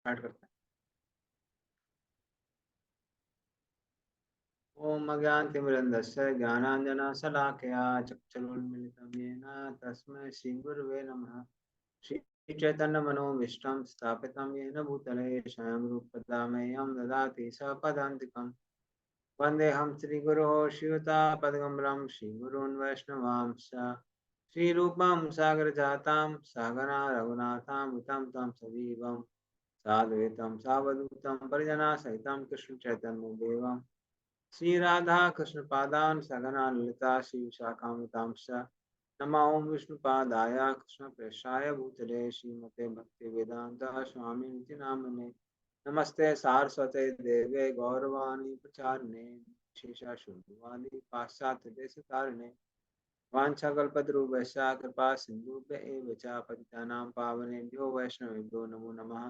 Start करते हैं। ओम अज्ञानतिमिरन्धस्य ज्ञानाञ्जनशलाकया चक्षुरुन्मीलितं येन तस्मै श्रीगुरवे नमः। श्रीचैतन्यमनोभीष्टं स्थापितं येन भूतले स्वयं रूपदा मह्यं ददाति सपदान्तिकम्। वन्देऽहं श्रीगुरोः शिवतापदकमलं श्रीगुरून् वैष्णवांश्च श्रीरूपं सागरजातां सहगना रघुनाथामृतं तं सजीवं साद्वैतं सावधूतं परिजनासहितं कृष्णचैतन्यदेवं श्रीराधा कृष्णपादान् सगना ललिता श्रीविशाखान्वितांश्च नमो विष्णुपादाय कृष्णप्रेष्ठाय भूतले श्रीमते भक्तिवेदान्त स्वामिनिति नामिने नमस्ते सारस्वते देवे गौरवाणी प्रचारिणे शेषाशुद्धवादी पाश्चात्य देशतारिणे वाञ्छाकल्पतरुभ्यश्च कृपा सिन्धुभ्य एव च पतितानां पावनेभ्यो वैष्णवेभ्यो नमो नमः।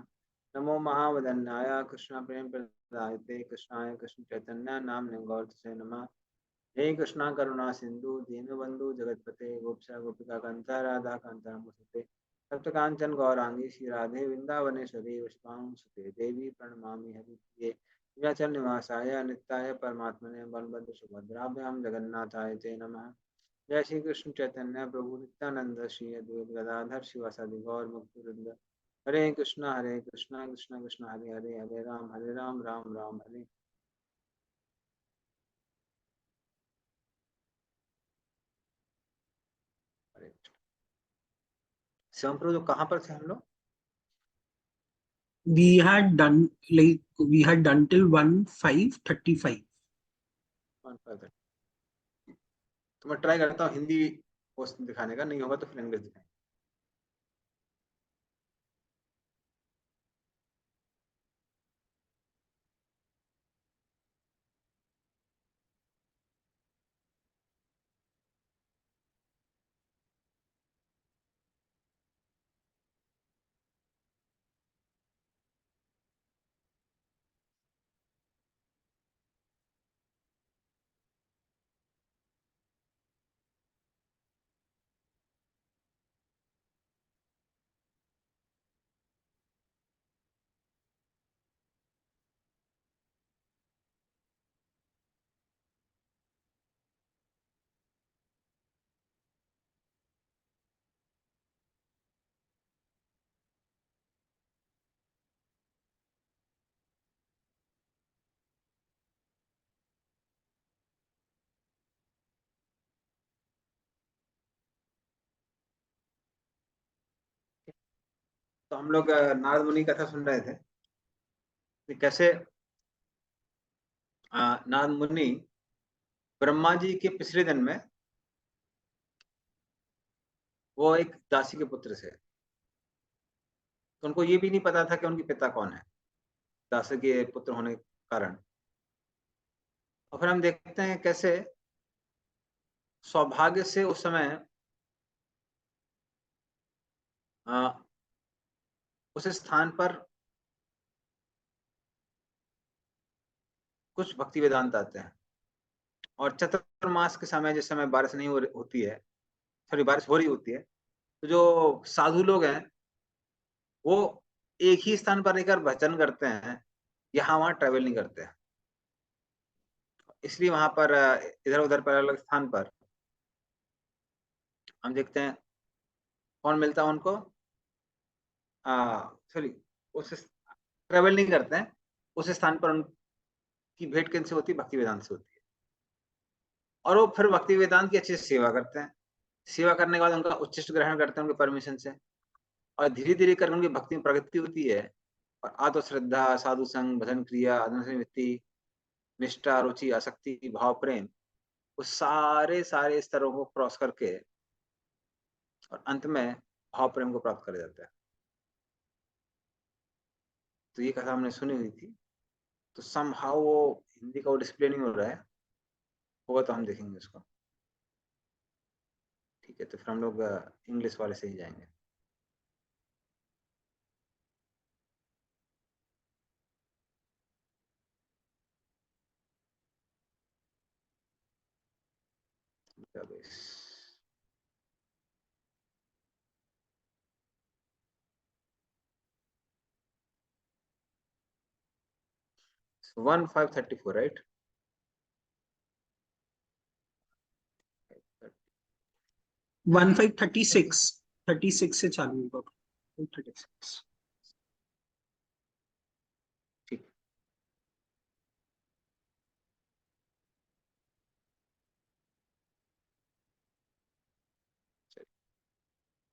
नमो महावदन्याय कृष्ण प्रेम प्रदायते कृष्णाय कृष्ण चैतन्य नामने गौरतसे नमः। हे कृष्णा करुणा सिंधु दीनबंधु जगतपते गोपीशा गोपिका कांता राधा कांता नमोस्तुते। तप्त कांचन गौरांगी श्री राधे वृंदावनेश्वरी वैष्णवां सुते देवी प्रणमामि हरिप्रिये विंध्याचल निवासाय नित्याय परमात्मने बलभद्र सुभद्राभ्यां जगन्नाथाय ते नमः। जय श्री कृष्ण चैतन्य प्रभु नित्यानंद श्री अद्वैत गदाधर शिवासादि गौर मुक्तिवृंद। हरे कृष्णा कृष्णा कृष्णा हरे हरे हरे राम राम राम हरे। हरे शिवम प्रभु कहाँ पर थे हम लोग? we had done till 1:5:35. तो मैं ट्राई करता हूँ हिंदी पोस्ट दिखाने का, नहीं होगा तो फिर इंग्लिश दिखाएंगे। तो हम लोग नारद मुनि कथा सुन रहे थे कि कैसे नारद मुनि ब्रह्मा जी के पिछले जन्म में वो एक दासी के पुत्र थे। तो उनको ये भी नहीं पता था कि उनके पिता कौन है, दासी के पुत्र होने के कारण। और फिर हम देखते हैं कैसे सौभाग्य से उस समय उस स्थान पर कुछ भक्ति वेदांत आते हैं और चतुर्मास के समय जिस समय बारिश नहीं होती है, सॉरी बारिश हो रही होती है, तो जो साधु लोग हैं वो एक ही स्थान पर रहकर भजन करते हैं, यहाँ वहां ट्रेवल नहीं करते हैं। इसलिए वहां पर इधर उधर पर अलग स्थान पर हम देखते हैं कौन मिलता है उनको, सॉरी उस ट्रेवल नहीं करते हैं, उस स्थान पर उनकी भेंट किनसे होती है? भक्ति वेदांत से होती है। और वो फिर भक्ति वेदांत की अच्छी से सेवा करते हैं। सेवा करने के बाद उनका उच्चिष्ट ग्रहण करते हैं उनके परमिशन से, और धीरे धीरे करके उनकी भक्ति में प्रगति होती है। और आत्म श्रद्धा, साधु संग, भजन क्रिया, अनवरत निष्ठा, रुचि, आसक्ति, भाव, प्रेम, उस सारे सारे स्तरों को क्रॉस करके और अंत में भाव प्रेम को प्राप्त कर जाता है। तो ये कथा हमने सुनी हुई थी, तो समहाउ वो हिंदी का वो डिस्प्ले नहीं हो रहा है, होगा तो हम देखेंगे उसको। ठीक है, तो फिर हम लोग इंग्लिश वाले से ही जाएंगे। 1534, right? 1536 36 से चालू होगा। 36 ठीक।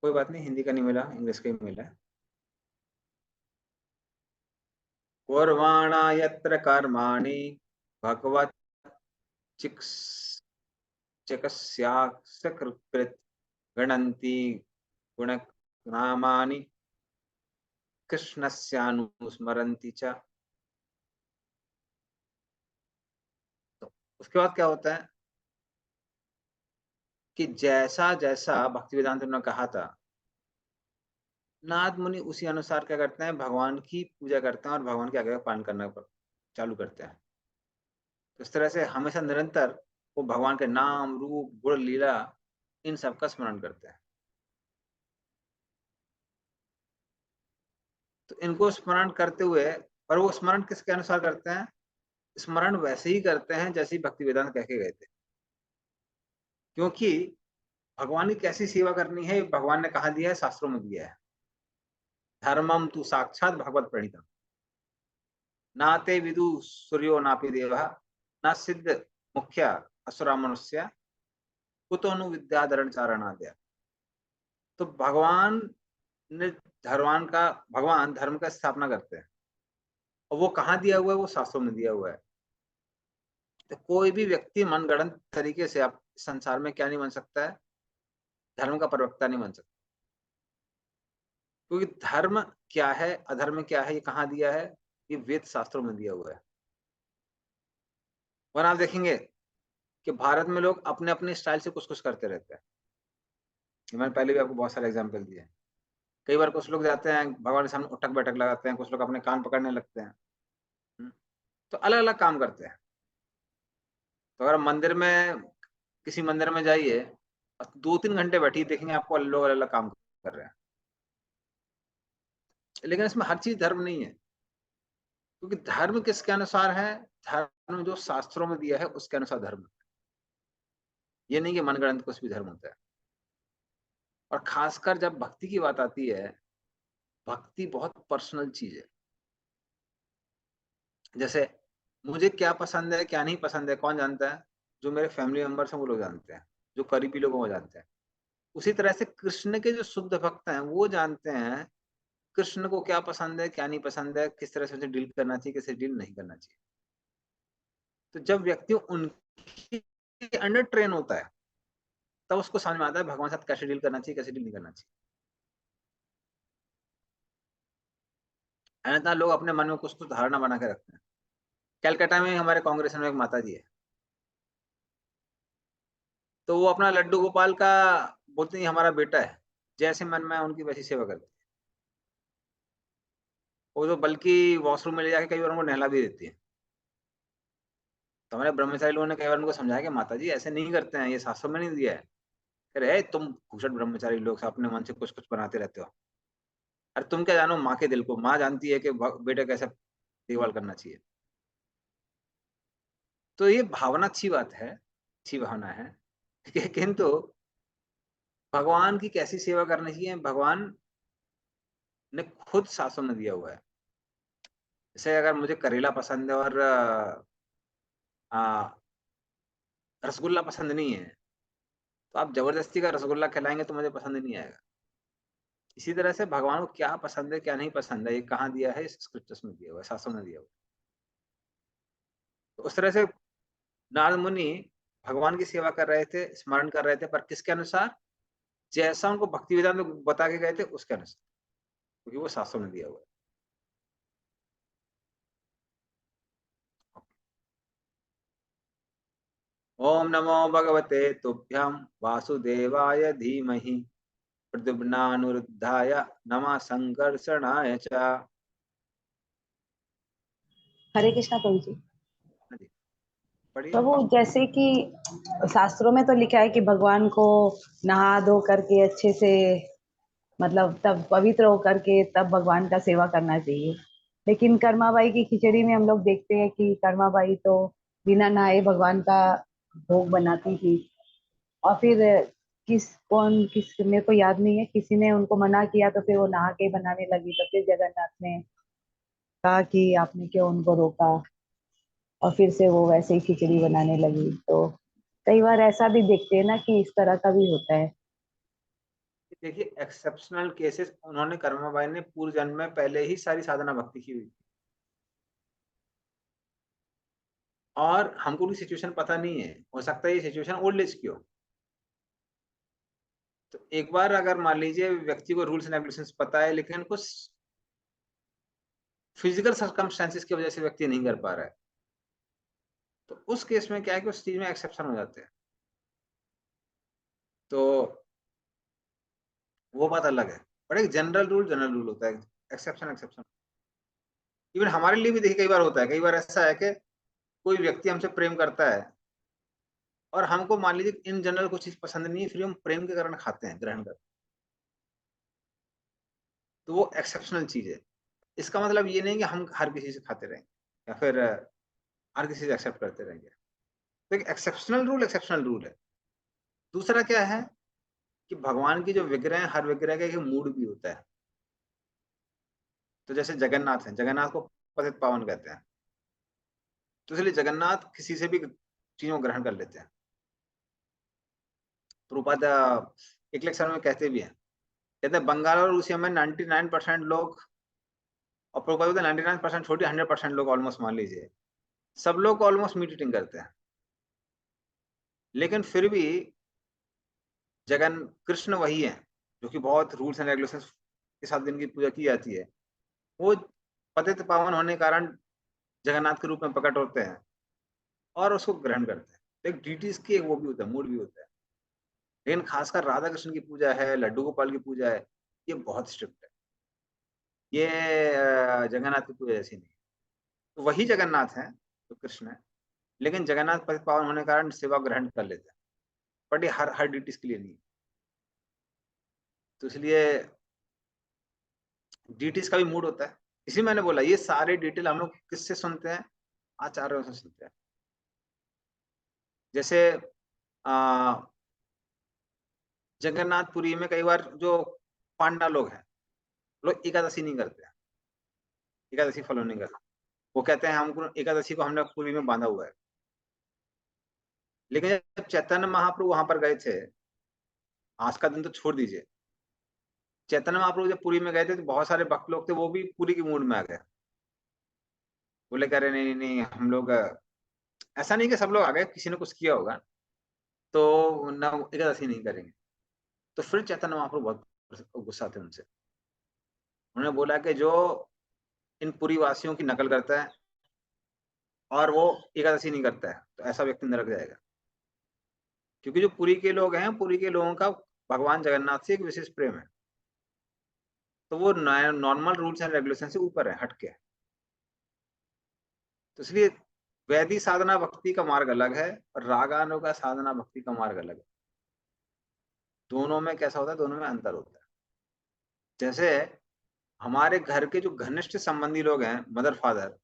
कोई बात नहीं, हिंदी का नहीं मिला, इंग्लिश का ही मिला। कुर्वाणा यत्र कर्माणि भगवत चिकित्स्याकृत गणन्ति गुणनामानि कृष्णस्यानुस्मरन्ति च। तो उसके बाद क्या होता है कि जैसा जैसा भक्ति वेदांत ने कहा था, नारद मुनि उसी अनुसार क्या करते हैं, भगवान की पूजा करते हैं और भगवान के आगे पालन करना चालू करते हैं। तो इस तरह से हमेशा निरंतर वो भगवान के नाम, रूप, गुण, लीला, इन सब का स्मरण करते हैं। तो इनको स्मरण करते हुए, पर वो स्मरण किसके अनुसार करते हैं? स्मरण वैसे ही करते हैं जैसे भक्ति वेदांत कह के गए थे, क्योंकि भगवान की कैसी सेवा करनी है भगवान ने कहा दिया है, शास्त्रों में दिया है। धर्मम तु साक्षात भगवत प्रणीतम, नाते विदु सूर्यो नापि देवा, न सिद्ध मुख्य असुरा मनुष्य, कुतोनु विद्याधरण चारणाद्या। तो भगवान ने भगवान धर्म का स्थापना करते हैं, और वो कहाँ दिया हुआ है? वो शास्त्रों में दिया हुआ है। तो कोई भी व्यक्ति मनगढ़ंत तरीके से आप संसार में क्या नहीं बन सकता है? धर्म का प्रवक्ता नहीं बन सकता। क्योंकि धर्म क्या है, अधर्म क्या है, ये कहाँ दिया है? ये वेद शास्त्रों में दिया हुआ है। और आप देखेंगे कि भारत में लोग अपने अपने स्टाइल से कुछ कुछ करते रहते हैं। मैंने पहले भी आपको बहुत सारे एग्जाम्पल दिए। कई बार कुछ लोग जाते हैं भगवान के सामने उठक बैठक लगाते हैं, कुछ लोग अपने कान पकड़ने लगते हैं। तो अलग अलग काम करते हैं। तो अगर मंदिर में, किसी मंदिर में जाइए और 2-3 घंटे बैठिए, देखेंगे आपको लोग अलग अलग काम कर रहे हैं। लेकिन इसमें हर चीज धर्म नहीं है, क्योंकि धर्म किसके अनुसार है? धर्म जो शास्त्रों में दिया है उसके अनुसार धर्म। ये नहीं कि मनगढ़ंत कुछ भी धर्म होता है। और खासकर जब भक्ति की बात आती है, भक्ति बहुत पर्सनल चीज है। जैसे मुझे क्या पसंद है क्या नहीं पसंद है कौन जानता है? जो मेरे फैमिली मेंबर्स हैं वो लोग जानते हैं, जो करीबी लोग हैं वो जानते हैं। उसी तरह से कृष्ण के जो शुद्ध भक्त हैं वो जानते हैं कृष्ण को क्या पसंद है क्या नहीं पसंद है, किस तरह से उसे डील करना चाहिए, कैसे डील नहीं करना चाहिए। तो जब व्यक्ति उनके अंडर ट्रेन होता है, तब उसको समझ में आता है भगवान के साथ कैसे डील करना चाहिए, कैसे डील नहीं करना चाहिए। अन्यथा लोग अपने मन में कुछ तो धारणा बना के रखते हैं। कैलकाटा में हमारे कांग्रेस में एक माता जी है, तो वो अपना लड्डू गोपाल का बोलते हैं हमारा बेटा है, जैसे मन में उनकी वैसी सेवा करती है। वो तो बल्कि वॉशरूम में ले जाके कई बार उनको नहला भी देती है। तो हमारे ब्रह्मचारी लोगों ने कई बार उनको समझाया कि माता जी ऐसे नहीं करते हैं, ये शास्त्रों में नहीं दिया है। कह रहे तुम घुसट ब्रह्मचारी लोग से अपने मन से कुछ कुछ बनाते रहते हो। अरे तुम क्या जानो माँ के दिल को? माँ जानती है कि बेटे कैसे देखभाल करना चाहिए। तो ये भावना अच्छी बात है, अच्छी भावना है, किंतु भगवान की कैसी सेवा करनी चाहिए भगवान ने खुद शास्त्रों में दिया हुआ है। जैसे अगर मुझे करेला पसंद है और रसगुल्ला पसंद नहीं है, तो आप जबरदस्ती का रसगुल्ला खिलाएंगे तो मुझे पसंद नहीं आएगा। इसी तरह से भगवान को क्या पसंद है क्या नहीं पसंद है, ये कहाँ दिया है? स्क्रिप्चर्स में दिया हुआ है, शास्त्रों में दिया हुआ है। तो उस तरह से नारद मुनि भगवान की सेवा कर रहे थे, स्मरण कर रहे थे, पर किसके अनुसार? जैसा उनको भक्ति वेदांत में बता के गए थे उसके अनुसार, क्योंकि वो शास्त्रों में दिया हुआ है। ओम नमो भगवते तुभ्यं वासुदेवाय धीमहि प्रद्युम्नानुरुद्धाय नमः संकर्षणाय च। हरे कृष्णा प्रभु जी। पढ़िए। प्रभु जैसे कि शास्त्रों में तो लिखा है कि भगवान को नहा धो करके अच्छे से मतलब तब पवित्र होकर के तब भगवान का सेवा करना चाहिए। लेकिन कर्माबाई की खिचड़ी में हम लोग देखते हैं कि कर्माबाई तो बिना नहाए भगवान का भोग बनाती थी। और फिर किस मेरे को याद नहीं है, किसी ने उनको मना किया तो फिर वो नहा के बनाने लगी, तो फिर जगन्नाथ ने कहा कि आपने क्यों उनको रोका, और फिर से वो वैसे ही खिचड़ी बनाने लगी। तो कई बार ऐसा भी देखते हैं ना कि इस तरह का भी होता है। देखिए एक्सेप्शनल केसेस, उन्होंने कर्माबाई ने पूर्व जन्म में पहले ही सारी साधना भक्ति की हुई, और हमको भी सिचुएशन पता नहीं है, हो सकता है ये सिचुएशन ओल्ड एज की हो। तो एक बार अगर मान लीजिए व्यक्ति को रूल्स एंड रेगुलेशंस पता है, लेकिन कुछ फिजिकल सर्कमस्टेंसेस की वजह से व्यक्ति नहीं कर पा रहा है, तो उस केस में क्या है कि उस चीज में एक्सेप्शन हो जाते हैं। तो वो बात अलग है, पर एक जनरल रूल होता है, एक्सेप्शन एक्सेप्शन। इवन हमारे लिए भी देखिए कई बार होता है, कई बार ऐसा है कि कोई व्यक्ति हमसे प्रेम करता है और हमको मान लीजिए इन जनरल कुछ चीज पसंद नहीं है, फिर हम प्रेम के कारण खाते हैं, ग्रहण करते हैं, तो वो एक्सेप्शनल चीज है। इसका मतलब ये नहीं कि हम हर किसी से खाते रहेंगे या फिर हर किसी से एक्सेप्ट करते रहेंगे। तो एक एक्सेप्शनल रूल है। दूसरा क्या है कि भगवान की जो विग्रह है, हर विग्रह का एक मूड भी होता है। तो जैसे जगन्नाथ है, जगन्नाथ को पतित पावन कहते हैं, तो इसलिए जगन्नाथ किसी से भी चीजों को ग्रहण कर लेते हैं। प्रभुपाद एक लेक्चर में कहते भी हैं, कहते हैं बंगाल और उड़ीसा में 99% लोग, और प्रभुपाद बोलते हैं 99% छोटी, 100% लोग ऑलमोस्ट मान लीजिए, सब लोग ऑलमोस्ट मीट ईटिंग करते हैं, लेकिन फिर भी जगन कृष्ण वही है जो कि बहुत रूल्स एंड रेगुलेशंस के साथ दिन की पूजा की जाती है। वो पतित पावन होने के कारण जगन्नाथ के रूप में प्रकट होते हैं और उसको ग्रहण करते हैं। तो एक डीटीज की एक वो भी होता है, मूड भी होता है। लेकिन खासकर राधा कृष्ण की पूजा है, लड्डू गोपाल की पूजा है, ये बहुत स्ट्रिक्ट है। ये जगन्नाथ की पूजा ऐसी नहीं है। तो वही जगन्नाथ है तो कृष्ण है, लेकिन जगन्नाथ पतित पावन होने के कारण सेवा ग्रहण कर लेते हैं, बट ये हर डीटीज के लिए नहीं है। तो इसलिए डीटीज का भी मूड होता है। इसी मैंने बोला ये सारे डिटेल हम लोग किससे सुनते हैं, आचार्यों से सुनते हैं। जैसे जगन्नाथपुरी में कई बार जो पांडा लोग हैं, लोग एकादशी नहीं करते हैं, एकादशी फॉलो नहीं करते। वो कहते हैं हमको एकादशी को हमने पुरी में बांधा हुआ है। लेकिन जब चैतन्य महाप्रभु वहां पर गए थे, आज का दिन तो छोड़ दीजिए, चैतन्य महाप्रभु जब पुरी में गए थे तो बहुत सारे भक्त लोग थे, वो भी पूरी की मूड में आ गए। बोले कह रहे नहीं नहीं नहीं, हम लोग ऐसा नहीं कि सब लोग आ गए, किसी ने कुछ किया होगा तो ना एकादशी नहीं करेंगे। तो फिर चैतन्य महाप्रभु बहुत गुस्सा थे उनसे। उन्होंने बोला कि जो इन पुरी वासियों की नकल करता है और वो एकादशी नहीं करता है, तो ऐसा व्यक्ति नरक जाएगा। क्योंकि जो पुरी के लोग हैं, पुरी के लोगों का भगवान जगन्नाथ से एक विशेष प्रेम है, तो वो नॉर्मल रूल्स एंड रेगुलेशन से ऊपर है, हटके है। तो इसलिए वैदिक साधना भक्ति का मार्ग अलग है और रागानुगा साधना भक्ति का मार्ग अलग है। दोनों में कैसा होता है, दोनों में अंतर होता है। जैसे हमारे घर के जो घनिष्ठ संबंधी लोग हैं, मदर फादर,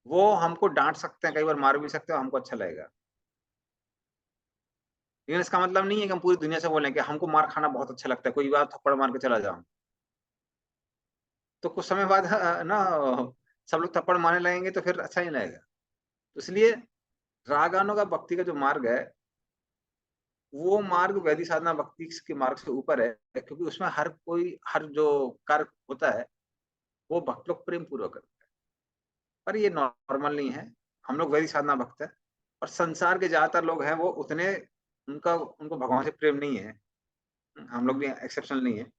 वो हमको डांट सकते हैं, कई बार मार भी सकते हैं, हमको अच्छा लगेगा। लेकिन इसका मतलब नहीं है कि हम पूरी दुनिया से बोलें कि हमको मार खाना बहुत अच्छा लगता है, कोई बार थप्पड़ मार के चला जाऊं, तो कुछ समय बाद ना सब लोग थप्पड़ मारने लगेंगे तो फिर अच्छा नहीं लगेगा। तो इसलिए रागानों का भक्ति का जो मार्ग है, वो मार्ग वैदिक साधना भक्ति के मार्ग से ऊपर है, क्योंकि उसमें हर कोई, हर जो कार्य होता है वो भक्त लोग प्रेम पूर्वक करते हैं। पर ये नॉर्मल नहीं है। हम लोग वैदिक साधना भक्त है, और संसार के ज्यादातर लोग हैं वो उतने, उनको भगवान से प्रेम नहीं है, हम लोग भी एक्सेप्शनल नहीं है,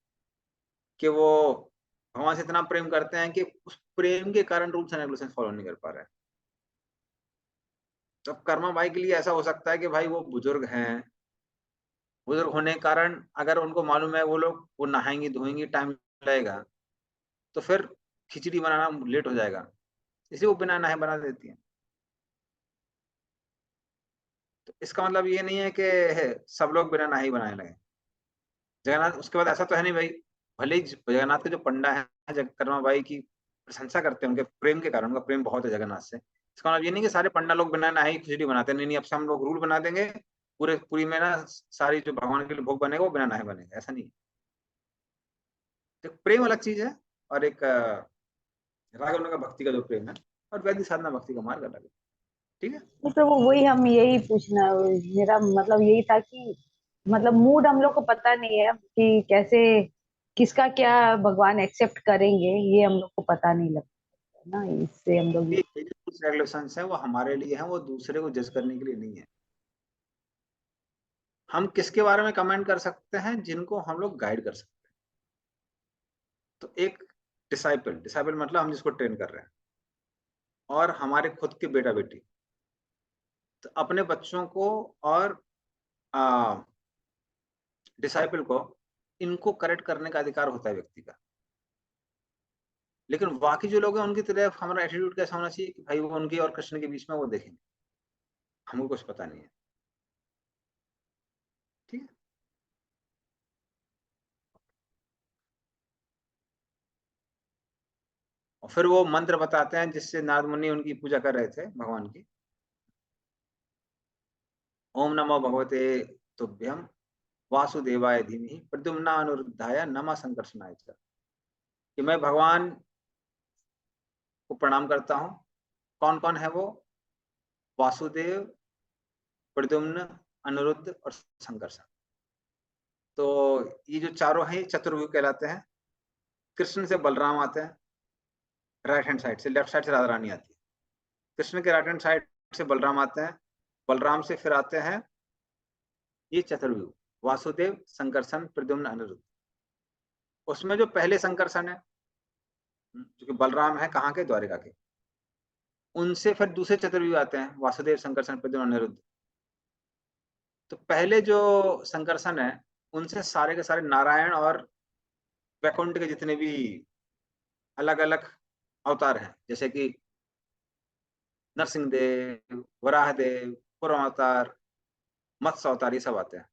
कि वो भगवान से इतना प्रेम करते हैं कि उस प्रेम के कारण रूल्स एंड रेगुलेशन फॉलो नहीं कर पा रहे हैं। तो कर्मा भाई के लिए ऐसा हो सकता है कि भाई वो बुजुर्ग हैं, बुजुर्ग होने के कारण अगर उनको मालूम है वो लोग वो नहाएंगे धोएंगे, टाइम लगेगा, तो फिर खिचड़ी बनाना लेट हो जाएगा, इसलिए वो बिना नहाए बना देती है। तो इसका मतलब ये नहीं है कि सब लोग बिना नहाए ही बनाने लगे। जगन्नाथ उसके बाद ऐसा तो है नहीं भाई, भले ही जगन्नाथ के जो पंडा है, कर्मा बाई की प्रशंसा करते हैं उनके प्रेम के कारण, उनका प्रेम बहुत है जगन्नाथ से। इसका मतलब ये नहीं कि सारे पंडा लोग बिना नहाए ही खिचड़ी बनाते हैं, नहीं, अब से हम लोग रूल बना देंगे पूरे पूरी में ना, सारी जो भगवान के लिए भोग बनेगा वो बिना नहाए बनेगा, ऐसा नहीं है। तो प्रेम अलग चीज है, और एक राग का भक्ति का जो प्रेम है, और वैदिक साधना भक्ति का मार्ग अलग है। ठीक है। तो प्रभु वही हम यही पूछना, मेरा मतलब यही था कि मतलब मूड हम लोग को पता नहीं है कि कैसे किसका क्या भगवान एक्सेप्ट करेंगे, ये हम लोग को पता नहीं लगता है ना, इससे हम लोग ये रूल्स रेगुलेशंस है वो हमारे लिए है, वो दूसरे को जज करने के लिए नहीं है। हम किसके बारे में कमेंट कर सकते हैं? जिनको हम लोग गाइड कर सकते हैं। तो एक डिसाइपल, डिसाइपल मतलब हम जिसको ट्रेन कर रहे हैं, और हमारे खुद के बेटा बेटी, तो अपने बच्चों को और डिसाइपल को, इनको करेक्ट करने का अधिकार होता है व्यक्ति का। लेकिन बाकी जो लोग हैं उनकी तरफ हमारा एटीट्यूड कैसा होना चाहिए कि भाई वो उनके और कृष्ण के बीच में वो देखेंगे, हमको कुछ पता नहीं है। ठीक है। और फिर वो मंत्र बताते हैं जिससे नारद मुनि उनकी पूजा कर रहे थे भगवान की। ओम नमो भगवते तुभ्यम वासुदेवाय धीमहि प्रद्युम्ना अनिरुद्धाय नमः संकर्षणाय च। कि मैं भगवान को प्रणाम करता हूँ। कौन कौन है वो? वासुदेव, प्रद्युम्न, अनिरुद्ध और संकर्षण। तो ये जो चारों हैं चतुर्भुज कहलाते हैं। कृष्ण से बलराम आते हैं राइट हैंड साइड से, लेफ्ट साइड से राधा रानी आती है। कृष्ण के राइट हैंड साइड से बलराम आते हैं, बलराम से फिर आते हैं ये चतुर्भुज वासुदेव, संकर्षण, प्रद्युम्न, अनिरुद्ध। उसमें जो पहले संकर्षण है जो कि बलराम है, कहाँ के? द्वारिका के। उनसे फिर दूसरे चतुर्भुज आते हैं वासुदेव, संकर्षण, प्रद्युम्न, अनिरुद्ध। तो पहले जो संकर्षण है उनसे सारे के सारे नारायण और वैकुंठ के जितने भी अलग अलग अवतार हैं, जैसे कि नरसिंहदेव, वराहदेव, कुर्म अवतार, मत्स्य अवतार, ये सब आते हैं।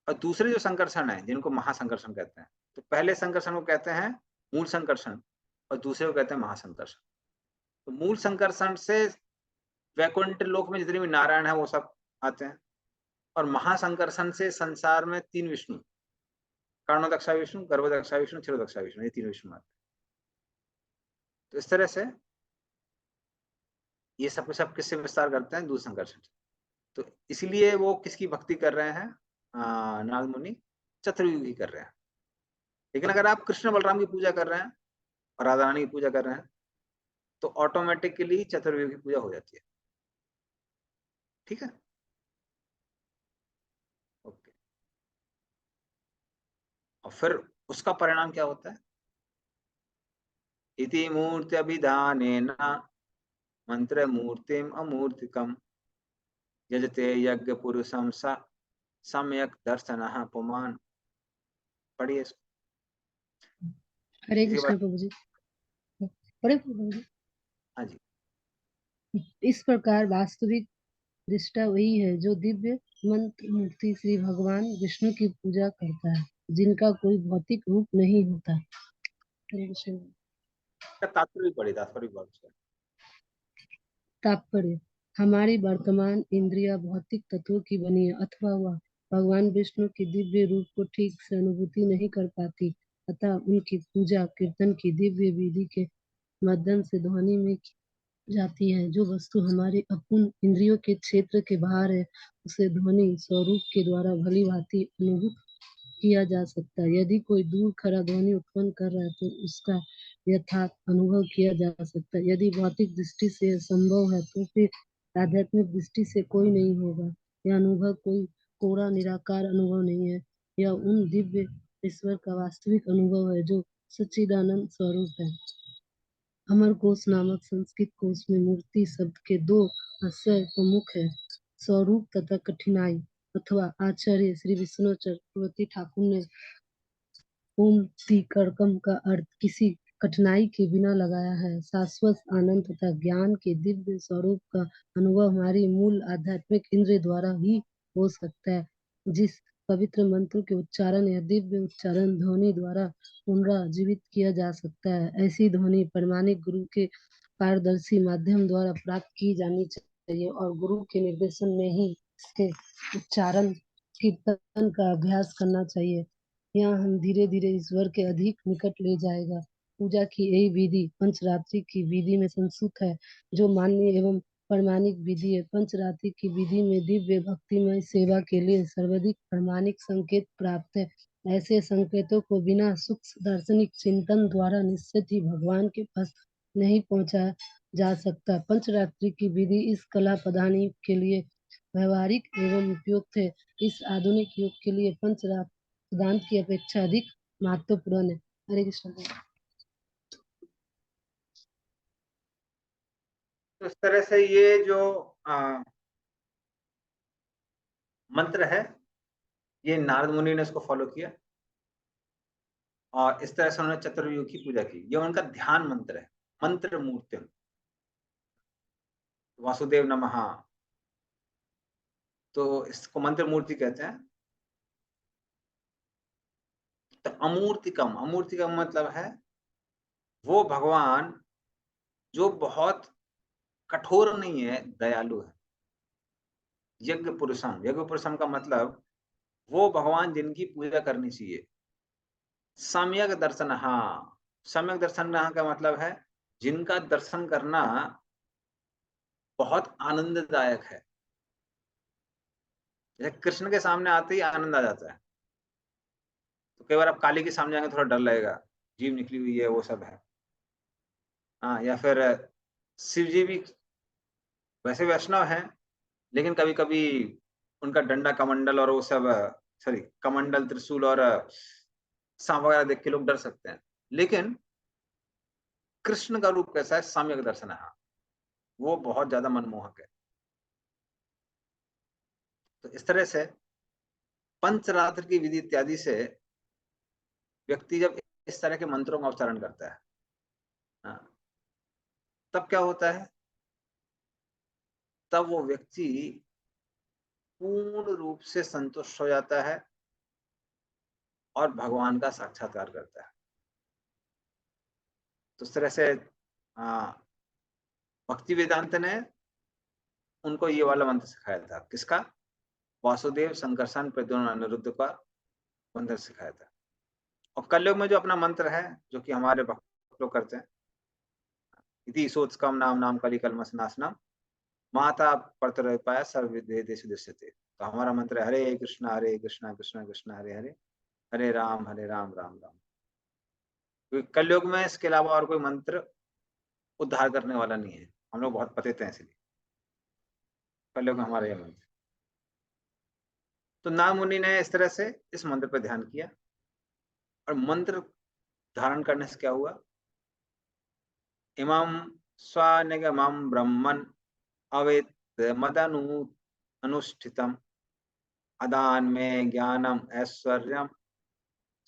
और दूसरे जो संकर्षण है जिनको महासंकर्षण कहते हैं, तो पहले संकर्षण को कहते हैं मूल संकर्षण, और दूसरे को कहते हैं महासंकर्षण। तो मूल संकर्षण से वैकुंठ लोक में जितने भी नारायण है वो सब आते हैं, और महासंकर्षण से संसार में 3 विष्णु, कर्णोदक्षा विष्णु, गर्भदक्षा विष्णु, क्षीरोदक्षा विष्णु, ये 3 विष्णु आते हैं। तो इस तरह से ये सब किससे विस्तार करते हैं? दूर संकर्षण। तो इसलिए वो किसकी भक्ति कर रहे हैं? नारद मुनि चतुर्युगी की कर रहे हैं। लेकिन अगर आप कृष्ण बलराम की पूजा कर रहे हैं और राधा रानी की पूजा कर रहे हैं तो ऑटोमेटिकली चतुर्युगी की पूजा हो जाती है। ठीक है। ओके। और फिर उसका परिणाम क्या होता है? इति मूर्ति अभिधानेन मंत्र मूर्तिम अमूर्तिकम यजते यज्ञ पुरुषम स सम्यक दर्शनः पुमान। पढ़िए इसको। हरे इसके बाद कृष्ण प्रभु जी। हरे प्रभु जी। हाँ जी, इस प्रकार वास्तविक दृष्टा वही है जो दिव्य मंत्र मूर्ति श्री भगवान विष्णु की पूजा करता है, जिनका कोई भौतिक रूप नहीं होता। हरे कृष्ण। तात्पर्य पढ़िए, तात्पर्य पढ़ उसका। तात्पर्य: हमारी वर्तमान इंद्रिया भौतिक तत्वों की बनी है, अथवा वह भगवान विष्णु के दिव्य रूप को ठीक से अनुभूति नहीं कर पाती, अतः उनकी पूजा कीर्तन की दिव्य विधि के माध्यम से ध्वनि में की जाती है। जो वस्तु हमारे अपूर्ण इंद्रियों के क्षेत्र के बाहर है, उसे ध्वनि स्वरूप के द्वारा भली भांति अनुभूत किया जा सकता है। यदि कोई दूर खरा ध्वनि उत्पन्न कर रहा है तो उसका यथार्थ अनुभव किया जा सकता है। यदि भौतिक दृष्टि से यह संभव है तो फिर आध्यात्मिक दृष्टि से कोई नहीं होगा। यह अनुभव कोई कोरा निराकार अनुभव नहीं है, यह उन दिव्य ईश्वर का वास्तविक अनुभव है जो सच्चिदानंद स्वरूप है। अमर कोश नामक संस्कृत कोश में मूर्ति शब्द के 2 आशय प्रमुख है: स्वरूप तथा कठिनाई। अथवा आचार्य श्री विष्णु चक्रवर्ती ठाकुर ने ओमतिकर्कम का अर्थ किसी कठिनाई के बिना लगाया है। शाश्वत आनंद तथा ज्ञान के दिव्य स्वरूप का अनुभव हमारी मूल आध्यात्मिक इंद्रिय द्वारा ही हो सकता है। जिस पवित्र मंत्रों के उच्चारण या दिव्य उच्चारण ध्वनि द्वारा पुनर्जीवित किया जा सकता है। ऐसी ध्वनि प्रामाणिक गुरु के पारदर्शी माध्यम द्वारा प्राप्त की जानी चाहिए और गुरु के निर्देशन में ही इसके उच्चारण कीर्तन का अभ्यास करना चाहिए। यहाँ हम धीरे धीरे ईश्वर के अधिक निकट ले जाएगा। पूजा की यही विधि पंचरात्रि की विधि में संसूत है, जो मान्य एवं प्रमाणिक विधि है। पंचरात्रि की विधि में दिव्य भक्तिमय सेवा के लिए सर्वाधिक प्रमाणिक संकेत प्राप्त है। ऐसे संकेतों को बिना सूक्ष्म दार्शनिक चिंतन द्वारा निश्चित ही भगवान के पास नहीं पहुंचा जा सकता। पंचरात्रि की विधि इस कला प्रदानी के लिए व्यवहारिक एवं उपयुक्त है। इस आधुनिक युग के लिए पंचरात्रि सिद्धांत की अपेक्षा अधिक महत्वपूर्ण है। हरे कृष्ण। तो इस तरह से ये जो मंत्र है, ये नारद मुनि ने इसको फॉलो किया और इस तरह से उन्होंने चतुर्युग की पूजा की। ये उनका ध्यान मंत्र है, मंत्र मूर्ति। वासुदेव नमः, तो इसको मंत्र मूर्ति कहते हैं। तो अमूर्तिकम, अमूर्तिकम मतलब है वो भगवान जो बहुत कठोर नहीं है, दयालु है। यज्ञ पुरुषम, यज्ञ पुरुषम का मतलब वो भगवान जिनकी पूजा करनी चाहिए। सम्यक दर्शन, हाँ, सम्यक दर्शन का मतलब है जिनका दर्शन करना बहुत आनंददायक है। जैसे कृष्ण के सामने आते ही आनंद आ जाता है। तो कई बार आप काली के सामने आएंगे थोड़ा डर लगेगा, जीभ निकली हुई है, वो सब है। हाँ, या फिर शिव जी भी वैसे वैष्णव हैं, लेकिन कभी कभी उनका डंडा कमंडल और वो सब, सॉरी, कमंडल त्रिशूल और सांप वगैरह देख के लोग डर सकते हैं। लेकिन कृष्ण का रूप कैसा है? सम्यक दर्शन है, वो बहुत ज्यादा मनमोहक है। तो इस तरह से पंचरात्र की विधि इत्यादि से व्यक्ति जब इस तरह के मंत्रों का उच्चारण करता है, हाँ, तब क्या होता है? तब वो व्यक्ति पूर्ण रूप से संतुष्ट हो जाता है और भगवान का साक्षात्कार करता है। तो इस तरह से भक्ति वेदांत ने उनको ये वाला मंत्र सिखाया था। किसका? वासुदेव, संकर्षण, प्रद्युम्न, अनिरुद्ध का मंत्र सिखाया था। और कलयुग में जो अपना मंत्र है, जो कि हमारे भक्त लोग करते हैं, इति सोत्स्कम नाम नाम कली कलमस नाशनम माता परतरपाय सर्ववेदेषु दृश्यते। तो हमारा मंत्र है हरे कृष्णा कृष्ण कृष्ण हरे हरे, हरे राम राम राम। क्योंकि कलयुग में इसके अलावा और कोई मंत्र उद्धार करने वाला नहीं है। हम लोग बहुत पतित हैं, इसलिए कलयुग में हमारा यह मंत्र। तो नारद मुनि ने इस तरह से इस मंत्र पर ध्यान किया और मंत्र धारण करने से क्या हुआ? इमं स्वानिगमं ब्रह्मन् अवेद मदनु अनुष्ठितम अदान में ज्ञानम ऐश्वर्यम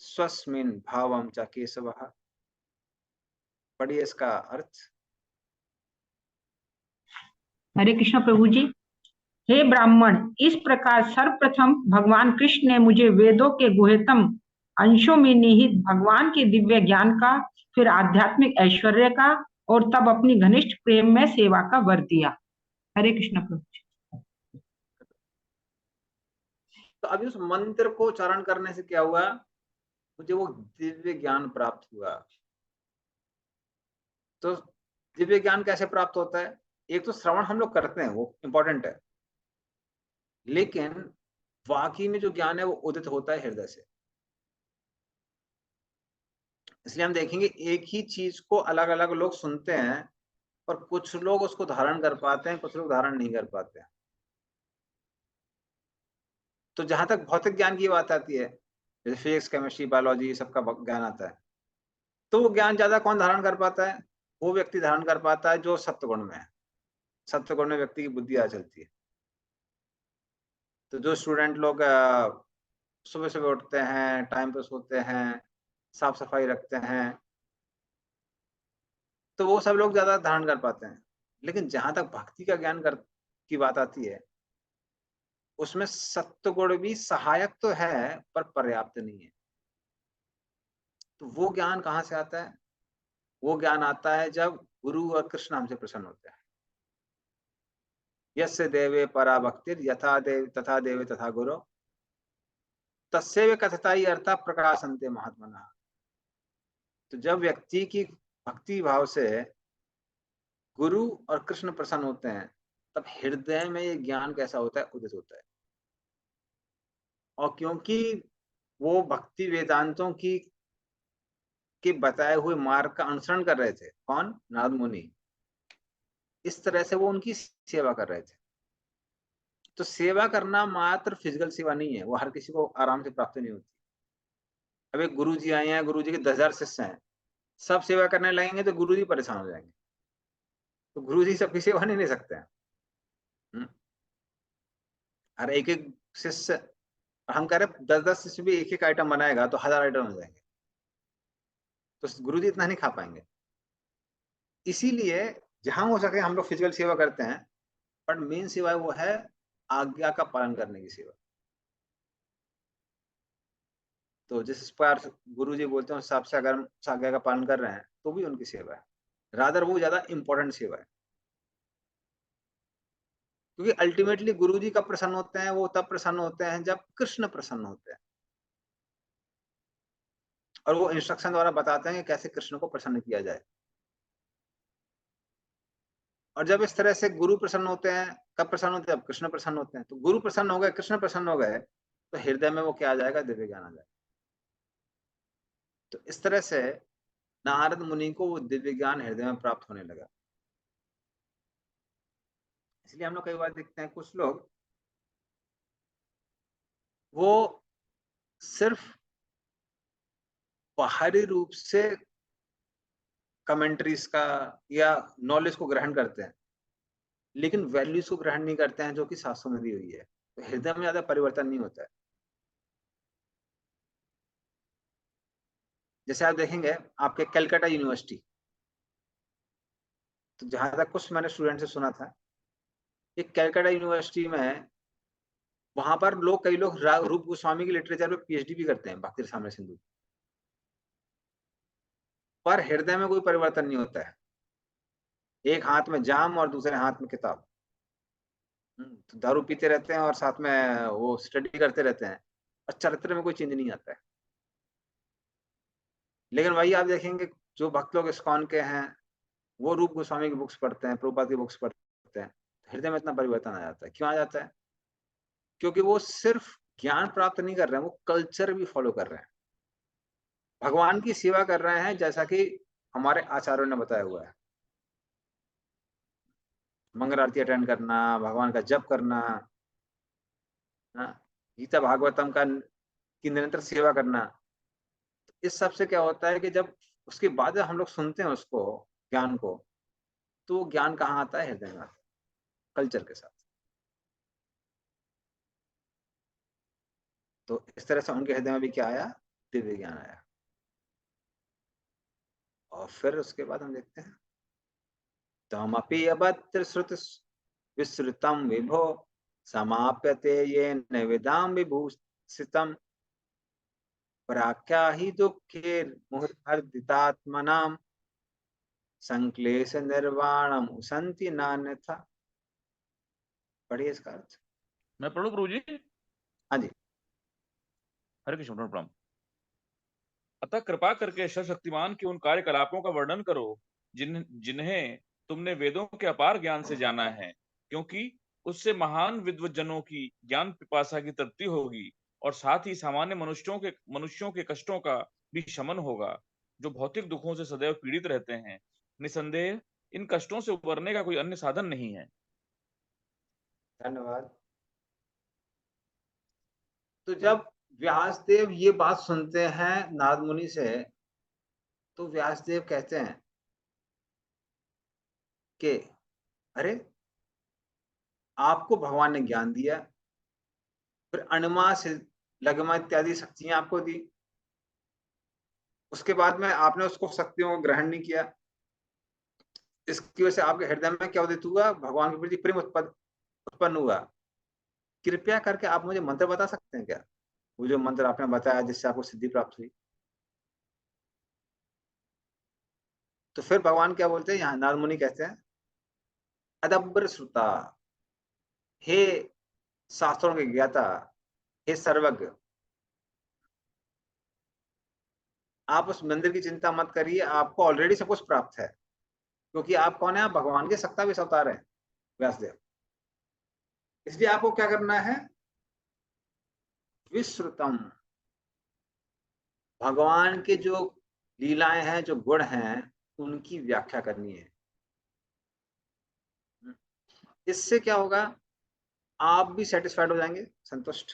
स्वस्मिन भावम च केशवः। पढ़िए इसका अर्थ। हरे कृष्ण प्रभु जी। हे ब्राह्मण, इस प्रकार सर्वप्रथम भगवान कृष्ण ने मुझे वेदों के गुह्यतम अंशों में निहित भगवान के दिव्य ज्ञान का, फिर आध्यात्मिक ऐश्वर्य का और तब अपनी घनिष्ठ प्रेम में सेवा का वर दिया। हरे कृष्ण प्रभु जी। तो अभी उस मंत्र को उच्चारण करने से क्या हुआ? मुझे वो दिव्य ज्ञान प्राप्त हुआ। तो दिव्य ज्ञान कैसे प्राप्त होता है? एक तो श्रवण हम लोग करते हैं, वो इंपॉर्टेंट है, लेकिन वाकई में जो ज्ञान है वो उदित होता है हृदय से। इसलिए हम देखेंगे एक ही चीज को अलग अलग लोग सुनते हैं और कुछ लोग उसको धारण कर पाते हैं, कुछ लोग धारण नहीं कर पाते हैं। तो जहां तक भौतिक ज्ञान की बात आती है, जैसे फिजिक्स, केमिस्ट्री, बायोलॉजी, सबका ज्ञान आता है, तो वो ज्ञान ज्यादा कौन धारण कर पाता है? वो व्यक्ति धारण कर पाता है जो सत्वगुण में है। सत्वगुण में व्यक्ति की बुद्धि आ चलती है। तो जो स्टूडेंट लोग सुबह सुबह उठते हैं, टाइम पे सोते हैं, साफ सफाई रखते हैं, तो वो सब लोग ज्यादा धारण कर पाते हैं। लेकिन जहां तक भक्ति का ज्ञान की बात आती है, उसमें सत्वगुण भी सहायक तो है पर पर्याप्त नहीं है। तो वो ज्ञान कहाँ से आता है? वो ज्ञान आता है जब गुरु और कृष्ण हमसे प्रसन्न होते हैं। यस्य देवे परा भक्तिर यथा देव तथा देवे तथा गुरु तस्यैव कथताई अर्था प्रकाशन्ते महात्मनः। तो जब व्यक्ति की भक्ति भाव से गुरु और कृष्ण प्रसन्न होते हैं, तब हृदय में ये ज्ञान कैसा होता है? उदित होता है। और क्योंकि वो भक्ति वेदांतों की के बताए हुए मार्ग का अनुसरण कर रहे थे, कौन? नारद मुनि। इस तरह से वो उनकी सेवा कर रहे थे। तो सेवा करना मात्र फिजिकल सेवा नहीं है, वो हर किसी को आराम से प्राप्त नहीं होती। अब एक गुरु जी आए हैं, गुरु जी के 10,000 शिष्य हैं, सब सेवा करने लगेंगे तो गुरु जी परेशान हो जाएंगे। तो गुरु जी सबकी सेवा नहीं ले सकते हैं। हर एक एक शिष्य, हम कह रहे 10-10 शिष्य भी एक एक आइटम बनाएगा तो 1000 आइटम हो जाएंगे, तो गुरु जी इतना नहीं खा पाएंगे। इसीलिए जहां हो सके हम लोग फिजिकल सेवा करते हैं, बट मेन सेवा वो है आज्ञा का पालन करने की सेवा। तो जिस प्रकार गुरु जी बोलते हैं उस हिसाब से अगर हम उस आज्ञा का पालन कर रहे हैं तो भी उनकी सेवा है। रादर वो ज्यादा इंपॉर्टेंट सेवा है, क्योंकि अल्टीमेटली गुरु जी कब प्रसन्न होते हैं? वो तब प्रसन्न होते हैं जब कृष्ण प्रसन्न होते हैं, और वो इंस्ट्रक्शन द्वारा बताते हैं कि कैसे कृष्ण को प्रसन्न किया जाए। और जब इस तरह से गुरु प्रसन्न होते हैं, कब प्रसन्न होते हैं? जब कृष्ण प्रसन्न होते हैं। तो गुरु प्रसन्न हो गए, कृष्ण प्रसन्न हो गए, तो हृदय में वो क्या आ जाएगा? दिव्य ज्ञान आ जाएगा। तो इस तरह से नारद मुनि को वो दिव्य ज्ञान हृदय में प्राप्त होने लगा। इसलिए हम लोग कई बार देखते हैं कुछ लोग वो सिर्फ बाहरी रूप से कमेंट्रीज का या नॉलेज को ग्रहण करते हैं, लेकिन वैल्यूज को ग्रहण नहीं करते हैं जो कि शास्त्रों में दी हुई है। तो हृदय में ज्यादा परिवर्तन नहीं होता है। जैसे आप देखेंगे आपके कलकत्ता यूनिवर्सिटी, तो जहां तक कुछ मैंने स्टूडेंट से सुना था कि कलकत्ता यूनिवर्सिटी में वहां पर लोग, कई लोग रूप गोस्वामी की लिटरेचर में पीएचडी भी करते हैं, भक्ति रसामृत सिंधु, पर हृदय में कोई परिवर्तन नहीं होता है। एक हाथ में जाम और दूसरे हाथ में किताब। तो दारू पीते रहते हैं और साथ में वो स्टडी करते रहते हैं, और चरित्र में कोई चेंज नहीं आता है। लेकिन वही आप देखेंगे जो भक्त लोग इस्कॉन के हैं, वो रूप गोस्वामी की बुक्स पढ़ते हैं, प्रभुपाद की बुक्स पढ़ते हैं, हृदय में इतना परिवर्तन आ जाता है। क्यों आ जाता है? क्योंकि वो सिर्फ ज्ञान प्राप्त नहीं कर रहे हैं, वो कल्चर भी फॉलो कर रहे हैं, भगवान की सेवा कर रहे हैं, जैसा कि हमारे आचार्यों ने बताया हुआ है। मंगल आरती अटेंड करना, भगवान का जप करना, गीता भागवतम का की निरंतर सेवा करना। इस सब से क्या होता है कि जब उसके बाद हम लोग सुनते हैं उसको, ज्ञान को, तो वो ज्ञान कहाँ आता है? हृदय में आता है, कल्चर के साथ। तो इस तरह से उनके हृदय में भी क्या आया? दिव्य ज्ञान आया। और फिर उसके बाद हम देखते हैं तमपि अभद्र श्रुत विश्रुतम विभो समाप्यते येन विदाम विभूषितम प्राख्या ही दुखे मुहुर्दितात्मनाम संक्लेश निर्वाणम उसंति नान्यथा। पढ़िए इसका अर्थ। मैं पढ़ू प्रभु जी? हाँ जी। हरे कृष्ण प्रणाम। अतः कृपा करके सर्वशक्तिमान के उन कार्यकलापों का वर्णन करो जिन्हें तुमने वेदों के अपार ज्ञान से जाना है, क्योंकि उससे महान विद्वज्जनों की ज्ञान पिपासा की तृप्ति होगी, और साथ ही सामान्य मनुष्यों के कष्टों का भी शमन होगा, जो भौतिक दुखों से सदैव पीड़ित रहते हैं। निसंदेह इन कष्टों से उबरने का कोई अन्य साधन नहीं है। धन्यवाद। तो जब व्यासदेव ये बात सुनते हैं नारद मुनि से, तो व्यासदेव कहते हैं कि अरे, आपको भगवान ने ज्ञान दिया, फिर अणिमा से लगमा इत्यादि शक्तियां आपको दी, उसके बाद में आपने उसको शक्तियों को ग्रहण नहीं किया। इसकी वजह से आपके हृदय में क्या उदित हुआ? भगवान के प्रति प्रेम उत्पन्न हुआ। कृपया करके आप मुझे मंत्र बता सकते हैं क्या? वो जो मंत्र आपने बताया जिससे आपको सिद्धि प्राप्त हुई। तो फिर भगवान क्या बोलते हैं, यहाँ नारद मुनि कहते हैं, अदब्र श्रुता, हे शास्त्रों के ज्ञाता, हे सर्वज्ञ, आप उस मंदिर की चिंता मत करिए, आपको ऑलरेडी सब कुछ प्राप्त है, क्योंकि आप कौन है? आप भगवान के सत्तावीस अवतार हैं, व्यासदेव। इसलिए आपको क्या करना है? विश्रुतम, भगवान के जो लीलाएं हैं, जो गुण हैं, उनकी व्याख्या करनी है। इससे क्या होगा? आप भी सेटिस्फाइड हो जाएंगे, संतुष्ट,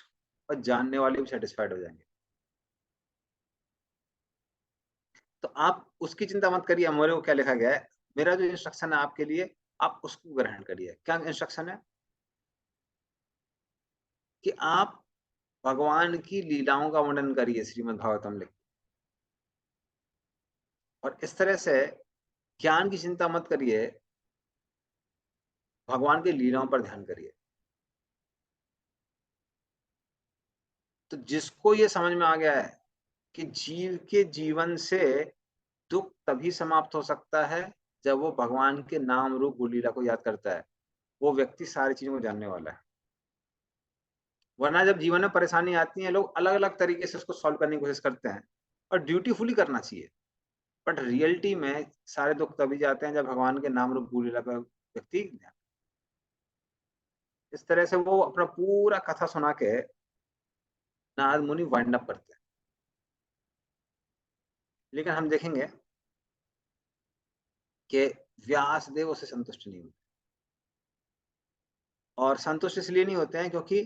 और जानने वाले भी सेटिस्फाइड हो जाएंगे। तो आप उसकी चिंता मत करिए, मेरे को क्या लिखा गया है, मेरा जो इंस्ट्रक्शन है आपके लिए, आप उसको ग्रहण करिए। क्या इंस्ट्रक्शन है? कि आप भगवान की लीलाओं का वर्णन करिए, श्रीमद् भागवतम लिख। और इस तरह से ज्ञान की चिंता मत करिए, भगवान की लीलाओं पर ध्यान करिए। तो जिसको ये समझ में आ गया है कि जीव के जीवन से दुख तभी समाप्त हो सकता है जब वो भगवान के नाम रूप गुण लीला को याद करता है, वो व्यक्ति सारी चीजों को जानने वाला है। वरना जब जीवन में परेशानी आती है, लोग अलग अलग तरीके से उसको सॉल्व करने की कोशिश करते हैं, और ड्यूटीफुली करना चाहिए, बट रियलिटी में सारे दुख तभी जाते हैं जब भगवान के नाम रूप गुण लीला पर व्यक्ति ध्यान। इस तरह से वो अपना पूरा कथा सुना के नारद मुनि वाइंड अप करते हैं। लेकिन हम देखेंगे कि व्यासदेव उससे संतुष्ट नहीं होते, और संतुष्ट इसलिए नहीं होते हैं क्योंकि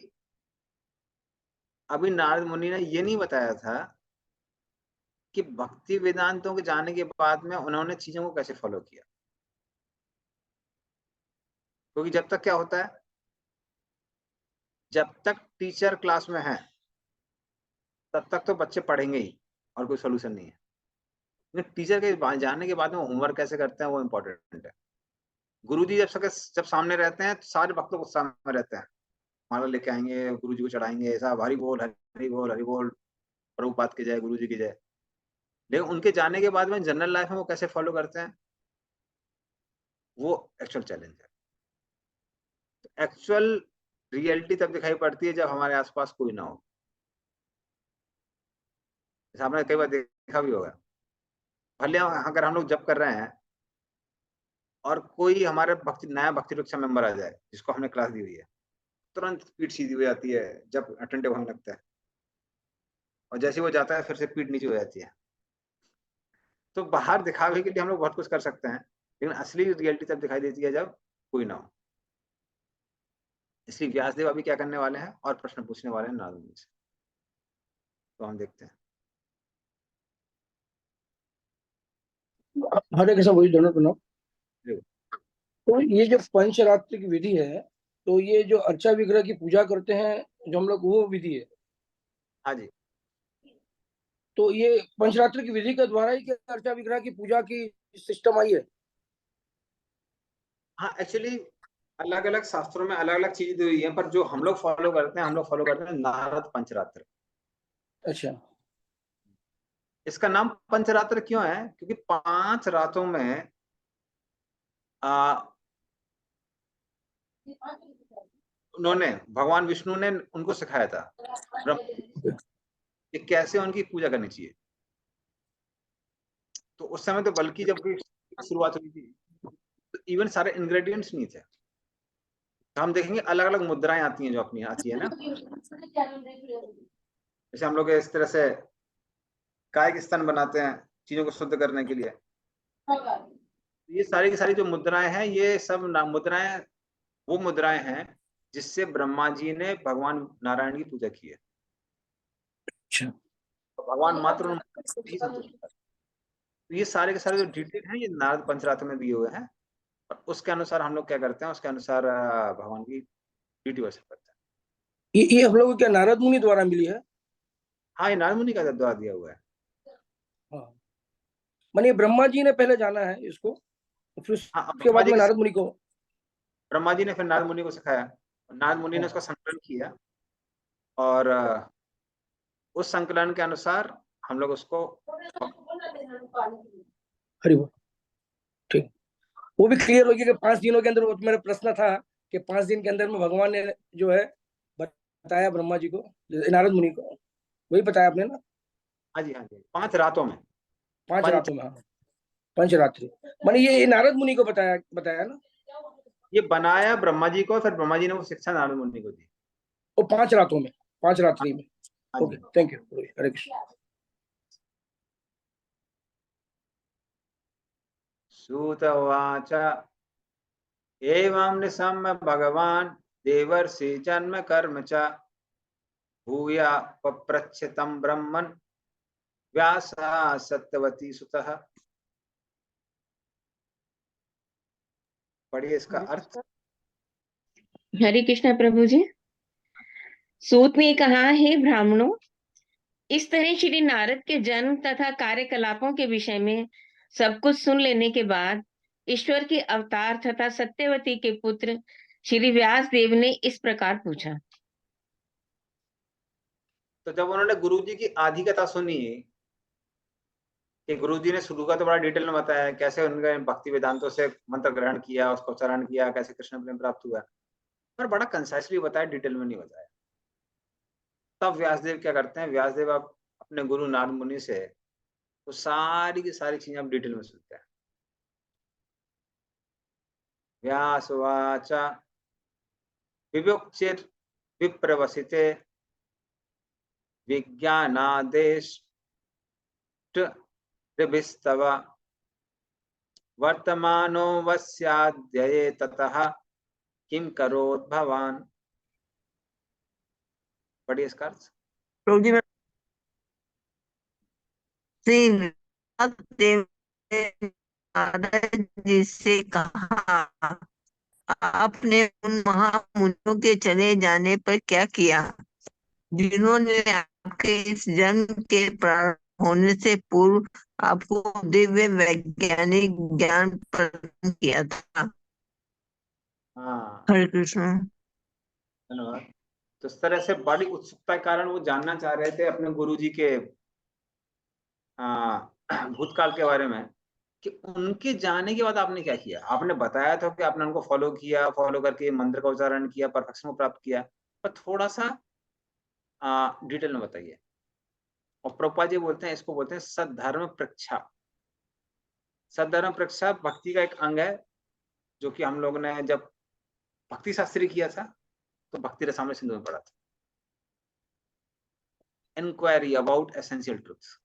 अभी नारद मुनि ने ये नहीं बताया था कि भक्ति वेदांतों के जाने के बाद में उन्होंने चीजों को कैसे फॉलो किया। क्योंकि जब तक क्या होता है, जब तक टीचर क्लास में है तब तक तो बच्चे पढ़ेंगे ही, और कोई सोल्यूशन नहीं है। लेकिन टीचर के जाने के बाद में होमवर्क कैसे करते हैं वो इम्पोर्टेंट है। गुरुजी जब सामने रहते हैं तो सारे भक्त लोग उत्साह में रहते हैं, माला लेके आएंगे, गुरुजी को चढ़ाएंगे, ऐसा हरि बोल हरि बोल हरि बोल, प्रभुपाद की जय, गुरुजी की जय। लेकिन उनके जाने के बाद में जनरल लाइफ में वो कैसे फॉलो करते हैं, वो एक्चुअल चैलेंज है। एक्चुअल रियलिटी तब दिखाई पड़ती है जब हमारे आसपास कोई ना हो। जैसे आपने कई बार देखा भी होगा, भले अगर हम लोग जब कर रहे हैं और कोई हमारे नया भक्ति वृक्ष मेंबर आ जाए जिसको हमने क्लास दी हुई है, तुरंत पीठ सीधी हो जाती है जब अटेंटिव होने लगता है, और जैसे वो जाता है फिर से पीठ नीचे हो जाती है। तो बाहर दिखावे के लिए हम लोग बहुत कुछ कर सकते हैं, लेकिन असली रियलिटी तब दिखाई देती है जब कोई ना हो। इसलिए व्यासदेव अभी क्या करने वाले हैं, और प्रश्न पूछने वाले हैं नारद मुनि से। तो हम देखते हैं। हरे कृष्ण बोलिए, दोनों प्रणव। तो ये जो पंचरात्र की विधि है, तो ये जो अर्चा विग्रह की पूजा करते हैं जो हम लोग, वो विधि है? हाँ जी। तो ये पंचरात्र की विधि के द्वारा ही क्या अर्चा विग्रह की पूजा की सिस्टम आई है? हाँ, एक्चुअली अलग अलग शास्त्रों में अलग अलग चीजें दी हुई है, पर जो हम लोग फॉलो करते हैं, हम लोग फॉलो करते हैं नारद पंचरात्र। अच्छा। इसका नाम पंचरात्र क्यों है? क्योंकि 5 रातों में उन्होंने, भगवान विष्णु ने उनको सिखाया था कि कैसे उनकी पूजा करनी चाहिए। तो उस समय तो बल्कि जब शुरुआत हुई थी तो इवन सारे इंग्रेडिएंट्स नहीं थे। तो हम देखेंगे अलग अलग मुद्राएं आती हैं जो अपनी आती है ना, जैसे हम लोग इस तरह से कायिक स्तन बनाते हैं चीजों को शुद्ध करने के लिए। ये सारी की सारी जो मुद्राएं हैं, ये सब मुद्राएं वो मुद्राएं हैं जिससे ब्रह्मा जी ने भगवान नारायण की पूजा की है। अच्छा। तो भगवान मात्र नहीं संतुष्ट है। तो ये सारे के सारे जो डिटेल हैं ये नारद पंचरात्र में दिए हुए हैं, और उसके अनुसार हम लोग क्या करते हैं, उसके अनुसार भगवान की ड्यूटी वर्षिप करते हैं। ये हम लोग को क्या नारद मुनि द्वारा मिली है? हाँ, ये नारद मुनि का द्वारा दिया हुआ है। हाँ, माने ब्रह्मा जी ने पहले जाना है इसको, फिर हाँ, उसके बाद में नारद मुनि को। ब्रह्मा जी ने फिर नारद मुनि को सिखाया, नारद मुनि ने उसका संकलन किया और उस संकलन के अनुसार हम लोग उसको हरि बोल। ठीक, वो भी क्लियर हो गया कि 5 दिनों के अंदर, वो मेरा प्रश्न था कि 5 दिन के अंदर में भगवान ने जो है बताया ब्रह्मा जी को, नारद मुनि को, वही बताया आपने ना? हाँ जी 5 रातों में, 5 रातों में, हाँ, पंचरात्रि। माने ये नारद मुनि को बताया ना? ये बनाया ब्रह्मा जी को, फिर ब्रह्मा जी ने वो शिक्षा नारद मुनि को दी। वो 5 रातों में, 5 रात्रि में। ओके, थैंक यू, हरे कृष्ण। सूत उवाच एवं निशम्य भगवान् देवर्षि जन्म कर्म च भूया पप्रच्छ तं ब्रह्मन् व्यासः सत्यवती सुतः। पढ़िए इसका अर्थ। हरे कृष्ण प्रभु जी। सूत ने कहा, हे ब्राह्मणों, इस तरह श्री नारद के जन्म तथा कार्यकलापों के विषय में सब कुछ सुन लेने के बाद ईश्वर के अवतार तथा सत्यवती के पुत्र श्री व्यास देव ने इस प्रकार पूछा। तो जब उन्होंने गुरु जी की आधी कथा सुनी कि गुरु जी ने शुरू का तो बड़ा डिटेल में बताया कैसे उनके भक्ति वेदांतों से मंत्र ग्रहण किया, उसको उच्चारण किया, कैसे कृष्ण प्रेम प्राप्त हुआ, पर बड़ा कंसाइसली बताया, डिटेल में नहीं बताया। तब व्यासदेव क्या करते हैं, व्यासदेव आप अपने गुरु नारद मुनि से वो सारी की सारी चीजें आप डिटेल में सुनते हैं। व्यासवाच विवोक्चिर विप्रवसिते विज्ञानादेश ऋभिस्तव वर्तमानो वस्याद्यये ततः किम करोत् भवान्। पढ़िए इसका अर्थ। प्रभु जी, श्री व्यासदेव ने नारद जी से कहा, आपने उन महामुनियों के चले जाने पर क्या किया जिन्होंने आपके इस जन्म के प्रारंभ होने से पूर्व आपको दिव्य वैज्ञानिक ज्ञान प्रदान किया था। हाँ, हरे कृष्ण। धन्यवाद। तो इस तरह से बड़ी उत्सुकता के कारण वो जानना चाह रहे थे अपने गुरु जी के भूतकाल के बारे में कि उनके जाने के बाद आपने क्या किया। आपने बताया था कि आपने उनको फॉलो किया, फॉलो करके मंत्र का उच्चारण किया, परफेक्शन को प्राप्त किया, पर थोड़ा सा डिटेल में बताइए। और प्रभुपाद जी बोलते हैं, इसको बोलते हैं सद्धर्म परीक्षा। सद्धर्म परीक्षा भक्ति का एक अंग है, जो कि हम लोगों ने जब भक्ति शास्त्री किया था तो भक्ति रसामृत सिंधु में पढ़ा था। इंक्वायरी अबाउट एसेंशियल ट्रूथ्स,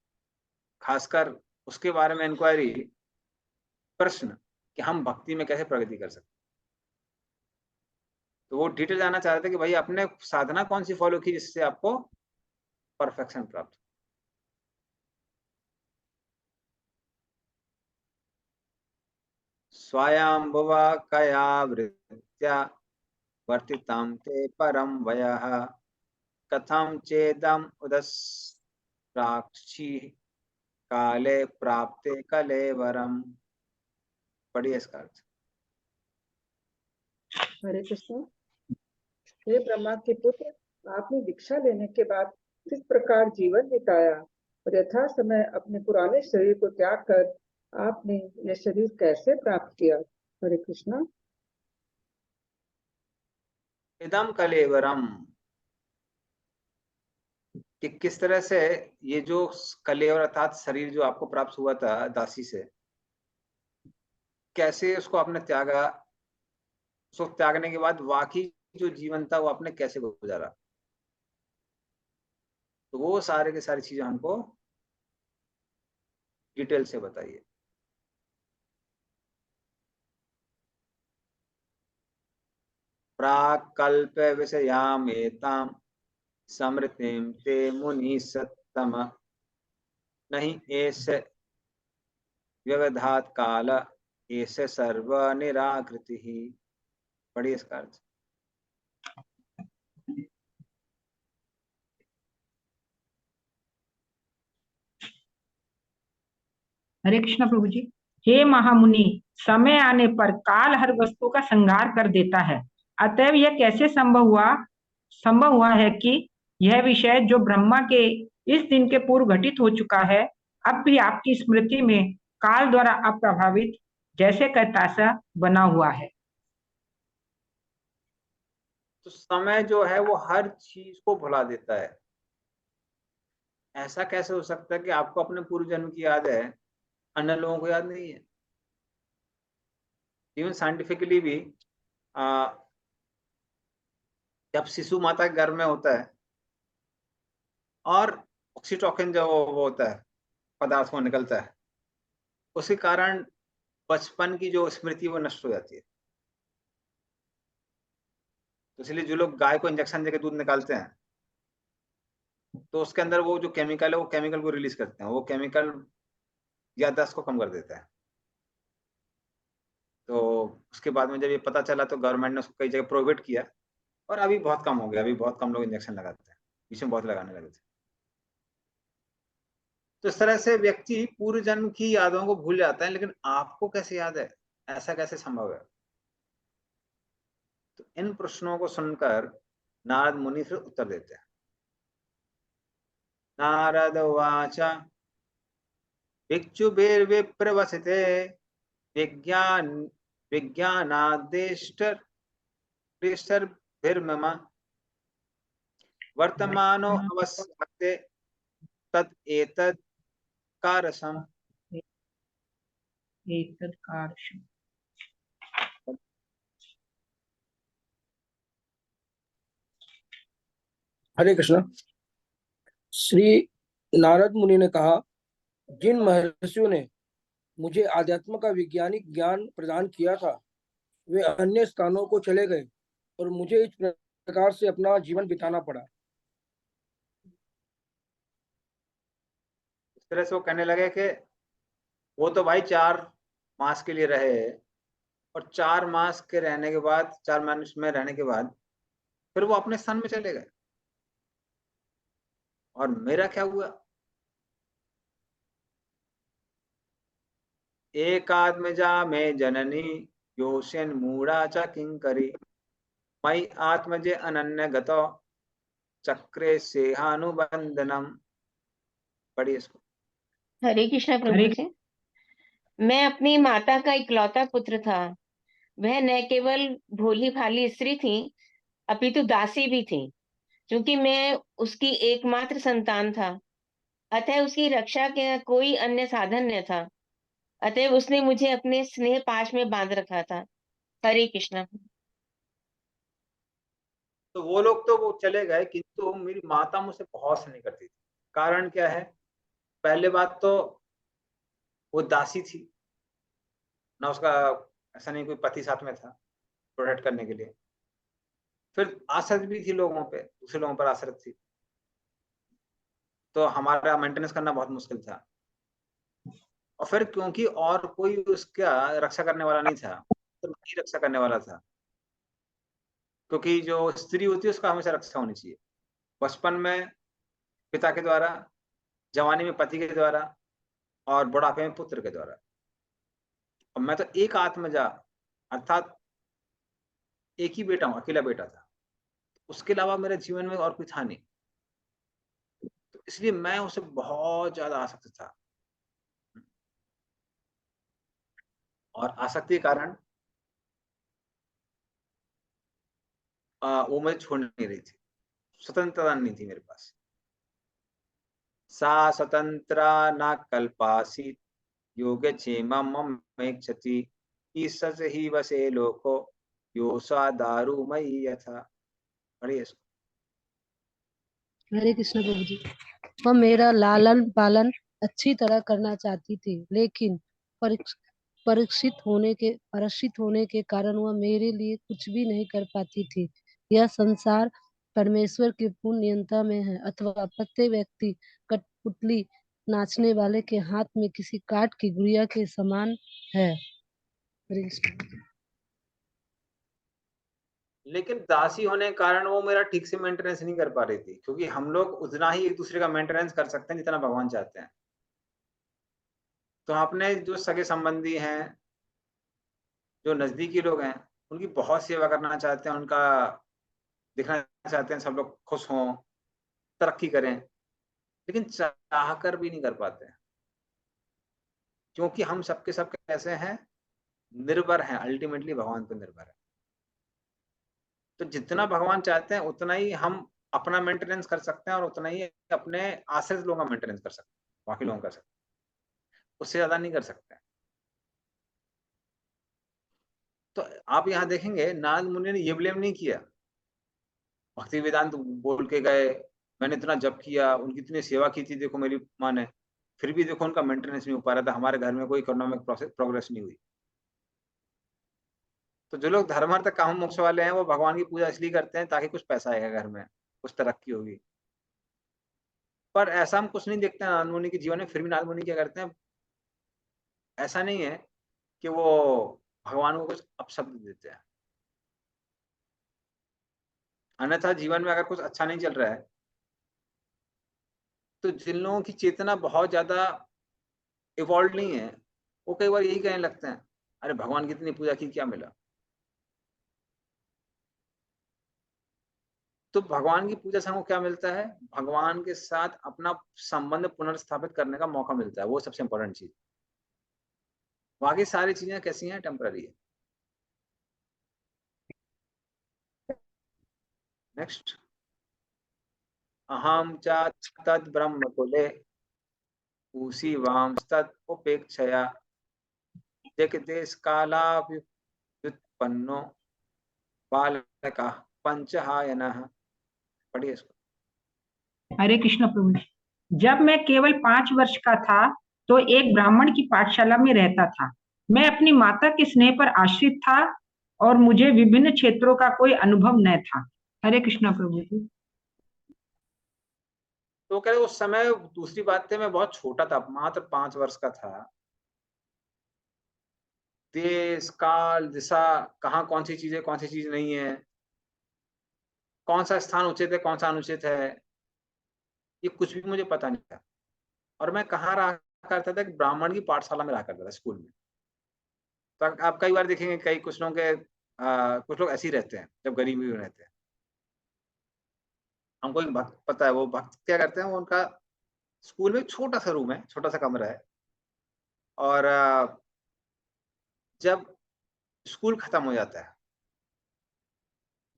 खासकर उसके बारे में इंक्वायरी, प्रश्न कि हम भक्ति में कैसे प्रगति कर सकते। तो वो डिटेल जानना चाह रहे थे कि भाई आपने साधना कौन सी फॉलो की जिससे आपको परफेक्शन प्राप्त। स्वयंभुवा कया वृत्त्या वर्तितं ते परम वयः कथं चेदम उदस्राक्षी काले प्राप्ते कलेवरम। पढ़िए इसका अर्थ। हरे कृष्ण। हे ब्रह्मा के पुत्र, आपने दीक्षा लेने के बाद किस प्रकार जीवन बिताया और यथा समय अपने पुराने शरीर को त्याग कर आपने यह शरीर कैसे प्राप्त किया। हरे कृष्ण। इदम कलेवरम, कि किस तरह से ये जो कलेवर अर्थात शरीर जो आपको प्राप्त हुआ था दासी से, कैसे उसको आपने त्यागा, उसको त्यागने के बाद बाकी जो जीवन था वो आपने कैसे गुजारा। तो वो सारे के सारी चीजें हमको डिटेल से बताइए। प्राकल्प विषयामेताम समृतिम ते मुनि सत्तम नहीं ऐसे व्यवधात काल ऐसे सर्व निराकृति ही। पढ़िए इसका अर्थ। हरे कृष्ण प्रभु जी। हे महामुनि, समय आने पर काल हर वस्तु का संहार कर देता है, अतएव यह कैसे संभव हुआ है कि यह विषय जो ब्रह्मा के इस दिन के पूर्व घटित हो चुका है, अब भी आपकी स्मृति में काल द्वारा अप्रभावित जैसे का तैसा बना हुआ है। तो समय जो है वो हर चीज को भुला देता है। ऐसा कैसे हो सकता है कि आपको अपने पूर्व जन्म की याद है, अन्य लोगों को याद नहीं है? इवन साइंटिफिकली भी जब शिशु माता के गर्भ में होता है और ऑक्सीटोकिन जो वो होता है पदार्थ वो निकलता है, उसके कारण बचपन की जो स्मृति वो नष्ट हो जाती है। तो इसलिए जो लोग गाय को इंजेक्शन देकर दूध निकालते हैं तो उसके अंदर वो जो केमिकल है वो केमिकल को रिलीज करते हैं, वो केमिकल याददाश्त को कम कर देता है। तो उसके बाद में जब ये पता चला तो गवर्नमेंट ने उसको कई जगह प्रोहिबिट किया और अभी बहुत कम हो गया, अभी बहुत कम लोग इंजेक्शन लगाते हैं, बीच में बहुत लगाने लगे थे। तो इस तरह से व्यक्ति पूर्व जन्म की यादों को भूल जाता है, लेकिन आपको कैसे याद है? ऐसा कैसे संभव है? तो इन प्रश्नों को सुनकर नारद मुनि फिर उत्तर देते हैं। नारद उवाच भिक्षुभिर्विप्रवसिते विज्ञानादेष्टर्भिर्मम वर्तमानो अवस्यते तत् एतत् कारसम्। हरे कृष्ण। श्री नारद मुनि ने कहा, जिन महर्षियों ने मुझे आध्यात्म का वैज्ञानिक ज्ञान प्रदान किया था वे अन्य स्थानों को चले गए और मुझे इस प्रकार से अपना जीवन बिताना पड़ा। इस तरह से वो कहने लगे कि वो तो भाई 4 मास के लिए रहे और 4 मास के रहने के बाद 4 मास में रहने के बाद फिर वो अपने स्थान में चले गए, और मेरा क्या हुआ? एकात्मजा में जननी योषेन मूढ़ा च किंकरी मयि आत्मजे अनन्य गतो चक्रे सेहानुबंधनम। पढ़िए इसको। हरे कृष्णा प्रभु जी। मैं अपनी माता का इकलौता पुत्र था। वह न केवल भोली भाली स्त्री थी अपितु दासी भी थी। क्योंकि मैं उसकी एकमात्र संतान था, अतः उसकी रक्षा का कोई अन्य साधन न था। अतः उसने मुझे अपने स्नेह पाश में बांध रखा था। हरे कृष्णा। तो वो लोग तो वो चले गए, किंतु मेरी माता मुझसे बहुत स्नेह करती थी। कारण क्या है? पहले बात तो वो दासी थी ना, उसका ऐसा नहीं कोई पति साथ में था प्रोटेक्ट करने के लिए। फिर आश्रित भी थी लोगों पे, दूसरे लोगों पर आश्रित थी, तो हमारा मेंटेनेंस करना बहुत मुश्किल था। और फिर क्योंकि और कोई उसका रक्षा करने वाला नहीं था, तो मैं ही रक्षा करने वाला था। क्योंकि जो स्त्री होती है उसका हमेशा रक्षा होनी चाहिए, बचपन में पिता के द्वारा, जवानी में पति के द्वारा और बुढ़ापे में पुत्र के द्वारा। और मैं तो एक आत्मजा अर्थात एक ही बेटा हूं, अकेला बेटा था, उसके अलावा मेरे जीवन में और कोई था नहीं। तो इसलिए मैं उसे बहुत ज्यादा आसक्त था, और आसक्ति के कारण वो मुझे छोड़ नहीं रही थी, स्वतंत्रता नहीं थी मेरे पास। सा स्वतंत्रा न कल्पासी योगक्षेमं ममेक्षति ईश्वर ही वसे लोको योसा दारुमयी यथा। पढ़िए इसको। हरे कृष्ण प्रभु जी। वह मेरा लालन पालन अच्छी तरह करना चाहती थी, लेकिन परीक्षित होने के कारण वह मेरे लिए कुछ भी नहीं कर पाती थी। यह संसार परमेश्वर के पूर्ण नियंत्रण में है, अथवा प्रत्येक व्यक्ति कठपुतली नाचने वाले के हाथ में किसी काठ की गुड़िया के समान है। लेकिन दासी होने के कारण वो मेरा ठीक से मेंटेनेंस नहीं कर पा रही थी, क्योंकि हम लोग उतना ही एक दूसरे का मेंटेनेंस कर सकते हैं जितना भगवान चाहते हैं। तो अपने जो सगे संबंधी हैं, जो नजदीकी लोग हैं, उनकी बहुत सेवा करना चाहते हैं, उनका दिखना चाहते हैं सब लोग खुश हों, तरक्की करें, लेकिन चाह कर भी नहीं कर पाते हैं, क्योंकि हम सबके सब कैसे हैं, निर्भर हैं, अल्टीमेटली भगवान पर निर्भर है। तो जितना भगवान चाहते हैं उतना ही हम अपना मेंटेनेंस कर सकते हैं और उतना ही अपने आश्रित लोगों का मेंटेनेंस कर सकते हैं, बाकी लोगों कर सकते हैं, उससे ज्यादा नहीं कर सकते। तो आप यहाँ देखेंगे नारद मुनि ने ये ब्लेम नहीं किया, भक्ति वेदांत बोल के गए, मैंने इतना जप किया, उनकी इतनी सेवा की थी, देखो मेरी माँ ने, फिर भी देखो उनका मेंटेनेंस नहीं हो पा रहा था, हमारे घर में कोई इकोनॉमिक प्रोग्रेस नहीं हुई। तो जो लोग धर्मार्थ काम मोक्ष वाले हैं वो भगवान की पूजा इसलिए करते हैं ताकि कुछ पैसा आएगा घर में, कुछ तरक्की होगी। पर ऐसा हम कुछ नहीं देखते नारद मुनि के जीवन में। फिर भी नारद मुनि क्या करते हैं, ऐसा नहीं है कि वो भगवान को कुछ अपशब्द देते हैं, अन्यथा जीवन में अगर कुछ अच्छा नहीं चल रहा है तो जिन लोगों की चेतना बहुत ज्यादा इवॉल्व नहीं है वो कई बार यही कहने लगते हैं, अरे भगवान की इतनी पूजा की, क्या मिला। तो भगवान की पूजा से हमको क्या मिलता है, भगवान के साथ अपना संबंध पुनर्स्थापित करने का मौका मिलता है, वो सबसे इंपॉर्टेंट चीज। बाकी सारी चीजें कैसी हैं, टेम्पररी है। नेक्स्ट, अहम च तद ब्रह्म कुले उसी वांस्तद उपेक्षया जगदेश काला व्युत्पन्नो बालका पंचहायनः। पढ़िए इसको। हरे कृष्ण प्रभु जी। जब मैं केवल 5 वर्ष का था तो एक ब्राह्मण की पाठशाला में रहता था। मैं अपनी माता के स्नेह पर आश्रित था और मुझे विभिन्न क्षेत्रों का कोई अनुभव न था। हरे कृष्ण प्रभु जी। तो कह रहे उस समय दूसरी बात थी, मैं बहुत छोटा था, मात्र 5 वर्ष का था। देश काल दिशा, कहाँ कौन सी चीज है कौन सी चीज नहीं है, कौन सा स्थान उचित है कौन सा अनुचित है, ये कुछ भी मुझे पता नहीं था। और मैं कहाँ रहा करता था, ब्राह्मण की पाठशाला में रहा करता था, स्कूल में। तो आप कई बार देखेंगे कुछ लोगों के कुछ लोग ऐसे ही रहते हैं जब गरीबी में रहते हैं। हमको एक भक्त पता है, वो भक्त क्या करते हैं, वो उनका स्कूल में छोटा सा रूम है, छोटा सा कमरा है, और जब स्कूल खत्म हो जाता है,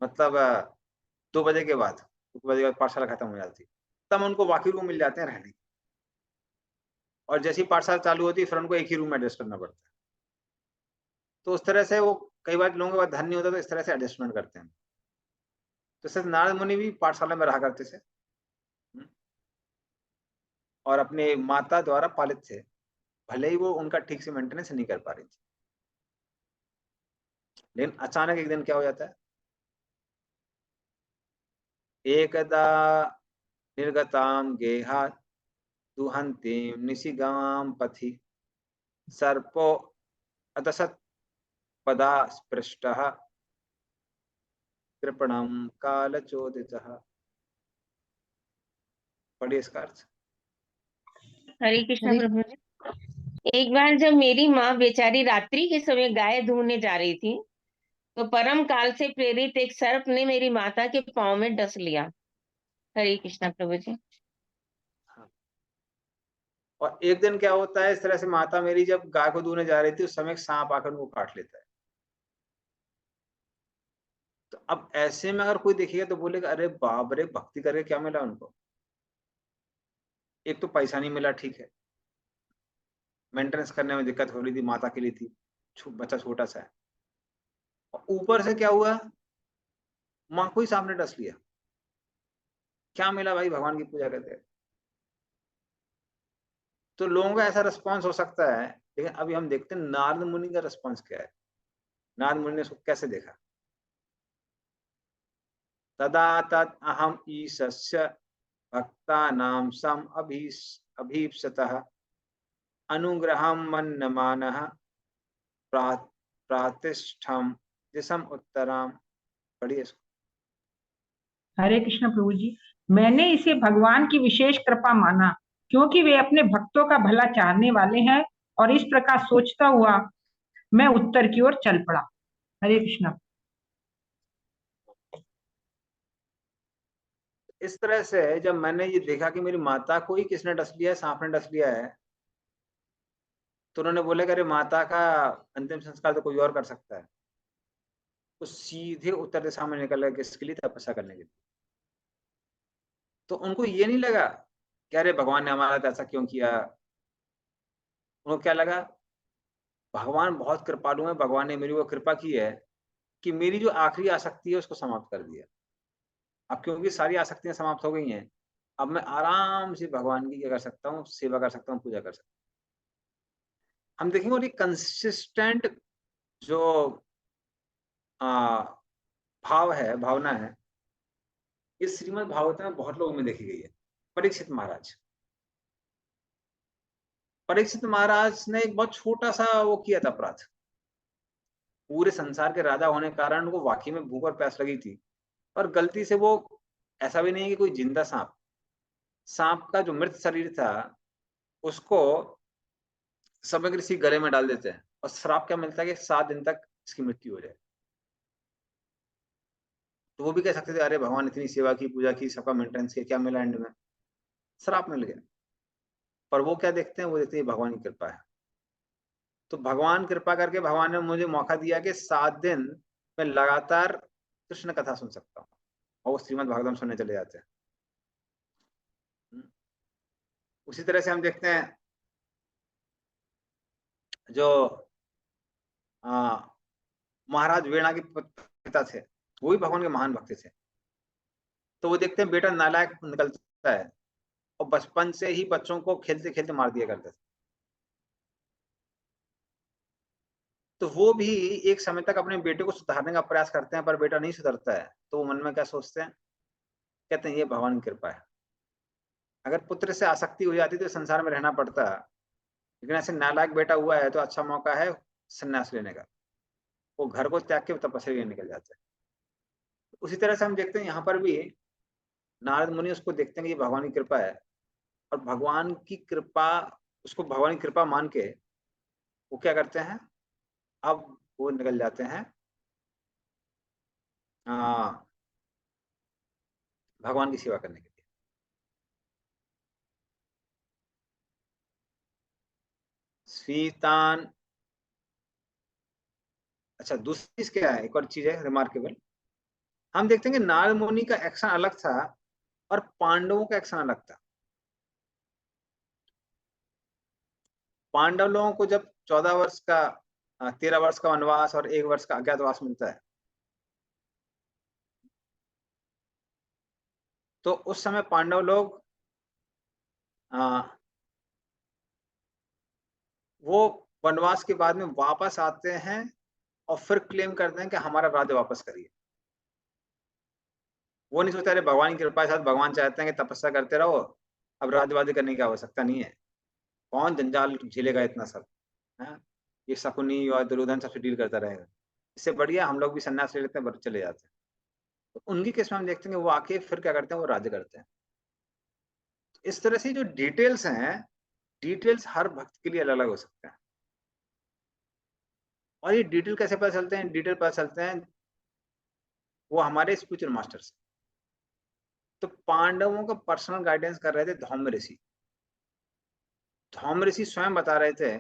मतलब 2 बजे के बाद, 2 बजे के बाद पाठशाला खत्म हो जाती है, तब उनको बाकी रूम मिल जाते हैं रहने के। और जैसी पाठशाला चालू होती है फिर उनको एक ही रूम में एडजस्ट करना पड़ता है। तो उस तरह से वो कई बार लोगों के पास धन नहीं होता तो इस तरह से एडजस्टमेंट करते हैं। तो सिर्फ नारद मुनि भी पाठशाला में रहा करते थे और अपने माता द्वारा पालित थे, भले ही वो उनका ठीक से मेंटेनेंस नहीं कर पा रही थी। लेकिन अचानक एक दिन क्या हो जाता है, एकदा निर्गताम गेहा दुहंतीम निशिगाम पथि सर्पो अदसत पदा स्पृष्टः कृपणम कालचोदितः। पढ़िए इसका अर्थ। हरे कृष्ण प्रभु जी। एक बार जब मेरी माँ बेचारी रात्रि के समय गाय ढूंढने जा रही थी तो परम काल से प्रेरित एक सर्प ने मेरी माता के पांव में डस लिया। हरे कृष्ण प्रभु जी। और एक दिन क्या होता है, इस तरह से माता मेरी जब गाय को दूहने जा रही थी उस समय एक सांप आकर उनको काट लेता है। तो अब ऐसे में अगर कोई देखेगा तो बोलेगा, अरे बाप रे, भक्ति करके क्या मिला उनको। एक तो पैसा नहीं मिला, ठीक है, मेंटेनेंस करने में दिक्कत हो रही थी, माता के लिए थी, बच्चा छोटा सा है, ऊपर से क्या हुआ, माँ को ही सांप ने डस लिया। क्या मिला भाई भगवान की पूजा करते। तो लोगों का ऐसा रिस्पॉन्स हो सकता है, लेकिन अभी हम देखते हैं नारद मुनि का रिस्पॉन्स क्या है। नारद मुनि ने उसको कैसे देखा। तदा तत् अहम ईशस्य भक्तानां सम अभीप्सतः अनुग्रहं मन्यमानः प्रातिष्ठम दिशम उत्तराम। पढ़िए इसको। हरे कृष्ण प्रभु जी। मैंने इसे भगवान की विशेष कृपा माना क्योंकि वे अपने भक्तों का भला चाहने वाले हैं, और इस प्रकार सोचता हुआ मैं उत्तर की ओर चल पड़ा। हरे कृष्ण। इस तरह से जब मैंने ये देखा कि मेरी माता को ही किसने डस लिया है, सांप ने डस लिया है, तो उन्होंने बोला कि अरे माता का अंतिम संस्कार तो कोई और कर सकता है। तो सीधे उत्तर दिशा में निकल गए, किसके लिए? तपस्या करने के लिए। तो उनको ये नहीं लगा कि अरे भगवान ने हमारा साथ ऐसा क्यों किया। उनको क्या लगा, भगवान बहुत कृपालु है, भगवान ने मेरी वो कृपा की है कि मेरी जो आखिरी आसक्ति है उसको समाप्त कर दिया। अब क्योंकि सारी आसक्तियां समाप्त हो गई हैं, अब मैं आराम से भगवान की क्या कर सकता हूँ, सेवा कर सकता हूँ, पूजा कर सकता हूँ। हम देखेंगे और ये कंसिस्टेंट जो भाव है, भावना है, इस श्रीमद् भागवत में बहुत लोगों में देखी गई है। परीक्षित महाराज ने एक बहुत छोटा सा वो किया था अपराध। पूरे संसार के राजा होने के कारण उनको वाकई में भूख और प्यास लगी थी, और गलती से वो, ऐसा भी नहीं है कि कोई जिंदा सांप का जो मृत शरीर था उसको समग्र ऋषि गले में डाल देते हैं, और श्राप क्या मिलता है कि 7 दिन तक इसकी मृत्यु हो जाए। तो वो भी कह सकते थे अरे भगवान इतनी सेवा की, पूजा की, सबका मेंटेनेंस किया, क्या मिला एंड में? श्राप मिल गया। पर वो क्या देखते हैं, वो देखते हैं भगवान की कृपा है। तो भगवान कृपा करके भगवान ने मुझे मौका दिया कि 7 दिन मैं लगातार कृष्ण कथा सुन सकता हूँ, और वो श्रीमद् भागवतम सुनने चले जाते हैं। उसी तरह से हम देखते हैं जो महाराज वेणा के पिता थे, वो भी भगवान के महान भक्त थे। तो वो देखते हैं बेटा नालायक निकलता है, और बचपन से ही बच्चों को खेलते खेलते मार दिया करते थे। तो वो भी एक समय तक अपने बेटे को सुधारने का प्रयास करते हैं, पर बेटा नहीं सुधरता है। तो वो मन में क्या सोचते हैं, कहते हैं ये भगवान की कृपा है। अगर पुत्र से आसक्ति हो जाती तो संसार में रहना पड़ता, लेकिन ऐसे नालायक बेटा हुआ है तो अच्छा मौका है संन्यास लेने का। वो घर को त्याग के तपस्या के निकल जाते हैं। उसी तरह से हम देखते हैं यहाँ पर भी नारद मुनि उसको देखते हैं कि ये भगवान की कृपा है, और भगवान की कृपा, उसको भगवान की कृपा मान के वो क्या करते हैं, अब वो निकल जाते हैं भगवान की सेवा करने के लिए। स्वीतान, अच्छा दूसरी चीज क्या है, एक और चीज है रिमार्केबल। हम देखते हैं कि नारद मुनि का एक्शन अलग था और पांडवों का एक्शन अलग था। पांडव लोगों को जब 14 वर्ष का 13 वर्ष का वनवास और 1 वर्ष का अज्ञातवास मिलता है, तो उस समय पांडव लोग वो वनवास के बाद में वापस आते हैं और फिर क्लेम करते हैं कि हमारा राज्य वापस करिए। वो नहीं सोचते अरे भगवान की कृपा के साथ भगवान चाहते हैं कि तपस्या करते रहो, अब राज्यवादी करने की आवश्यकता नहीं है। कौन जंजाल झेलेगा इतना सब, है? ये शकुनी और दुर्योधन सबसे डील करता रहेगा। इससे बढ़िया हम लोग भी संन्यास ले लेते हैं, चले जाते हैं। तो उनकी केस में हम देखते हैं कि वो आके फिर क्या करते हैं, वो राज्य करते हैं। इस तरह से जो डिटेल्स हैं, डिटेल्स हर भक्त के लिए अलग अलग हो सकते हैं। और ये डिटेल कैसे पता चलते हैं? डिटेल पता चलते हैं वो हमारे स्पिरिचुअल मास्टर से। तो पांडवों का पर्सनल गाइडेंस कर रहे थे धौम्य ऋषि। धौम्य ऋषि स्वयं बता रहे थे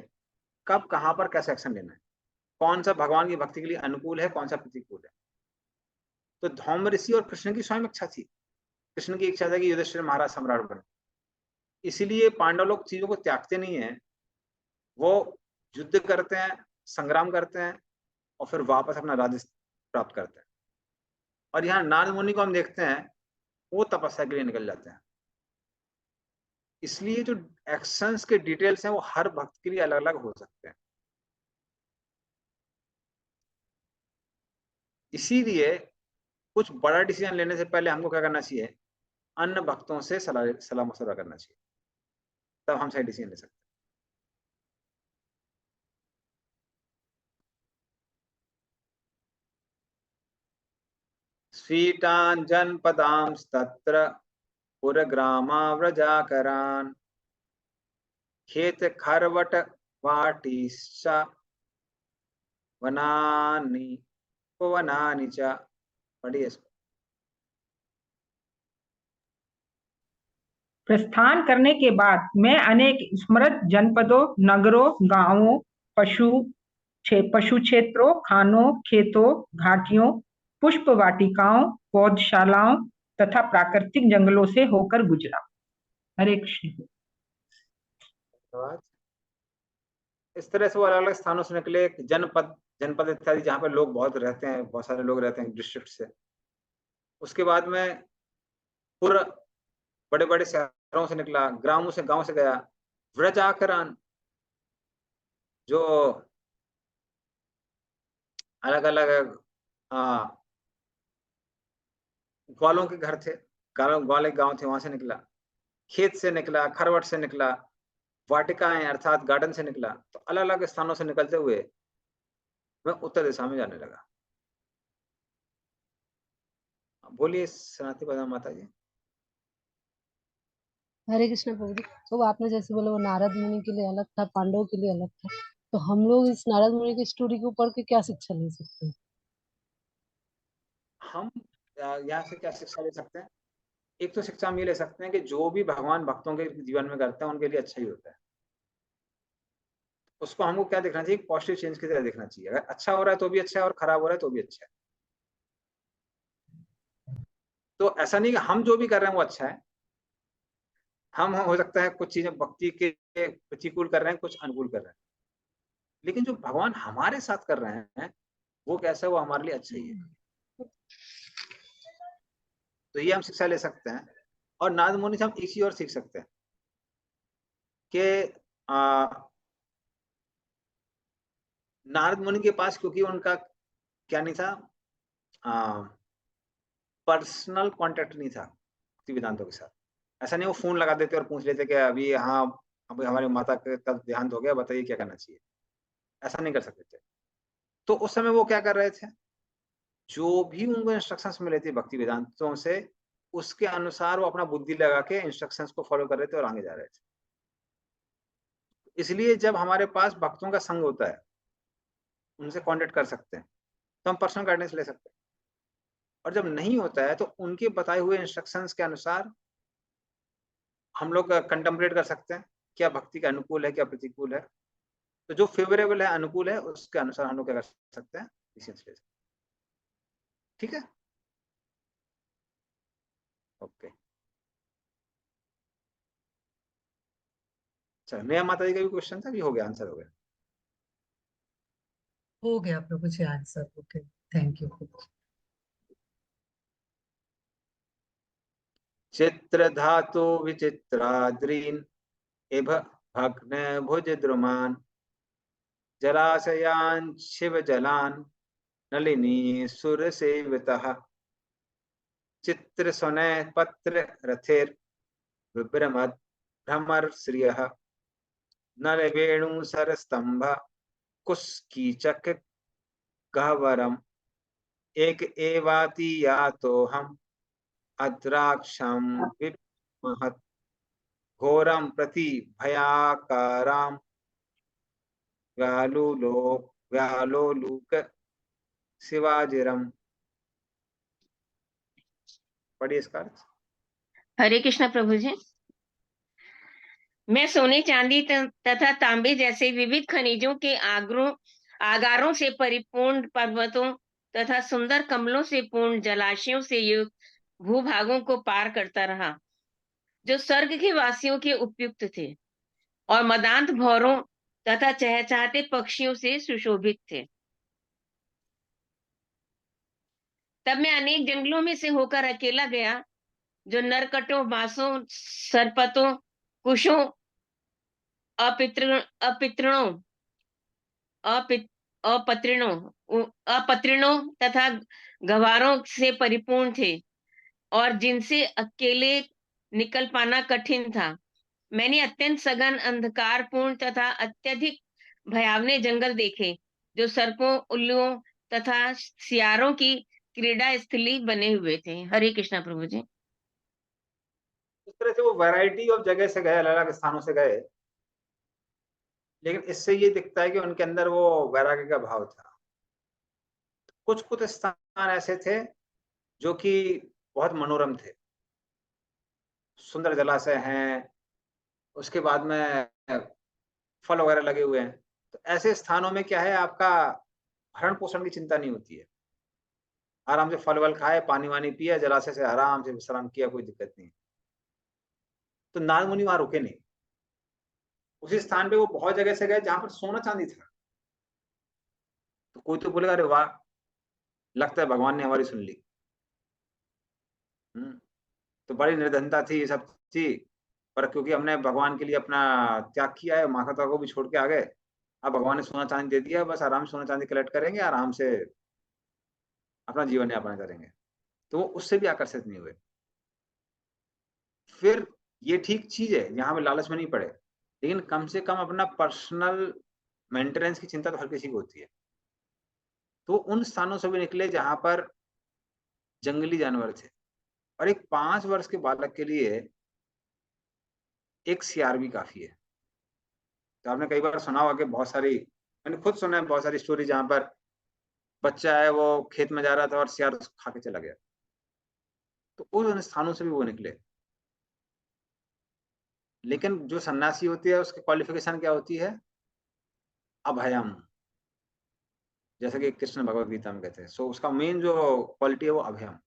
कब कहां पर कैसे एक्शन लेना है, कौन सा भगवान की भक्ति के लिए अनुकूल है, कौन सा प्रतिकूल है। तो धौम्य ऋषि और कृष्ण की स्वयं इच्छा थी। कृष्ण की इच्छा था कि युधिष्ठिर महाराज सम्राट बने। इसीलिए पांडव लोग चीजों को त्यागते नहीं है, वो युद्ध करते हैं, संग्राम करते हैं, और फिर वापस अपना राज्य प्राप्त करते हैं। और यहाँ नारद मुनि को हम देखते हैं वो तपस्या के लिए निकल जाते हैं। इसलिए जो एक्शंस के डिटेल्स हैं वो हर भक्त के लिए अलग अलग हो सकते हैं। इसीलिए कुछ बड़ा डिसीजन लेने से पहले हमको क्या करना चाहिए, अन्य भक्तों से सलाह मशवरा करना चाहिए, तब हम सही डिसीजन ले सकते हैं। स्वीटान् जनपदांस्तत्र पुरग्रामाव्रजाकरान् खेत खरवट वाटिश्च वनानि उपवनानि च। पढ़िए इसको। प्रस्थान करने के बाद मैं अनेक स्मृत जनपदों, नगरों, गांवों, पशु क्षेत्रों, खानों, खेतों, घाटियों, पुष्प वाटिकाओं, पौधशालाओं तथा प्राकृतिक जंगलों से होकर गुजरा। हरे कृष्ण। धन्यवाद। इस तरह से वो अलग अलग स्थानों से निकले, जनपद इत्यादि जहाँ पे लोग बहुत रहते हैं, बहुत सारे लोग रहते हैं डिस्ट्रिक्ट से। उसके बाद में पूरा बड़े बड़े शहरों से निकला, गांव से गया। व्रज आकरण, जो अलग अलग ग्वालों के घर थे, ग्वाल एक गांव थे, वहां से निकला। खेत से निकला, खरवट से निकला, वाटिकाएं अर्थात गार्डन से निकला। तो अलग अलग स्थानों से निकलते हुए मैं उत्तर दिशा में जाने लगा। बोलिए सनातनी प्रधान माता जी। हरे कृष्ण प्रभु जी। तो आपने जैसे बोला वो नारद मुनि के लिए अलग था, पांडवों के लिए अलग था, तो हम लोग इस नारद मुनि की स्टोरी के ऊपर के क्या शिक्षा ले सकते हैं? हम यहाँ से क्या शिक्षा ले सकते हैं? एक तो शिक्षा हम ये ले सकते हैं कि जो भी भगवान भक्तों के जीवन में करते हैं उनके लिए अच्छा ही होता है। उसको हमको क्या देखना चाहिए? पॉजिटिव चेंज की तरह देखना चाहिए। अगर अच्छा हो रहा है तो भी अच्छा है और खराब हो रहा है तो भी अच्छा है। तो ऐसा नहीं कि हम जो भी कर रहे हैं वो अच्छा है। हम हो सकता है कुछ चीजें भक्ति के प्रतिकूल कर रहे हैं, कुछ अनुकूल कर रहे हैं, लेकिन जो भगवान हमारे साथ कर रहे हैं वो कैसा है, वो हमारे लिए अच्छा ही है। तो ये हम शिक्षा ले सकते हैं। और नारद मुनि से हम एक चीज और सीख सकते हैं कि नारद मुनि के पास, क्योंकि उनका क्या नहीं था, पर्सनल कांटेक्ट नहीं था भक्ति वेदांतों के साथ। ऐसा नहीं वो फोन लगा देते और पूछ लेते कि अभी हाँ अभी हमारी माता का देहांत हो गया, बताइए क्या करना चाहिए। ऐसा नहीं कर सकते थे। तो उस समय वो क्या कर रहे थे, जो भी उनको इंस्ट्रक्शंस मिले थे भक्ति वेदांतों से, उसके अनुसार वो अपना बुद्धि लगा के इंस्ट्रक्शंस को फॉलो कर रहे थे और आगे जा रहे थे। इसलिए जब हमारे पास भक्तों का संग होता है, उनसे कांटेक्ट कर सकते हैं, तो हम पर्सनल गाइडेंस ले सकते हैं। और जब नहीं होता है तो उनके बताए हुए इंस्ट्रक्शंस के अनुसार हम लोग कंटेम्पलेट कर सकते हैं क्या भक्ति के अनुकूल है, क्या प्रतिकूल है। तो जो फेवरेबल है, अनुकूल है, उसके अनुसार हम लोग क्या कर सकते हैं, डिसीजंस ले सकते हैं। ठीक है, ओके। चलो, मेरा माता जी का भी क्वेश्चन था, अभी हो गया, आंसर हो गया। हो गया प्रभु जी आंसर। Okay, thank you. चित्र धातु विचित्राद्रीन इभ भग्न भुज द्रुमान जलाशयान शिव जलान नलिनी सुर सेवितः चित्र सुनय पत्र रथिर विभ्रमद भ्रमर श्रियः नल वेणु सर स्तंभ कुस्कीचक गह्वरम एक एवाति यातो हम अद्राक्षम विमहत घोरम प्रति भयाकाराम व्यालोलुक शिवाजिरम। पढ़िए इसका अर्थ। हरे कृष्ण प्रभु जी। मैं सोने, चांदी तथा तांबे जैसे विविध खनिजों के आगारों से परिपूर्ण पर्वतों तथा सुंदर कमलों से पूर्ण जलाशयों से युक्त भूभागों को पार करता रहा, जो स्वर्ग के वासियों के उपयुक्त थे और मदांत भौरों तथा चहचहाते पक्षियों से सुशोभित थे। तब मैं अनेक जंगलों में से होकर अकेला गया, जो नरकटों, बांसों, सरपतों, कुशों, अपत्रिणों तथा गवारों से परिपूर्ण थे और जिनसे अकेले निकल पाना कठिन था। मैंने अत्यंत सघन, अंधकारपूर्ण तथा अत्यधिक भयावने जंगल देखे, जो सर्पों, उल्लुओं तथा सियारों की क्रीड़ा स्थली बने हुए थे। हरे कृष्णा प्रभु जी। इस तरह से वो वैरायटी ऑफ जगह से गए, अलग अलग स्थानों से गए, लेकिन इससे ये दिखता है कि उनके अंदर वो वैराग्य का भाव था। कुछ कुछ स्थान ऐसे थे जो कि बहुत मनोरम थे, सुंदर जलाशय हैं, उसके बाद में फल वगैरह लगे हुए हैं। तो ऐसे स्थानों में क्या है, आपका भरण पोषण की चिंता नहीं होती है। आराम से फल-वल खाए, पानी-वानी पिया, जलाशय से आराम से विश्राम किया, कोई दिक्कत नहीं। तो नारद मुनि वहाँ रुके नहीं। उसी स्थान पे वो बहुत जगह से गए जहाँ पर सोना-चांदी था। तो कोई तो बोलेगा, अरे वाह! लगता है भगवान ने हमारी सुन ली। हुँ। तो बड़ी निर्धनता थी, ये सब थी, पर क्योंकि हमने भगवान के लिए अपना त्याग किया है, माता को भी छोड़ के आ गए। अब भगवान ने सोना-चांदी दे दिया, बस आराम से सोना-चांदी कलेक्ट करेंगे, आराम से अपना जीवन यापन करेंगे। तो वो उससे भी आकर्षित नहीं हुए। फिर ये ठीक चीज़ है, यहाँ पे लालच में नहीं पड़े, लेकिन कम से कम अपना पर्सनल मेंटेनेंस की चिंता तो हर किसी को होती है। तो उन स्थानों से भी निकले जहाँ पर जंगली जानवर थे, और एक 5 वर्ष के बालक के लिए एक सियार भी काफ़ी है। तो आपने कई बार सुना होगा कि बहुत सारी, मैंने खुद सुना है बहुत सारी स्टोरी जहाँ पर बच्चा है, वो खेत में जा रहा था और सियार उसको खा के चला गया। तो उन स्थानों से भी वो निकले। लेकिन जो सन्यासी होती है उसकी क्वालिफ़िकेशन क्या होती है? अभयम। जैसे कि कृष्ण भगवद गीता में कहते हैं। सो उसका मेन जो क्वालिटी है वो अभयम।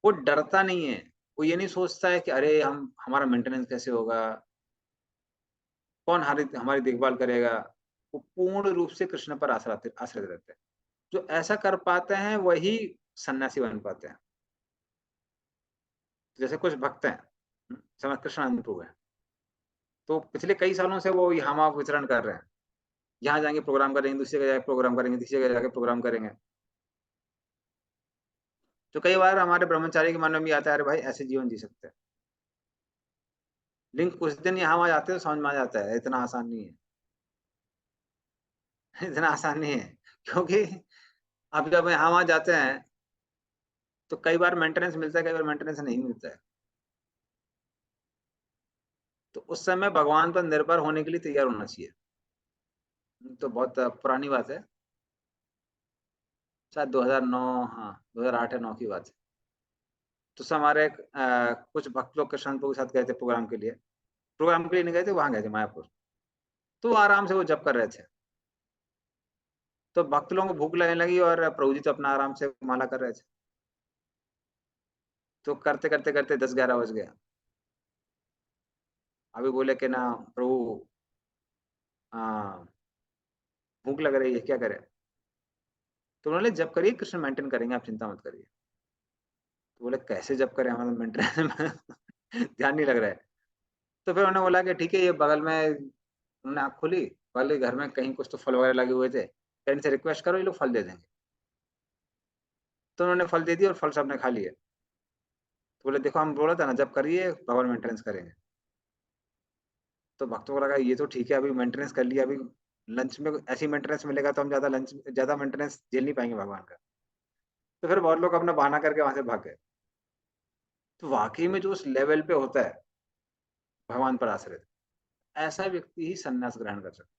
वो डरता नहीं है। वो ये नहीं सोचता है कि अरे हम हमारा मेंटेनेंस कैसे होगा? कौन हमारी देखभाल करेगा? वो पूर्ण रूप से कृष्ण पर आश्रित रहते हैं। जो ऐसा कर पाते हैं वही सन्यासी बन पाते हैं। जैसे कुछ भक्त हैं, समय कृष्णानंद प्रभु हैं। तो पिछले कई सालों से वो यहाँ-वहाँ विचरण कर रहे हैं। यहाँ जाएँगे प्रोग्राम करेंगे, दूसरी जगह जाके प्रोग्राम करेंगे, तीसरी जगह जाके प्रोग्राम करेंगे। तो कई बार हमारे ब्रह्मचारी के मन में भी आता है, अरे भाई ऐसे जीवन जी सकते हैं। लेकिन कुछ दिन यहाँ-वहाँ जाते हैं तो समझ में आ जाता है, इतना आसान नहीं है। इतना आसान नहीं है, क्योंकि अब जब यहाँ-वहाँ जाते हैं, तो कई बार मेंटेनेंस मिलता है, कई बार मेंटेनेंस नहीं मिलता है। तो उस समय भगवान पर निर्भर होने के लिए तैयार होना चाहिए। तो बहुत पुरानी बात है। शायद 2009, हाँ, 2008 या 9 की बात है। तो उस समय हमारे कुछ भक्त लोग कृष्ण प्रभु के साथ गए थे प्रोग्राम के लिए। प्रोग्राम के लिए नहीं गए थे, वहाँ गए थे मायापुर। तो आराम से वो जप कर रहे थे। तो भक्त लोगों को भूख लगने लगी और प्रभु जी तो अपना आराम से माला कर रहे थे। तो करते-करते 10-11 बज गया। अभी बोले कि ना प्रभु, भूख लग रही है, क्या करें? तो उन्होंने जप करिए, कृष्ण मेंटेन करेंगे, आप चिंता मत करिए। तो बोले कैसे जप करें, हमारा मेंटेन में ध्यान नहीं लग रहा है। तो फिर उन्होंने बोला कि ठीक है, ये बगल में, उन्होंने आँख खोली, बगल के घर में कहीं कुछ तो फल वगैरह लगे हुए थे। कहीं इनसे रिक्वेस्ट करो, ये लोग फल दे देंगे। तो उन्होंने फल दे दिए और फल सबने खा लिए। तो बोले देखो हम बोला था ना जब करिए, भगवान मेंटेनेंस करेंगे। तो भक्तों को लगा ये तो ठीक है, अभी मेंटेनेंस कर लिया, अभी लंच में ऐसी मेंटेनेंस मिलेगा तो हम ज़्यादा मेंटेनेंस झेल नहीं पाएँगे भगवान का। तो फिर बहुत लोग अपना बहाना करके वहाँ से भाग गए। तो वाक़ई में जो उस लेवल पे होता है, भगवान पर आश्रित, ऐसा व्यक्ति ही संन्यास ग्रहण कर सकता है।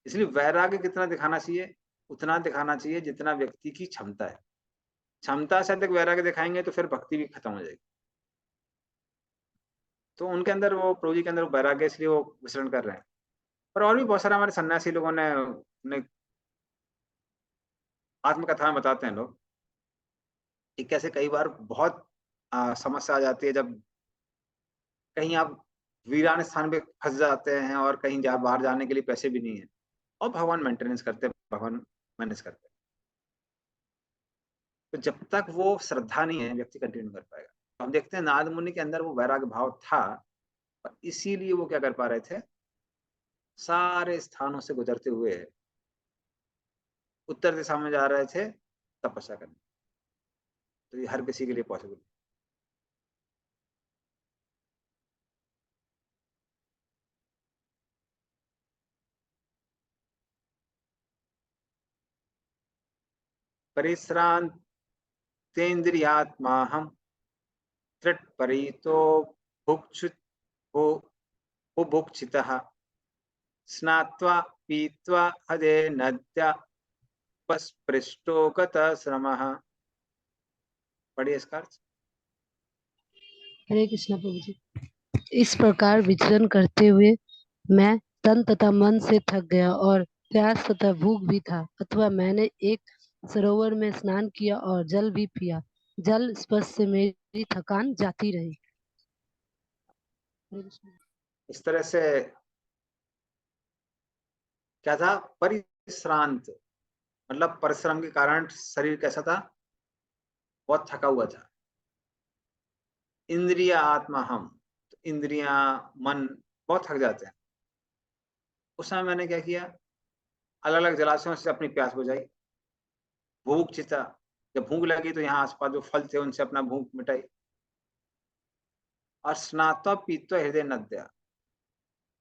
इसलिए वैराग्य कितना दिखाना चाहिए? उतना दिखाना चाहिए जितना व्यक्ति की क्षमता है। क्षमता से अधिक वैराग्य दिखाएँगे तो फिर भक्ति भी खत्म हो जाएगी। तो उनके अंदर वो प्रभु जी के अंदर वैराग्य है, इसलिए वो विचरण कर रहे हैं। और भी बहुत सारे हमारे सन्यासी लोगों ने आत्मकथा में बताते हैं लोग कि कैसे कई बार बहुत समस्या आ जाती है जब कहीं आप वीरान स्थान पे फँस जाते हैं और कहीं बाहर जाने के लिए पैसे भी नहीं है और भगवान मेंटेनेंस करते हैं, भगवान मैनेज करते हैं। तो जब तक वो श्रद्धा नहीं है, व्यक्ति कंटिन्यू कर पाएगा। तो हम देखते हैं नारद मुनि के अंदर वो वैराग्य भाव था, और इसीलिए वो क्या कर पा रहे थे, सारे स्थानों से गुजरते हुए उत्तर दिशा में जा रहे थे तपस्या करने। तो ये हर किसी के लिए पॉसिबल है। परिश्रांतेन्द्रियात्माहं तृट्परितो भुक्षु बुभुक्षितः स्नात्वा पीत्वा हदेनद्यापस्पृष्टो गतः श्रमः। पढ़िए इसका अर्थ। हरे कृष्णा प्रभु जी। इस प्रकार विचरण करते हुए मैं तन तथा मन से थक गया और प्यास तथा भूख भी था, अथवा मैंने एक सरोवर में स्नान किया और जल भी पिया। जल स्पर्श से मेरी थकान जाती रही। हरे कृष्णा। इस तरह से क्या था, परिश्रांत, मतलब परिश्रम के कारण शरीर कैसा था, बहुत थका हुआ था। इंद्रिय आत्मा हम, तो इंद्रियां मन बहुत थक जाते हैं। उस समय मैंने क्या किया, अलग अलग जलाशयों से अपनी प्यास बुझाई, भूख चिता, जब भूख लगी तो यहाँ आसपास जो फल थे उनसे अपना भूख मिटाई, और स्नात्वा पीत्वा हृदय नद्या,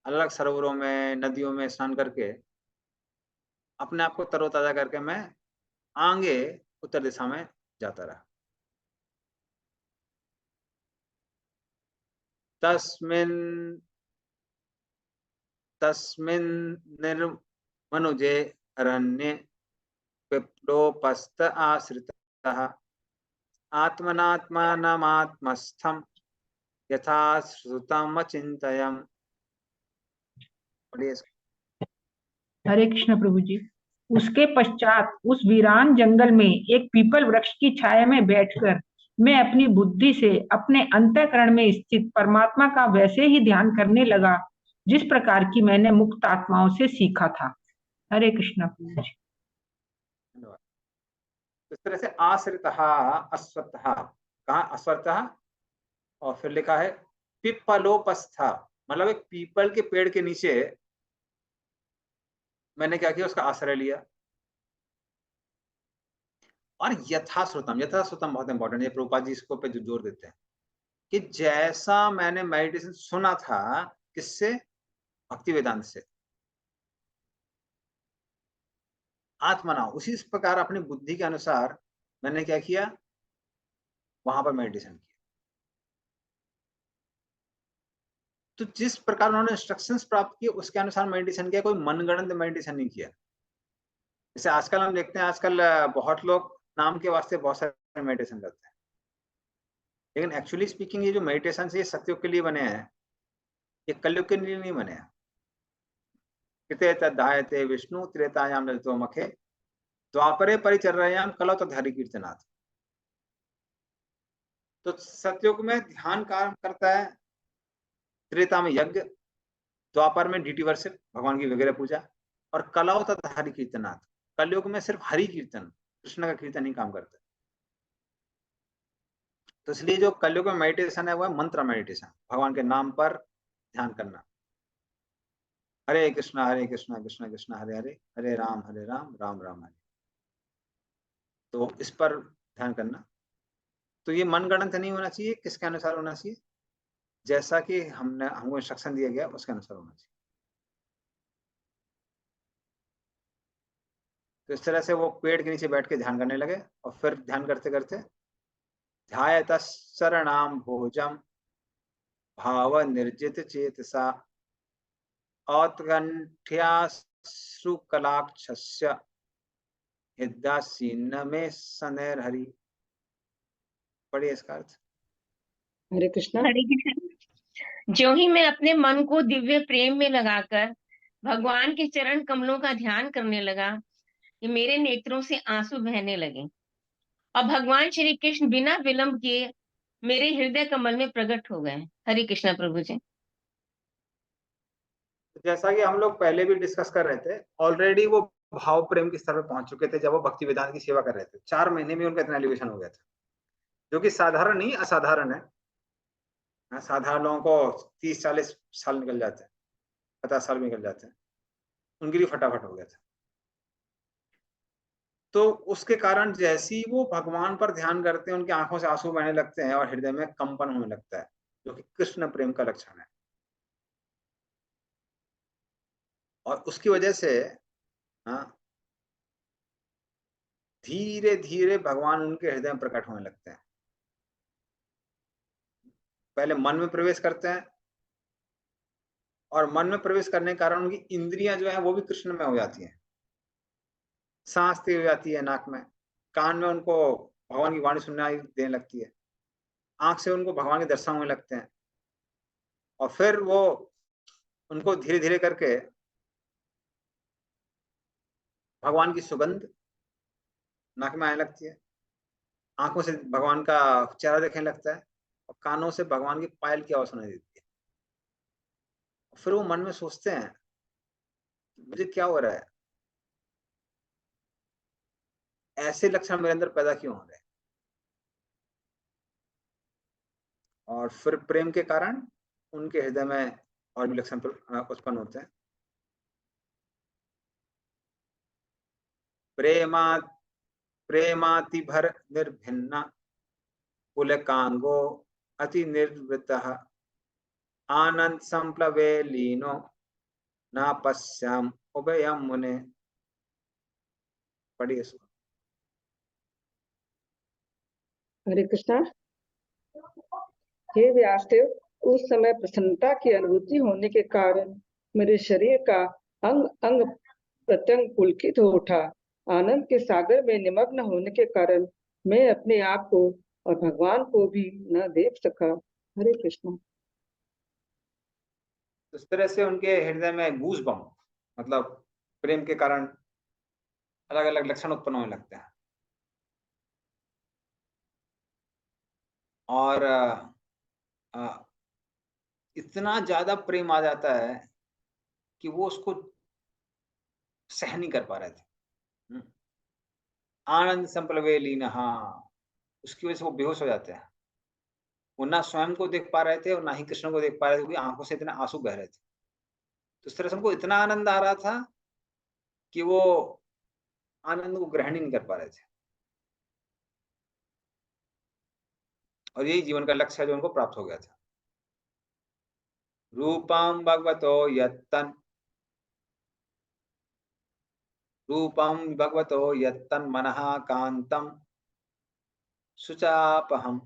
अलग अलग सरोवरों में नदियों में स्नान करके अपने आप को तरोताजा करके मैं आगे उत्तर दिशा में जाता रहा। तस्मिन् निर्मनुजे अरण्ये विप्रोपस्त आश्रितः आत्मनात्मानमात्मस्थं यथा श्रुतम् अचिन्तयम्। हरे कृष्ण प्रभु जी। उसके पश्चात उस वीरान जंगल में एक पीपल वृक्ष की छाया में बैठकर मैं अपनी बुद्धि से अपने अंतःकरण में स्थित परमात्मा का वैसे ही ध्यान करने लगा जिस प्रकार की मैंने मुक्त आत्माओं से सीखा था। हरे कृष्ण प्रभु जी। इस तरह से आश्रितः अश्वत्थः, कहा अश्वत्थः, और फिर लिखा है पिप्पलोपस्थ, मतलब एक पीपल के पेड़ के नीचे मैंने क्या किया, उसका आश्रय लिया। और यथाश्रुतम, यथाश्रुतम बहुत इंपॉर्टेंट है, प्रभुपाद जी इसको पे जो जोर देते हैं कि जैसा मैंने मेडिटेशन सुना था, किससे, भक्ति वेदांत से, आत्मना, उसी प्रकार अपनी बुद्धि के अनुसार मैंने क्या किया, वहां पर मेडिटेशन किया। तो जिस प्रकार उन्होंने इंस्ट्रक्शंस प्राप्त किए उसके अनुसार मेडिटेशन किया, कोई मनगढ़ंत मेडिटेशन नहीं किया। जैसे आजकल हम देखते हैं, आजकल बहुत लोग नाम के वास्ते बहुत सारे मेडिटेशन करते हैं, लेकिन एक्चुअली स्पीकिंग ये जो मेडिटेशन है ये सतयुग के लिए बने हैं, ये कलयुग के लिए नहीं बने हैं। कृते तद्धायते विष्णु त्रेतायाम ललितो मखे द्वापरे परिचर्यायाम कलौ तद्हरि कीर्तनात्। तो सतयुग में ध्यान काम करता है, त्रेता में यज्ञ, द्वापर में डीटी वर्शिप, भगवान की वगैरह पूजा, और कलौ तथा हरि कीर्तनाथ, कलयुग में सिर्फ हरि कीर्तन, कृष्ण का कीर्तन ही काम करता है। तो इसलिए जो कलयुग में मेडिटेशन है वो है मंत्र मेडिटेशन, भगवान के नाम पर ध्यान करना। हरे कृष्णा कृष्ण कृष्ण हरे हरे, हरे राम राम राम हरे। तो इस पर ध्यान करना। तो ये मनगढ़ंत नहीं होना चाहिए, किसके अनुसार होना चाहिए, जैसा कि हमको इंस्ट्रक्शन दिया गया उसके अनुसार होना चाहिए। तो इस तरह से वो पेड़ के नीचे बैठ के ध्यान करने लगे, और फिर ध्यान करते करते ध्यायतः शरणाम भोजम भाव निर्जित चेतसा औत्कंठ्याश्रुकलाक्षस्य हृदयासीन में सनेर हरि। पढ़िए इसका अर्थ। हरे कृष्णा। हरे कृष्ण। जो ही मैं अपने मन को दिव्य प्रेम में लगाकर भगवान के चरण कमलों का ध्यान करने लगा कि मेरे नेत्रों से आंसू बहने लगे और भगवान श्री कृष्ण बिना विलंब किए मेरे हृदय कमल में प्रकट हो गए। हरे कृष्णा प्रभु जी। जैसा कि हम लोग पहले भी डिस्कस कर रहे थे, ऑलरेडी वो भाव प्रेम के स्तर पर पहुंच चुके थे जब वो भक्ति वेदांत की सेवा कर रहे थे। 4 महीने में उनका इतना एलिवेशन हो गया था, जो कि साधारण नहीं, असाधारण है। साधारण लोगों को 30-40 साल निकल जाते हैं, 50 साल निकल जाते हैं, उनके लिए फटाफट हो गया था। तो उसके कारण जैसे ही वो भगवान पर ध्यान करते हैं, उनकी आंखों से आंसू बहने लगते हैं और हृदय में कंपन होने लगता है, जो कि कृष्ण प्रेम का लक्षण है। और उसकी वजह से धीरे धीरे भगवान उनके हृदय में प्रकट होने लगते हैं। पहले मन में प्रवेश करते हैं, और मन में प्रवेश करने के कारण उनकी इंद्रियां जो है वो भी कृष्ण में हो जाती हैं। सांस तेज हो जाती है नाक में, कान में उनको भगवान की वाणी सुननाई देने लगती है, आंख से उनको भगवान के दर्शन होने लगते हैं, और फिर वो उनको धीरे धीरे करके भगवान की सुगंध नाक में आने लगती है, आंखों से भगवान का चेहरा देखने लगता है, और कानों से भगवान की पायल की आवाज सुनाई देती है। फिर वो मन में सोचते हैं मुझे क्या हो रहा है, ऐसे लक्षण मेरे अंदर पैदा क्यों हो रहे हैं। और फिर प्रेम के कारण उनके हृदय में और भी लक्षण उत्पन्न होते हैं। प्रेमाति भर निर्भिन्ना पुलकांगो अति निर्वृतः आनंद संप्लवे लीनो न पश्याम उभयम मुने। पढ़िए इसको। हरे कृष्णा। हे व्यासदेव, उस समय प्रसन्नता की अनुभूति होने के कारण मेरे शरीर का अंग अंग प्रत्यंग पुलकित हो उठा। आनंद के सागर में निमग्न होने के कारण मैं अपने आप को और भगवान को भी न देख सका। हरे कृष्णा। इस तरह से उनके हृदय में गूज बम मतलब प्रेम के कारण अलग अलग लक्षण उत्पन्न होने लगते हैं। और इतना ज्यादा प्रेम आ जाता है कि वो उसको सहन नहीं कर पा रहे थे। आनंद संप्लवे लीनहा, उसकी वजह से वो बेहोश हो जाते हैं। वो ना स्वयं को देख पा रहे थे और ना ही कृष्ण को देख पा रहे थे, क्योंकि आंखों से इतने आंसू बह रहे थे। तो इस तरह से उनको इतना आनंद आ रहा था कि वो आनंद को ग्रहण ही नहीं कर पा रहे थे। और यही जीवन का लक्ष्य है जो उनको प्राप्त हो गया था। रूपम भगवतो यत्तन, रूपम भगवतो यत्तन मनः कांतम शुचापहम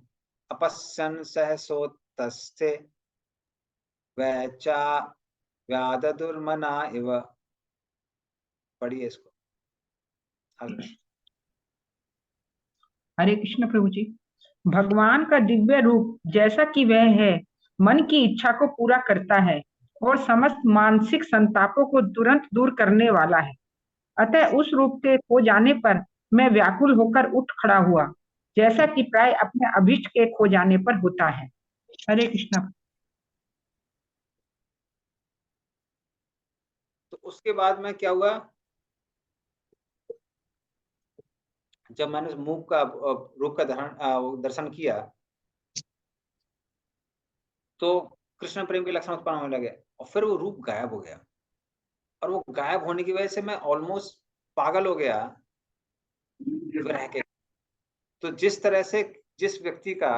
अपश्यन् सहसोत्तस्थे वैचा व्यादुर्मना इव। पढ़िए इसको। हरे कृष्ण प्रभु जी। भगवान का दिव्य रूप जैसा कि वह है, मन की इच्छा को पूरा करता है और समस्त मानसिक संतापों को तुरंत दूर करने वाला है। अतः उस रूप के खो जाने पर मैं व्याकुल होकर उठ खड़ा हुआ, जैसा कि प्राय अपने अभीष्ट के खो जाने पर होता है। हरे कृष्ण। तो उसके बाद में क्या हुआ, जब मैंने मुख का रूप का दर्शन किया तो कृष्ण प्रेम के लक्षण उत्पन्न होने लगे, और फिर वो रूप गायब हो गया। और वो गायब होने की वजह से मैं ऑलमोस्ट पागल हो गया विरह के। तो जिस तरह से जिस व्यक्ति का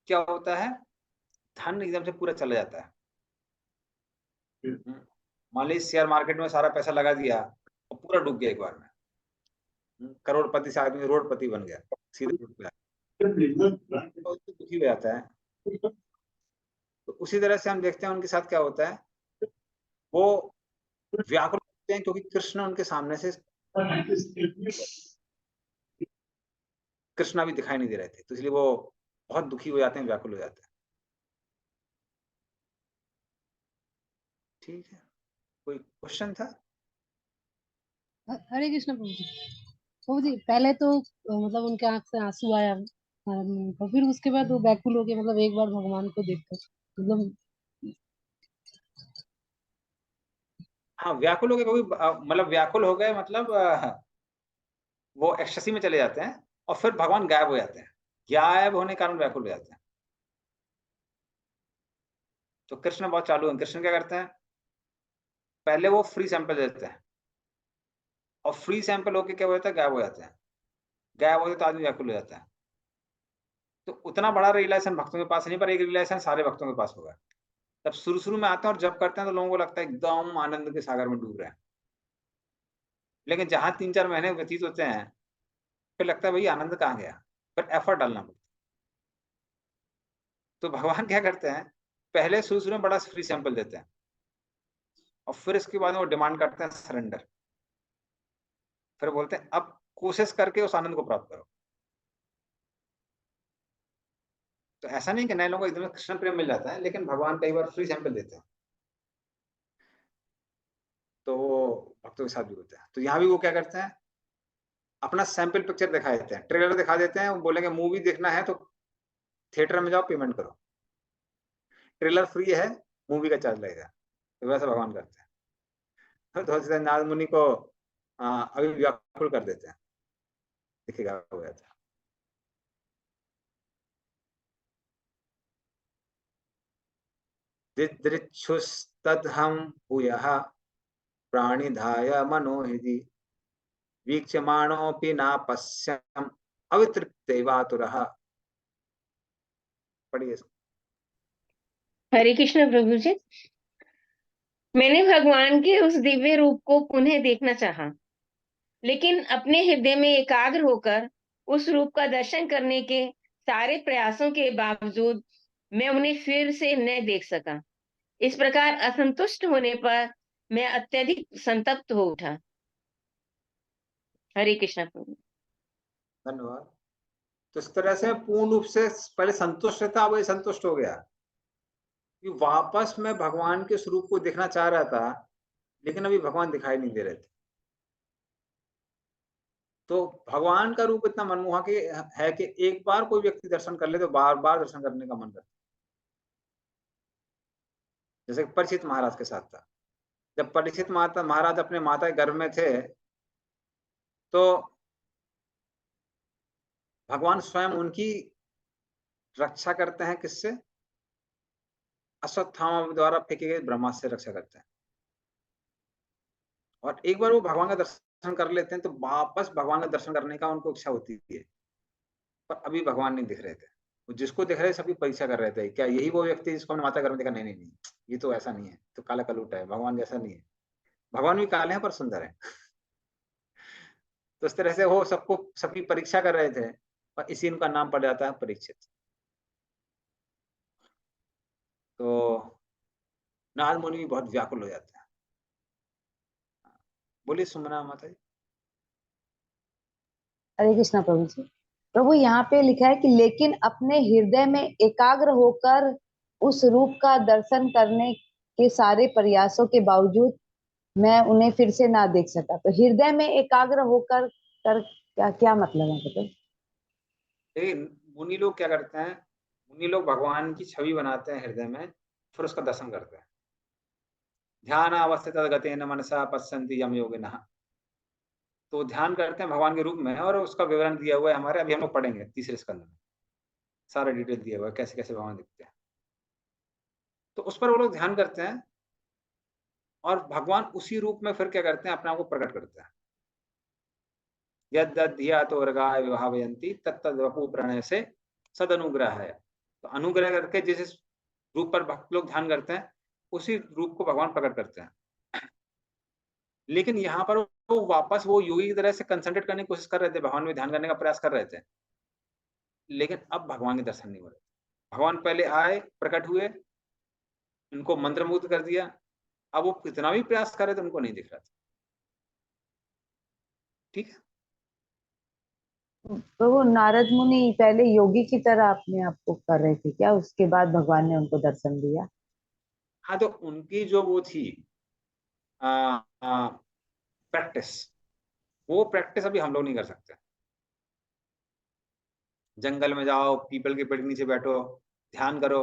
क्या होता है, धन एकदम से पूरा चला जाता है। मान लीजिए शेयर मार्केट में सारा पैसा लगा दिया और पूरा डूब गया एक बार में, करोड़पति से आदमी रोडपति बन गया, सीधे दुखी हो जाता है। तो उसी तरह से हम देखते हैं उनके साथ क्या होता है, वो व्याकुल होते हैं क्योंकि कृष्ण उनके सामने से कृष्णा भी दिखाई नहीं दे रहे थे, तो इसलिए वो बहुत दुखी हो जाते हैं, व्याकुल हो जाते हैं। ठीक है, कोई क्वेश्चन था? हरे कृष्ण प्रभु जी, पहले तो मतलब उनके आंख से आंसू आया, और फिर उसके बाद वो व्याकुल हो गए, मतलब एक बार भगवान को देखकर, मतलब हाँ, व्याकुल हो गए क्योंकि मतलब व्याकुल हो गए मतलब वो एक्सटेसी में चले जाते हैं और फिर भगवान गायब हो जाते हैं। गायब होने के कारण व्याकुल हो जाते हैं। तो कृष्ण बहुत चालू है। कृष्ण क्या करते हैं, पहले वो फ्री सैंपल देते हैं और फ्री सैंपल होके क्या हो जाता है, गायब हो जाते हैं। गायब होते तो आदमी व्याकुल हो जाता है। तो उतना बड़ा रियलाइजेशन भक्तों के पास नहीं, पर एक रियलाइजेशन सारे भक्तों के पास होगा। जब शुरू में आते हैं और जब करते हैं तो लोगों को लगता है एकदम आनंद के सागर में डूब रहे हैं। लेकिन जहां 3-4 महीने व्यतीत होते हैं फिर लगता है भाई आनंद कहाँ गया, फिर एफर्ट डालना पड़ता है। तो भगवान क्या करते हैं, पहले शुरू में बड़ा फ्री सैंपल देते हैं और फिर इसके बाद वो डिमांड करते हैं सरेंडर। फिर बोलते हैं अब कोशिश करके उस आनंद को प्राप्त करो। तो ऐसा नहीं कि नए लोगों को एकदम कृष्ण प्रेम मिल जाता है, लेकिन भगवान कई बार फ्री सैंपल देते हैं, तो वो भक्तों के साथ भी होता है। तो यहाँ भी वो क्या करते हैं, अपना सैंपल पिक्चर दिखा देते हैं, ट्रेलर दिखा देते हैं, वो बोलेंगे मूवी देखना है तो थिएटर में जाओ, पेमेंट करो, ट्रेलर फ्री है, मूवी का चार्ज लगेगा। तो वैसा भगवान करते हैं। तो नारद मुनि को अभी व्याकुल कर देते हैं, दिखेगा हो गया था। दिदृक्षुस्तद्हं भूयः प्राणिधाय मनोहृदि वीक्षमाणोऽपि नापश्यम् अवितृप्तेवातुरः। पढ़िए। हरे कृष्ण प्रभु जी। मैंने भगवान के उस दिव्य रूप को पुनः देखना चाहा, लेकिन अपने हृदय में एकाग्र होकर उस रूप का दर्शन करने के सारे प्रयासों के बावजूद मैं उन्हें फिर से न देख सका। इस प्रकार असंतुष्ट होने पर मैं अत्यधिक संतप्त हो उठा। हरे कृष्ण प्रभु। धन्यवाद। तो इस तरह से पूर्ण रूप से पहले संतुष्ट था, अब ये संतुष्ट हो गया कि वापस मैं भगवान के स्वरूप को देखना चाह रहा था, लेकिन अभी भगवान दिखाई नहीं दे रहे थे। तो भगवान का रूप इतना मनमोहक है कि एक बार कोई व्यक्ति दर्शन कर ले तो बार बार दर्शन करने का मन करता है। जैसे परीक्षित महाराज के साथ था। जब परीक्षित महाराज अपने माता के गर्भ में थे, तो भगवान स्वयं उनकी रक्षा करते हैं। किससे? अश्वत्थामा द्वारा फेंके गए ब्रह्मास्त्र से रक्षा करते हैं। और एक बार वो भगवान का दर्शन कर लेते हैं तो वापस भगवान का दर्शन करने का उनको इच्छा होती है, पर अभी भगवान नहीं दिख रहे थे। वो जिसको दिख रहे सभी परीक्षा कर रहे थे, क्या यही वो व्यक्ति जिसको हमने माता गर्भ में देखा? नहीं नहीं नहीं, ये तो ऐसा नहीं है, तो काला कलूटा है, भगवान जैसा नहीं है। भगवान भी काले हैं पर सुंदर है। तो इस तरह से वो सबको सबकी परीक्षा कर रहे थे, और इसी इनका नाम पड़ जाता है परीक्षित। तो नारद मुनि भी बहुत व्याकुल हो जाते हैं। बोलिए सुमना माता जी। हरे कृष्णा प्रभु जी। प्रभु यहाँ पे लिखा है कि लेकिन अपने हृदय में एकाग्र होकर उस रूप का दर्शन करने के सारे प्रयासों के बावजूद मैं उन्हें फिर से ना देख सका। तो हृदय में एकाग्र होकर कर क्या क्या मतलब है? मतलब मुनि लोग क्या करते हैं, मुनि लोग भगवान की छवि बनाते हैं हृदय में, फिर उसका दर्शन करते हैं। ध्यान अवस्थित गतेन मनसा पश्यन्ति यम योगिनः। तो ध्यान करते हैं भगवान के रूप में, और उसका विवरण दिया हुआ है हमारे, अभी हम लोग पढ़ेंगे तीसरे स्कंद में, सारा डिटेल दिया हुआ है कैसे कैसे भगवान दिखते हैं। तो उस पर वो लोग ध्यान करते हैं, और भगवान उसी रूप में फिर क्या करते हैं, अपने आप को प्रकट करते हैं। यद्धियातो वर्गाय विभावयन्ति तत्तद् वपु प्रणय से सद अनुग्रह है। तो अनुग्रह करके जिस रूप पर भक्त लोग ध्यान करते हैं, उसी रूप को भगवान प्रकट करते हैं। लेकिन यहाँ पर वो वापस वो योगी की तरह से कंसंट्रेट करने की कोशिश कर रहे थे, भगवान में ध्यान करने का प्रयास कर रहे थे, लेकिन अब भगवान के दर्शन नहीं हो रहे। भगवान पहले आए, प्रकट हुए, उनको मंत्रमुग्ध कर दिया, अब वो कितना भी प्रयास कर रहे थे उनको नहीं दिख रहा था। ठीक है। तो वो नारद मुनि पहले योगी की तरह अपने आप को कर रहे थे क्या? उसके बाद भगवान ने उनको दर्शन दिया? हाँ, तो उनकी जो वो थी प्रैक्टिस, वो प्रैक्टिस अभी हम लोग नहीं कर सकते। जंगल में जाओ, पीपल के पेड़ के नीचे बैठो, ध्यान करो,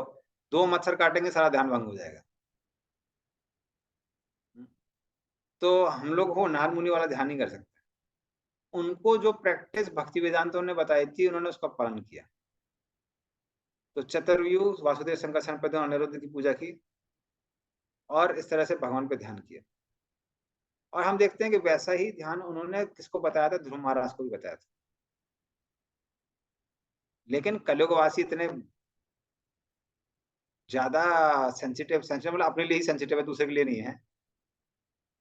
2 मच्छर काटेंगे, सारा ध्यान भंग हो जाएगा। तो हम लोग वो नारद मुनि वाला ध्यान नहीं कर सकते। उनको जो प्रैक्टिस भक्ति वेदांतों ने बताई थी, उन्होंने उसका पालन किया। तो चतुर्व्यूह वासुदेव शंकर संप्रदाय अनिरुद्ध की पूजा की, और इस तरह से भगवान पे ध्यान किया। और हम देखते हैं कि वैसा ही ध्यान उन्होंने किसको बताया था? ध्रुव महाराज को भी बताया था। लेकिन कलयुगवासी इतने ज्यादा सेंसिटिव मतलब अपने लिए ही सेंसिटिव है, दूसरे के लिए नहीं है,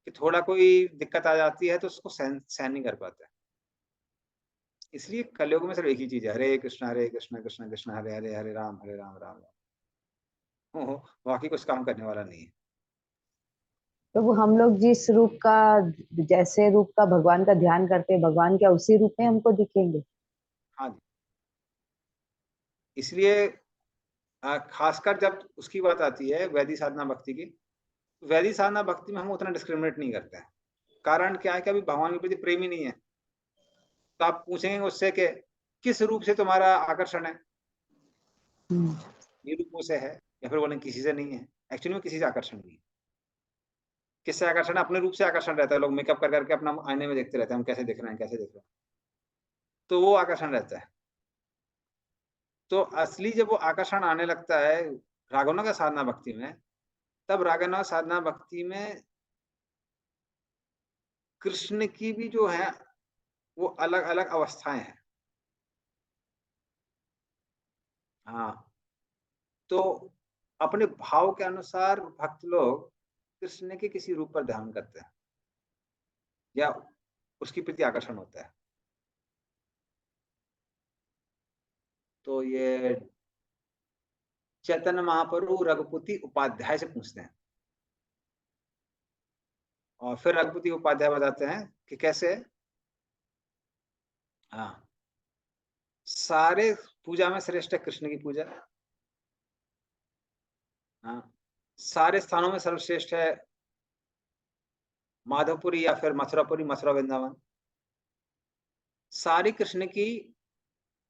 कि थोड़ा कोई दिक्कत आ जाती है तो उसको सहन नहीं कर पाता है। इसलिए कलयुग में सिर्फ एक ही चीज है, हरे कृष्ण कृष्ण कृष्ण हरे हरे, हरे राम राम राम। बाकी कुछ काम करने वाला नहीं है। तो वो हम लोग जिस रूप का, जैसे रूप का भगवान का ध्यान करते हैं, भगवान क्या उसी रूप में हमको दिखेंगे? हाँ जी। इसलिए खासकर जब उसकी बात आती है वैदिक साधना भक्ति की, वैदिक साधना भक्ति में हम उतना डिस्क्रिमिनेट नहीं करते हैं। कारण क्या है कि अभी भगवान के प्रति प्रेम ही नहीं है। तो आप पूछेंगे उससे कि किस रूप से तुम्हारा आकर्षण है, ये रूपों से है, या फिर बोलेंगे किसी से नहीं है। एक्चुअली में किसी से आकर्षण नहीं है। किससे आकर्षण है? अपने रूप से आकर्षण रहता है। लोग मेकअप कर करके अपना आईने में देखते रहते हैं, हम कैसे दिख रहे हैं, कैसे दिख रहे हैं, तो वो आकर्षण रहता है। तो असली जब वो आकर्षण आने लगता है रागवना का साधना भक्ति में, तब रागवना साधना भक्ति में कृष्ण की भी जो है वो अलग अलग अवस्थाएं हैं। हाँ, तो अपने भाव के अनुसार भक्त लोग कृष्ण के किसी रूप पर ध्यान करते हैं या उसके प्रति आकर्षण होता है। तो ये चैतन्य महाप्रभु रघुपति उपाध्याय से पूछते हैं, और फिर रघुपति उपाध्याय बताते हैं कि कैसे। हाँ, सारे पूजा में श्रेष्ठ है कृष्ण की पूजा। हाँ, सारे स्थानों में सर्वश्रेष्ठ है माधवपुरी या फिर मथुरापुरी, मथुरा वृंदावन। सारी कृष्ण की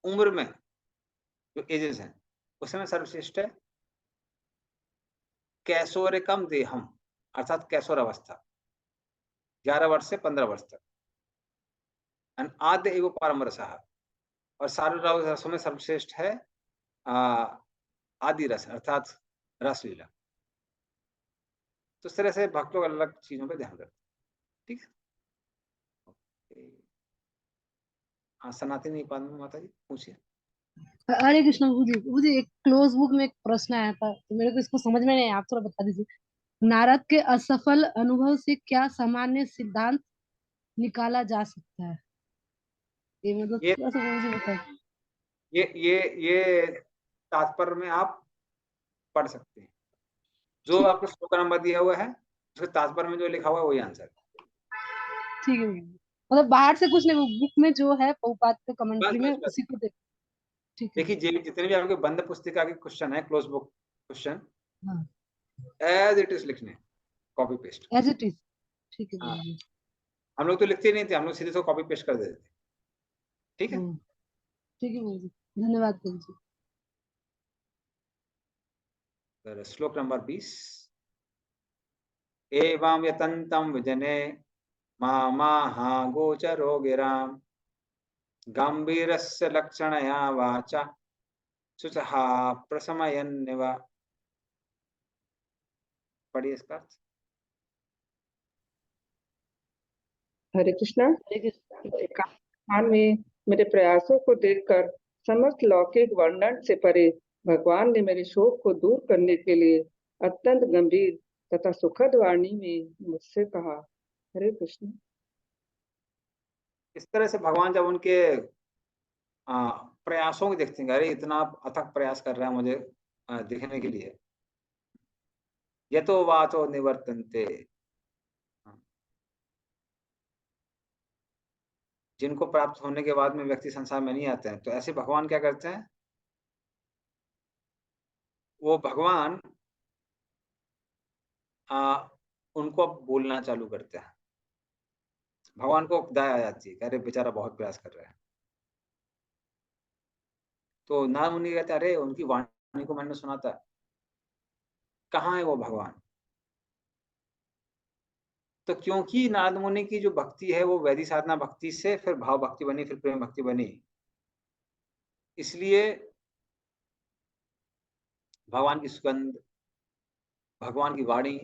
उम्र में जो एजेस हैं उसमें सर्वश्रेष्ठ है कैशोरिकम देहम, अर्थात कैशोर अवस्था, 11 वर्ष से 15 वर्ष तक। आद्य एवं परम रसः, और सारे रसों में सर्वश्रेष्ठ है आदि रस, अर्थात रसलीला। तो इस तरह से भक्त लोग अलग चीजों पे ध्यान रखते हैं। ठीक है। हाँ, सनातनी पादमी माता जी पूछिए। हरे कृष्ण जी, मुझे एक क्लोज बुक में एक प्रश्न आया था, तो मेरे को इसको समझ में नहीं आया, आप थोड़ा बता दीजिए। नारद के असफल अनुभव से क्या सामान्य सिद्धांत निकाला जा सकता है? ये मतलब ये थोड़ा सा मुझे बताइए। ये तात्पर्य में आप पढ़ सकते हैं। जो आपको श्लोक नंबर दिया हुआ है उसके तात्पर्य में जो लिखा हुआ है वही आंसर है। ठीक है, मतलब बाहर से कुछ नहीं, बुक में जो है प्रभुपाद के बस कमेंट्री में बस बस उसी को देख। ठीक है। देखिए, जितने भी आपके बंद पुस्तिका के क्वेश्चन है, क्लोज बुक क्वेश्चन, हाँ, एज इट इज लिखने, copy paste. As it is. ठीक है हाँ, गुरुजी। हम लोग तो लिखते ही नहीं थे, हम लोग सीधे से कॉपी पेस्ट कर देते थे। ठीक है। ठीक है गुरुजी, धन्यवाद गुरुजी। श्लोक नंबर 20। एवं यतन्तं विजने माहा गोचरो गिराम गंभीरस्य लक्षणया वाचा शुचः प्रशमयन्निव। पढ़िए इसका अर्थ। हरे कृष्णा। एकांत में मेरे प्रयासों को देखकर समस्त लौकिक वर्णन से परे भगवान ने मेरे शोक को दूर करने के लिए अत्यंत गंभीर तथा सुखद वाणी में मुझसे कहा। हरे कृष्ण। इस तरह से भगवान जब उनके प्रयासों को देखते हैं, अरे इतना अथक प्रयास कर रहा है मुझे दिखने के लिए, यतो वाचो निवर्तन्ते, जिनको प्राप्त होने के बाद में व्यक्ति संसार में नहीं आते हैं, तो ऐसे भगवान क्या करते हैं, वो भगवान उनको अब बोलना चालू करते हैं। भगवान को दया आ जाती है, अरे बेचारा बहुत प्रयास कर रहा है। तो नारद मुनि कहते हैं, अरे उनकी वाणी को मैंने सुना था, कहाँ है वो भगवान। तो क्योंकि नारद मुनि की जो भक्ति है वो वैदिक साधना भक्ति से फिर भाव भक्ति बनी, फिर प्रेम भक्ति बनी, इसलिए भगवान की सुगंध, भगवान की वाणी,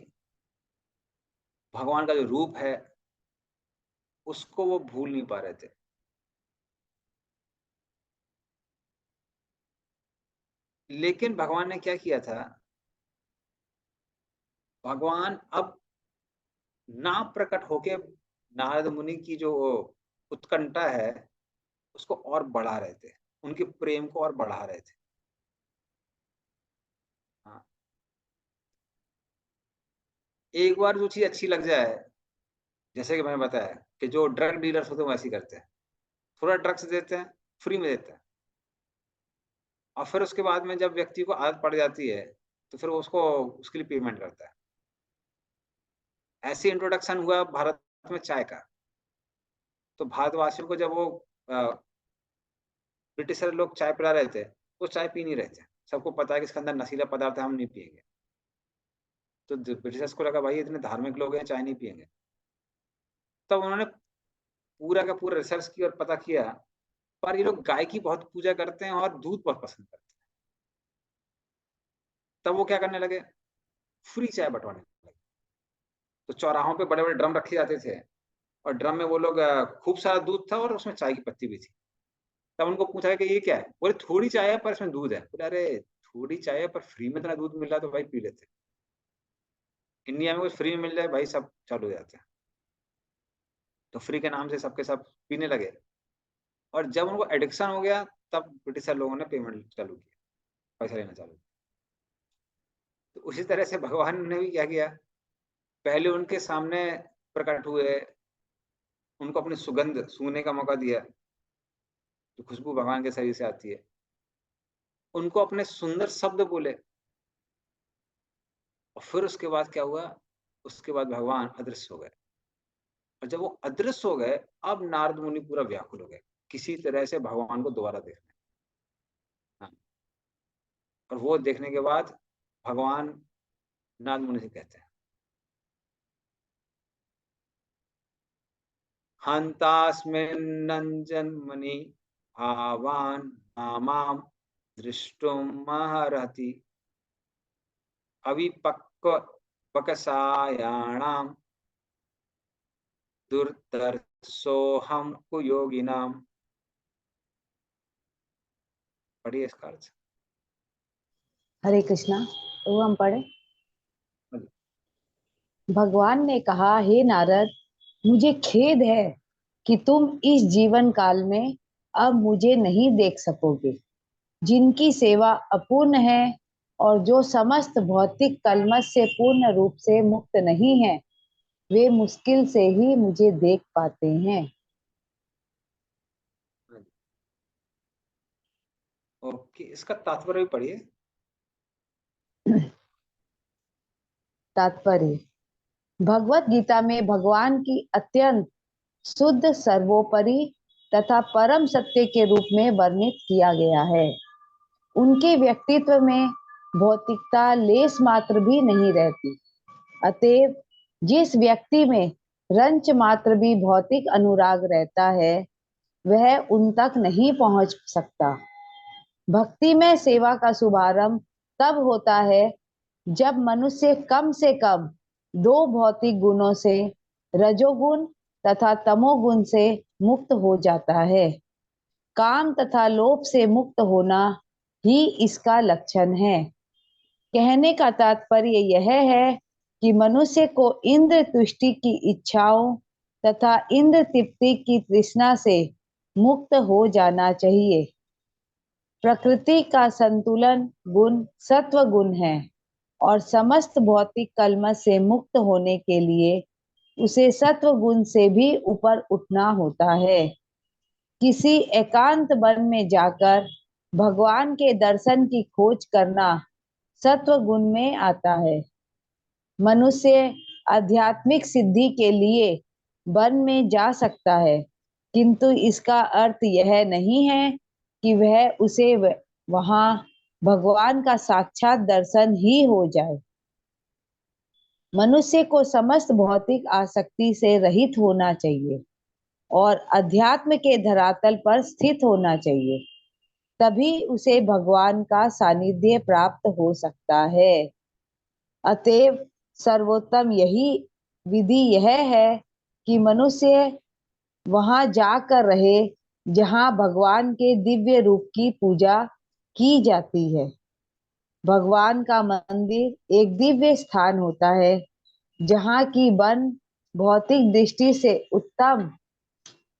भगवान का जो रूप है उसको वो भूल नहीं पा रहे थे। लेकिन भगवान ने क्या किया था, भगवान अब ना प्रकट होके नारद मुनि की जो उत्कंठा है उसको और बढ़ा रहे थे, उनके प्रेम को और बढ़ा रहे थे। हाँ, एक बार जो चीज अच्छी लग जाए, जैसे कि मैंने बताया कि जो ड्रग डीलर्स होते हैं वो ऐसे करते हैं, थोड़ा ड्रग्स देते हैं, फ्री में देते हैं, और फिर उसके बाद में जब व्यक्ति को आदत पड़ जाती है तो फिर उसको उसके लिए पेमेंट करता है। ऐसे इंट्रोडक्शन हुआ भारत में चाय का। तो भारतवासियों को जब वो ब्रिटिशर लोग चाय पिला रहे थे, वो चाय पी नहीं रहे थे। सबको पता है कि इसके अंदर नशीला पदार्थ है, हम नहीं पिएंगे। तो ब्रिटिशर्स को लगा भाई इतने धार्मिक लोग हैं, चाय नहीं पिएंगे। तब उन्होंने पूरा का पूरा रिसर्च किया और पता किया, पर ये लोग गाय की बहुत पूजा करते हैं और दूध बहुत पसंद करते हैं। तब वो क्या करने लगे, फ्री चाय बंटवाने लगे। तो चौराहों पे बड़े बड़े ड्रम रखे जाते थे और ड्रम में वो लोग खूब सारा दूध था और उसमें चाय की पत्ती भी थी। तब उनको पूछा कि ये क्या है, बोले थोड़ी चाय है पर इसमें दूध है। बोले अरे थोड़ी चाय है पर फ्री में इतना दूध मिल रहा है तो भाई पी लेते। इंडिया में कुछ फ्री में मिल जाए भाई सब चालू हो जाते हैं। तो फ्री के नाम से सबके सब पीने लगे और जब उनको एडिक्शन हो गया तब ब्रिटिशर लोगों ने पेमेंट चालू किया, पैसा लेना चालू किया। तो उसी तरह से भगवान ने भी क्या किया, पहले उनके सामने प्रकट हुए, उनको अपनी सुगंध सूंघने का मौका दिया, तो खुशबू भगवान के शरीर से आती है। उनको अपने सुंदर शब्द बोले और फिर उसके बाद क्या हुआ, उसके बाद भगवान अदृश्य हो गए। और जब वो अदृश्य हो गए, अब नारद मुनि पूरा व्याकुल हो गए किसी तरह से भगवान को दोबारा देखने। हाँ। और वो देखने के बाद भगवान नारद मुनि से कहते हैं, हंतास्मिन्नंजन्मनि भावान नामाम दृष्टुमहरति अविपक्वकसायाणाम दुर्धर्षोऽहं कुयोगिनाम। पढ़िए इसका अर्थ। हरे कृष्णा। तो हम पढ़े। भगवान ने कहा, हे नारद, मुझे खेद है कि तुम इस जीवन काल में अब मुझे नहीं देख सकोगे। जिनकी सेवा अपूर्ण है और जो समस्त भौतिक कलमश से पूर्ण रूप से मुक्त नहीं है, वे मुश्किल से ही मुझे देख पाते हैं। ओके, इसका तात्पर्य भी पढ़िए। तात्पर्य, भगवत गीता में भगवान की अत्यंत शुद्ध, सर्वोपरि तथा परम सत्य के रूप में वर्णित किया गया है। उनके व्यक्तित्व में भौतिकता लेस मात्र भी नहीं रहती। अतएव जिस व्यक्ति में रंच मात्र भी भौतिक अनुराग रहता है, वह उन तक नहीं पहुंच सकता। भक्ति में सेवा का शुभारंभ तब होता है जब मनुष्य कम से कम दो भौतिक गुणों से, रजोगुण तथा तमोगुण से मुक्त हो जाता है। काम तथा लोभ से मुक्त होना ही इसका लक्षण है। कहने का तात्पर्य यह है कि मनुष्य को इंद्र तुष्टि की इच्छाओं तथा इंद्र तृप्ति की तृष्णा से मुक्त हो जाना चाहिए। प्रकृति का संतुलन गुण सत्व गुण है और समस्त भौतिक कलमश से मुक्त होने के लिए उसे सत्व गुण से भी ऊपर उठना होता है। किसी एकांत वन में जाकर भगवान के दर्शन की खोज करना सत्व गुण में आता है। मनुष्य आध्यात्मिक सिद्धि के लिए वन में जा सकता है, किंतु इसका अर्थ यह नहीं है कि वह उसे वहां भगवान का साक्षात दर्शन ही हो जाए। मनुष्य को समस्त भौतिक आसक्ति से रहित होना चाहिए और अध्यात्म के धरातल पर स्थित होना चाहिए, तभी उसे भगवान का सानिध्य प्राप्त हो सकता है। अतएव सर्वोत्तम यही विधि यह है कि मनुष्य वहां जाकर रहे जहां भगवान के दिव्य रूप की पूजा की जाती है। भगवान का मंदिर एक दिव्य स्थान होता है जहाँ की वन भौतिक दृष्टि से उत्तम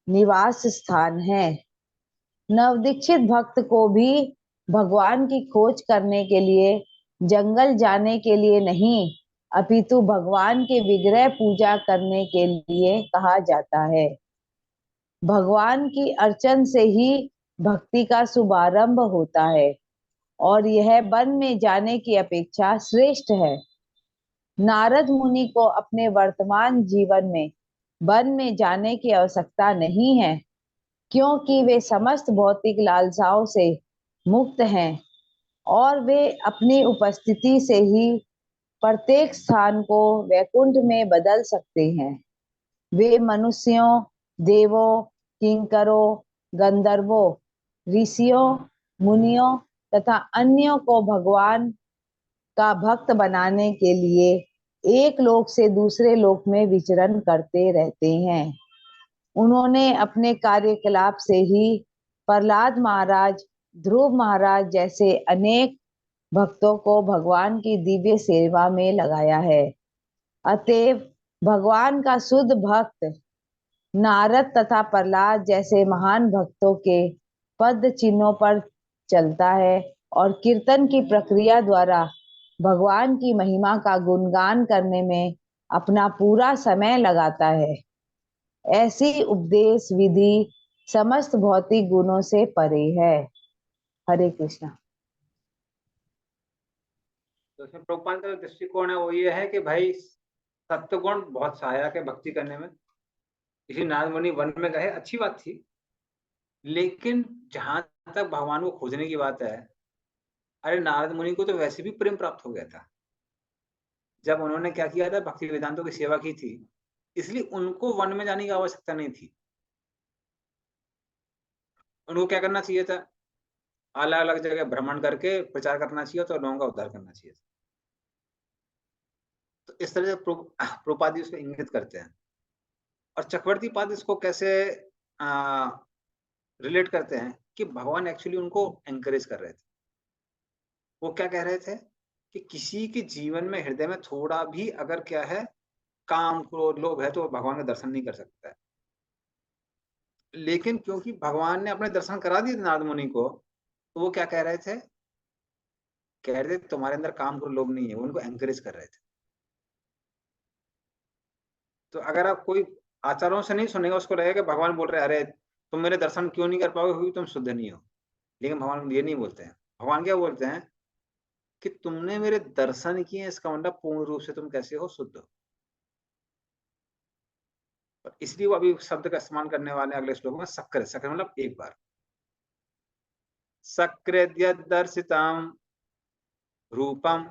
निवास स्थान है। नवदीक्षित भक्त को भी भगवान की खोज करने के लिए जंगल जाने के लिए नहीं, अपितु भगवान के विग्रह पूजा करने के लिए कहा जाता है। भगवान की अर्चन से ही भक्ति का शुभारंभ होता है और यह वन में जाने की अपेक्षा श्रेष्ठ है। नारद मुनि को अपने वर्तमान जीवन में वन में जाने की आवश्यकता नहीं है, क्योंकि वे समस्त भौतिक लालसाओं से मुक्त हैं और वे अपनी उपस्थिति से ही प्रत्येक स्थान को वैकुंठ में बदल सकते हैं। वे मनुष्यों, देवों, किंकरों, गंधर्वों, ऋषियों, मुनियों तथा अन्यों को भगवान का भक्त बनाने के लिए एक लोक से दूसरे लोक में विचरण करते रहते हैं। उन्होंने अपने कार्यकलाप से ही प्रहलाद महाराज, ध्रुव महाराज जैसे अनेक भक्तों को भगवान की दिव्य सेवा में लगाया है। अतएव भगवान का शुद्ध भक्त नारद तथा प्रहलाद जैसे महान भक्तों के पद चिन्हों पर चलता है और कीर्तन की प्रक्रिया द्वारा भगवान की महिमा का गुणगान करने में अपना पूरा समय लगाता है। ऐसी उपदेश विधि समस्त भौतिक गुणों से परे है। हरे कृष्णा। तो इसमें प्रभुपाद का दृष्टिकोण है वो ये है कि भाई सत्वगुण बहुत सहायक है भक्ति करने में। इसी नारद मुनि वन में गए, अच्छी बात थी, लेकिन जहां तक भगवान को खोजने की बात है, अरे नारद मुनि को तो वैसे भी प्रेम प्राप्त हो गया था जब उन्होंने क्या किया था, भक्ति वेदांतों की सेवा की थी, इसलिए उनको वन में जाने की आवश्यकता नहीं थी। उनको क्या करना चाहिए था, अलग अलग जगह भ्रमण करके प्रचार करना चाहिए तो लोगों का उद्धार करना चाहिए। तो इस तरह से प्रभुपाद जी उसको इंगित करते हैं। और चक्रवर्ती पाद इसको कैसे रिलेट करते हैं कि भगवान एक्चुअली उनको एनकरेज कर रहे थे। वो क्या कह रहे थे कि किसी के जीवन में, हृदय में थोड़ा भी अगर क्या है काम, क्रोध, लोभ है तो भगवान का दर्शन नहीं कर सकता है। लेकिन क्योंकि भगवान ने अपने दर्शन करा दिए थे नारद मुनि को, तो वो क्या कह रहे थे, कह रहे थे तुम्हारे अंदर काम, क्रोध, लोभ नहीं है। वो उनको एनकरेज कर रहे थे। तो अगर आप कोई आचारों से नहीं सुनेगा, उसको लगेगा भगवान बोल रहे हैं अरे तुम मेरे दर्शन क्यों नहीं कर पाओगे, क्योंकि तुम शुद्ध नहीं हो। लेकिन भगवान ये नहीं बोलते हैं। भगवान क्या बोलते हैं कि तुमने मेरे दर्शन किए, इसका मतलब पूर्ण रूप से तुम कैसे हो, शुद्ध हो। इसलिए वो अभी शब्द का इस्तेमाल करने वाले अगले श्लोक में सक्र। सक्र मतलब एक बार। सक्र दर्शितम रूपम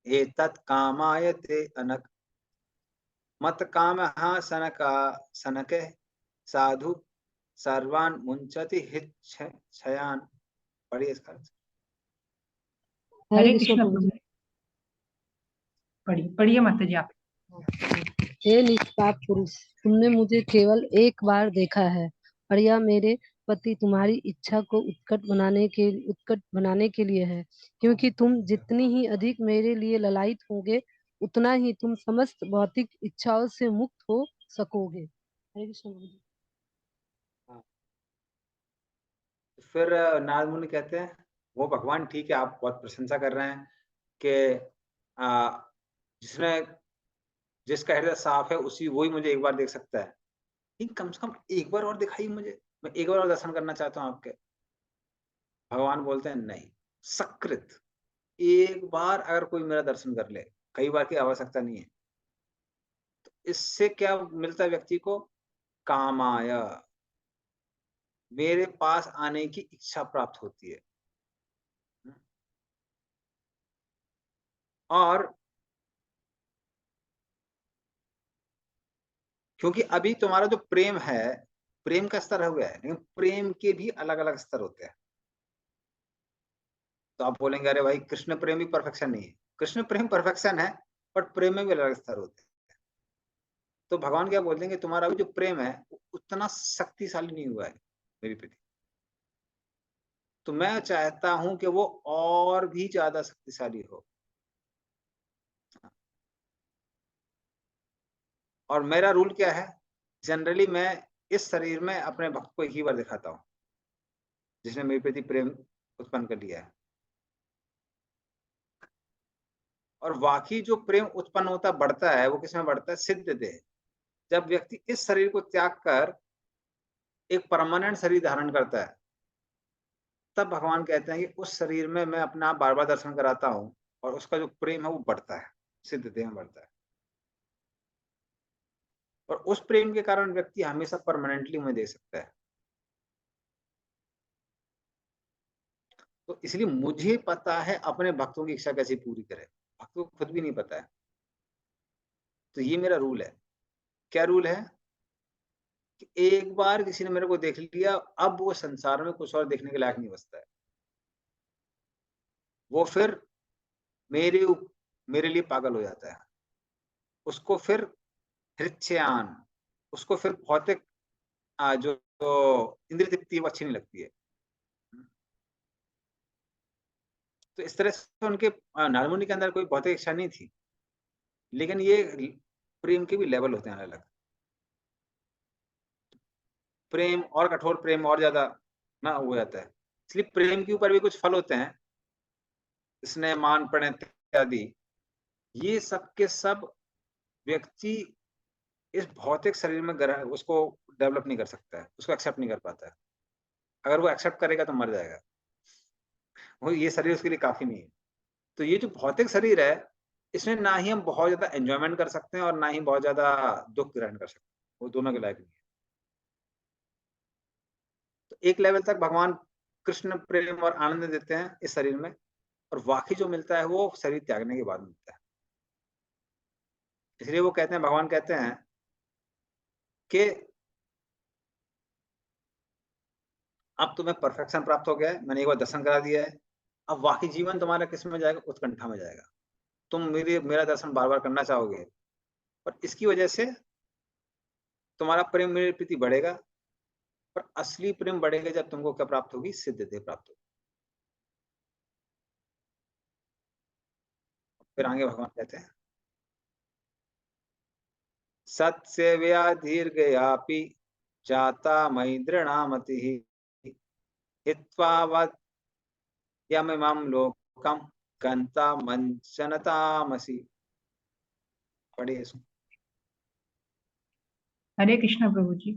एतत् कामायते अनक मत काम सनके साधु सर्वान मुंचति हित छयान। पढ़िए इसका अर्थ। हरे कृष्ण प्रभु। पढ़िए माता जी आप। हे निष्पाप पुरुष, तुमने मुझे केवल एक बार देखा है और यह मेरे पति तुम्हारी इच्छा को उत्कट बनाने के लिए है, क्योंकि तुम जितनी ही अधिक मेरे लिए ललायित होगे, उतना ही तुम समस्त भौतिक इच्छाओं से मुक्त हो सकोगे। हरे कृष्ण प्रभु जी। फिर नारद मुनि कहते हैं वो भगवान ठीक है, आप बहुत प्रशंसा कर रहे हैं कि जिसका हृदय साफ है उसी वही मुझे एक बार देख सकता है। लेकिन कम से कम एक बार और दिखाइए मुझे, मैं एक बार और दर्शन करना चाहता हूँ आपके। भगवान बोलते हैं नहीं, सकृत, एक बार अगर कोई मेरा दर्शन कर ले, कई बार की आवश्यकता नहीं है। तो इससे क्या मिलता है व्यक्ति को, कामाय, मेरे पास आने की इच्छा प्राप्त होती है। और क्योंकि अभी तुम्हारा जो प्रेम है, प्रेम का स्तर हो गया है, लेकिन प्रेम के भी अलग अलग स्तर होते हैं। तो आप बोलेंगे अरे भाई कृष्ण प्रेम भी परफेक्शन नहीं है। कृष्ण प्रेम परफेक्शन है, बट प्रेम में भी अलग स्तर होते हैं। तो भगवान क्या बोलते हैं कि तुम्हारा अभी जो प्रेम है उतना शक्तिशाली नहीं हुआ है मेरी प्रति। तो मैं चाहता हूं कि वो और भी ज्यादा शक्तिशाली हो। और मेरा रूल क्या है, जनरली मैं इस शरीर में अपने भक्त को एक ही बार दिखाता हूं जिसने मेरे प्रति प्रेम उत्पन्न कर लिया है। और बाकी जो प्रेम उत्पन्न होता बढ़ता है, वो किसमें बढ़ता है, सिद्ध देह। जब व्यक्ति इस शरीर को त्याग कर एक परमानेंट शरीर धारण करता है, तब भगवान कहते हैं कि उस शरीर में मैं अपना बार बार दर्शन कराता हूँ और उसका जो प्रेम है वो बढ़ता है, सिद्ध देह में बढ़ता है, और उस प्रेम के कारण व्यक्ति हमेशा परमानेंटली मुझे देख सकता है। तो इसलिए मुझे पता है अपने भक्तों की इच्छा कैसे पूरी करे, भक्तों को खुद भी नहीं पता है। तो ये मेरा रूल है। क्या रूल है? कि एक बार किसी ने मेरे को देख लिया, अब वो संसार में कुछ और देखने के लायक नहीं बचता है। वो फिर मेरे लिए पागल हो जाता है। उसको फिर हृच्छयान, उसको फिर भौतिक जो इंद्रिय तृप्ति वो अच्छी नहीं लगती है। तो इस तरह से उनके नारद मुनि के अंदर कोई भौतिक इच्छा नहीं थी, लेकिन ये प्रेम के भी लेवल होते हैं अलग। प्रेम और कठोर प्रेम और ज्यादा ना हो जाता है, इसलिए प्रेम के ऊपर भी कुछ फल होते हैं, स्नेह, मान, प्रणय इत्यादि। ये सब के सब व्यक्ति इस भौतिक शरीर में उसको डेवलप नहीं कर सकता है, उसको एक्सेप्ट नहीं कर पाता है। अगर वो एक्सेप्ट करेगा तो मर जाएगा, वो ये शरीर उसके लिए काफी नहीं है। तो ये जो भौतिक शरीर है, इसमें ना ही हम बहुत ज्यादा एंजॉयमेंट कर सकते हैं और ना ही बहुत ज्यादा दुख ग्रहण कर सकते हैं, वो दोनों के लायक नहीं है। तो एक लेवल तक भगवान कृष्ण प्रेम और आनंद देते हैं इस शरीर में, और बाकी जो मिलता है वो शरीर त्यागने के बाद मिलता है। इसलिए वो कहते हैं, भगवान कहते हैं कि अब तुम्हें परफेक्शन प्राप्त हो गया है, मैंने एक बार दर्शन करा दिया है, अब बाकी जीवन तुम्हारा किस में जाएगा? उत्कंठा में जाएगा। तुम मेरा दर्शन बार बार करना चाहोगे, और इसकी वजह से तुम्हारा प्रेम मेरे प्रति बढ़ेगा, और असली प्रेम बढ़ेगा जब तुमको क्या प्राप्त होगी? सिद्ध देह प्राप्त होगी। फिर आगे भगवान कहते हैं, सत्य व्याधीर्घयापि जाता मयि दृढ़ामतिः हित्वावत् यमिमं लोकं गन्ता मंचनतामसि। पढ़िए इसको। हरे कृष्ण प्रभु जी।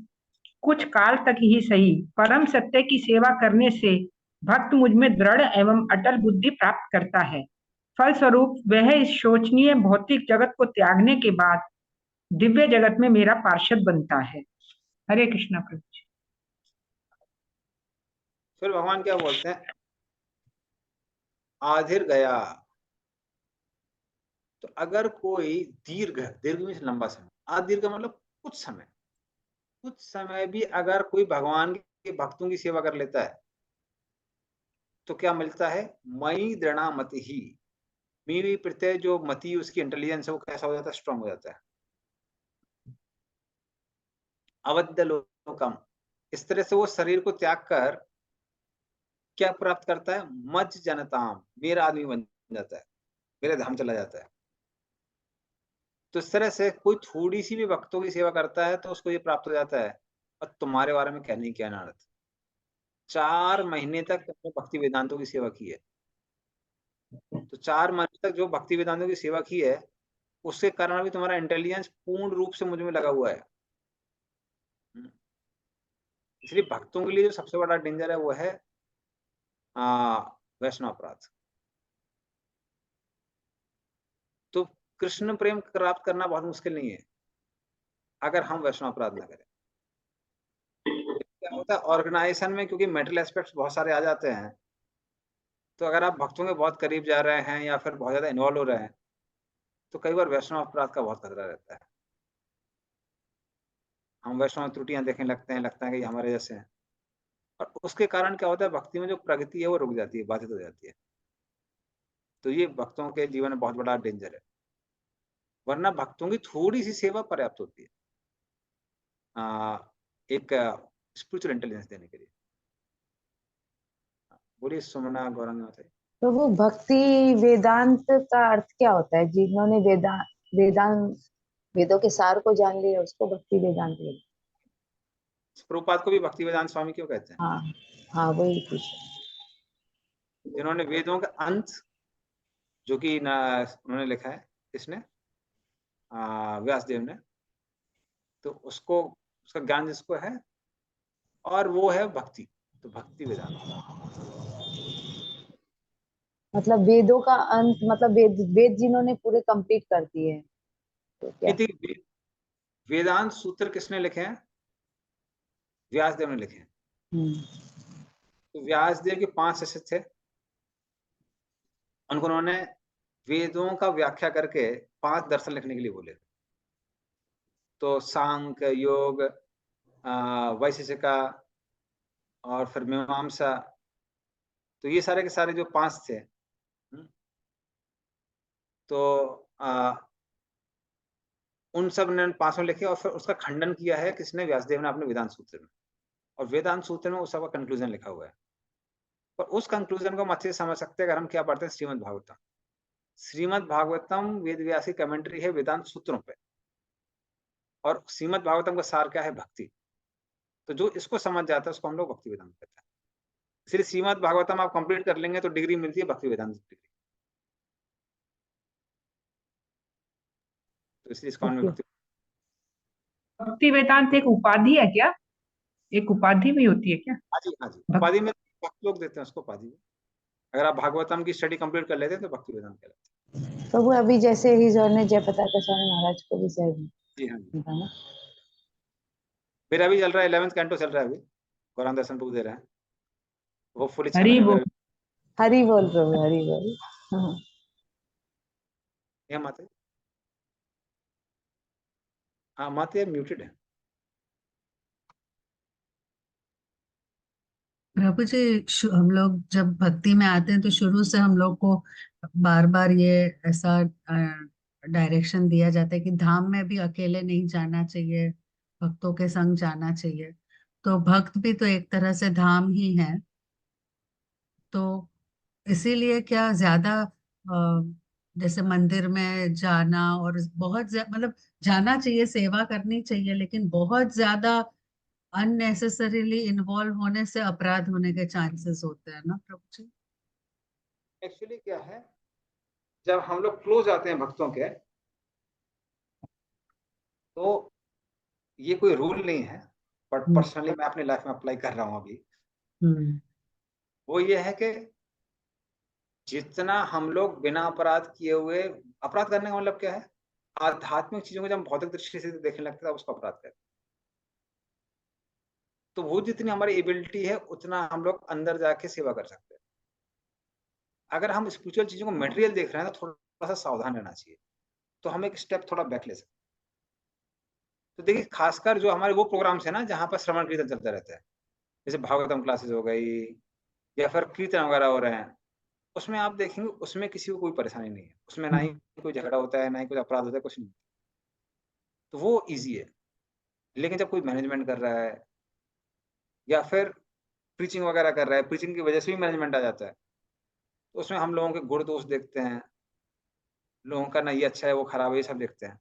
कुछ काल तक ही सही, परम सत्य की सेवा करने से भक्त मुझ में दृढ़ एवं अटल बुद्धि प्राप्त करता है। फलस्वरूप वह इस शोचनीय भौतिक जगत को त्यागने के बाद दिव्य जगत में मेरा पार्षद बनता है। हरे कृष्ण प्रभु जी। फिर भगवान क्या बोलते हैं? आधिर गया। तो अगर कोई दीर्घ दीर्घ में लंबा समय, आदीर्घ मतलब कुछ समय भी अगर कोई भगवान के भक्तों की सेवा कर लेता है तो क्या मिलता है? मयि दृढ़ामति ही, मेरी प्रत्यय जो मति उसकी इंटेलिजेंस है वो कैसा हो जाता है? स्ट्रांग हो जाता है। अवद्य लोकम, इस तरह से वो शरीर को त्याग कर क्या प्राप्त करता है? मज जनताम, मेरा आदमी बन जाता है, मेरे धाम चला जाता है। तो इस तरह से कोई थोड़ी सी भी भक्तों की सेवा करता है तो उसको ये प्राप्त हो जाता है। और तुम्हारे बारे में कहने क्या नारद, 4 महीने तक तुमने भक्ति वेदांतों की सेवा की है। तो 4 महीने तक जो भक्ति वेदांतों की सेवा की है, उसके कारण भी तुम्हारा इंटेलिजेंस पूर्ण रूप से मुझ में लगा हुआ है। इसलिए भक्तों के लिए जो सबसे बड़ा डेंजर है वो है वैष्णव अपराध। तो कृष्ण प्रेम प्राप्त करना बहुत मुश्किल नहीं है अगर हम वैष्णव अपराध ना करें। क्या होता है ऑर्गेनाइजेशन में, क्योंकि मेटल एस्पेक्ट्स बहुत सारे आ जाते हैं, तो अगर आप भक्तों के बहुत करीब जा रहे हैं या फिर बहुत ज्यादा इन्वॉल्व हो रहे हैं तो कई बार वैष्णव अपराध का बहुत खतरा रहता है। हम वैष्णव त्रुटियां देखने लगते हैं, लगता है कि ये हमारे जैसे हैं, और उसके कारण क्या होता है भक्ति में जो प्रगति है वो रुक जाती है, बाधित हो जाती है। तो ये भक्तों के जीवन में बहुत बड़ा डेंजर है। वरना भक्तों की थोड़ी सी सेवा पर्याप्त होती है एक स्पिरिचुअल इंटेलिजेंस देने के लिए। बोलिए सुमना गौरंग माता। तो वो भक्ति वेदांत का अर्थ क्या होता है? जिन्होंने वेदांत वेदों के सार को जान लिया उसको भक्ति वेदांत बोलते हैं। प्रभुपाद को भी भक्ति वेदांत स्वामी क्यों कहते हैं? हाँ हाँ, वही कुछ। जिन्होंने वेदों का अंत, जो कि उन्होंने लिखा है, किसने? व्यासदेव ने। तो उसको, उसका ज्ञान जिसको है, और वो है भक्ति, तो भक्ति वेदांत। मतलब वेदों का अंत, मतलब वेद जिन्होंने पूरे कंप्लीट कर दिए हैं, तो क्या? वेदांत सूत्र किसने लिखे हैं? व्यासदेव ने लिखे हैं। तो व्यासदेव के 5 शिष्य थे, उन्होंने वेदों का व्याख्या करके 5 दर्शन लिखने के लिए बोले। तो सांख्य, योग, वैशेषिका और फिर मीमांसा, तो ये सारे के सारे जो 5 थे, तो उन सब ने 5 लिखे और फिर उसका खंडन किया है किसने? व्यासदेव ने अपने वेदांत सूत्र में। और वेदांत सूत्र में उस सबका कंक्लूजन लिखा हुआ है। और उस कंक्लूजन को हम अच्छे से समझ सकते हैं अगर हम क्या पढ़ते हैं श्रीमद् भागवतम। श्रीमद् भागवतम वेद व्यास की कमेंट्री है वेदांत सूत्रों पे, और श्रीमद् भागवतम का सार क्या है? भक्ति। तो जो इसको समझ जाता है उसको हम लोग भक्ति वेदांत कहते हैं। इसलिए श्रीमद् भागवतम आप कंप्लीट कर लेंगे तो डिग्री मिलती है भक्ति वेदांत डिग्री। तो इसलिए इस में भक्ति वेदांत एक उपाधि है क्या? एक उपाधि भी होती है क्या? हाँ जी, हाँ जी, उपाधि में भक्त लोग देते हैं उसको उपाधि। अगर आप भागवतम की स्टडी कंप्लीट कर लेते हैं तो भक्ति वेदांत कहलाता है। प्रभु अभी जैसे ही जोर ने जयप्रताप स्वामी महाराज को भी शायद जी हाँ जी, मेरा भी चल रहा है 11th कैंटो चल रहा है अभी, गौरांग दर्शन प्रभु दे रहे हैं, होपफुली हरि बोल, हरि बोल प्रभु, हरि बोल। ये माते, हाँ माते म्यूटेड है। प्रभु जी, हम लोग जब भक्ति में आते हैं तो शुरू से हम लोग को बार बार ये ऐसा डायरेक्शन दिया जाता है कि धाम में भी अकेले नहीं जाना चाहिए, भक्तों के संग जाना चाहिए। तो भक्त भी तो एक तरह से धाम ही है। तो इसीलिए क्या ज्यादा जैसे मंदिर में जाना और बहुत मतलब जाना चाहिए, सेवा करनी चाहिए, लेकिन बहुत ज्यादा अननेसेसरीली इन्वॉल्व होने से अपराध होने के चांसेस होते हैं ना प्रभु जी? एक्चुअली क्या है, जब हम लोग क्लोज आते हैं भक्तों के, तो ये कोई रूल नहीं है, बट पर्सनली मैं अपनी लाइफ में अप्लाई कर रहा हूँ अभी। वो ये है कि जितना हम लोग बिना अपराध किए हुए, अपराध करने का मतलब क्या है? आध्यात्मिक चीजों को जब भौतिक दृष्टि से देखने लगते हैं उसको अपराध करते हैं। तो वो जितनी हमारी एबिलिटी है उतना हम लोग अंदर जाके सेवा कर सकते हैं। अगर हम स्पिरिचुअल चीजों को मटेरियल देख रहे हैं तो थोड़ा सा सावधान रहना चाहिए, तो हम एक स्टेप थोड़ा बैक ले सकते हैं। तो देखिए, खासकर जो हमारे वो प्रोग्राम्स है ना जहाँ पर श्रवण कीर्तन चलता रहता है, जैसे भागवतम क्लासेस हो गई या फिर कीर्तन वगैरह हो रहे हैं, उसमें आप देखेंगे उसमें किसी को कोई परेशानी नहीं है, उसमें ना ही कोई झगड़ा होता है, ना ही कोई अपराध होता है, कुछ नहीं। तो वो इजी है। लेकिन जब कोई मैनेजमेंट कर रहा है या फिर प्रीचिंग वगैरह कर रहा है, प्रीचिंग की वजह से भी मैनेजमेंट आ जाता है, तो उसमें हम लोगों के गुण दोष देखते हैं, लोगों का ना ये अच्छा है वो खराब है, ये सब देखते हैं।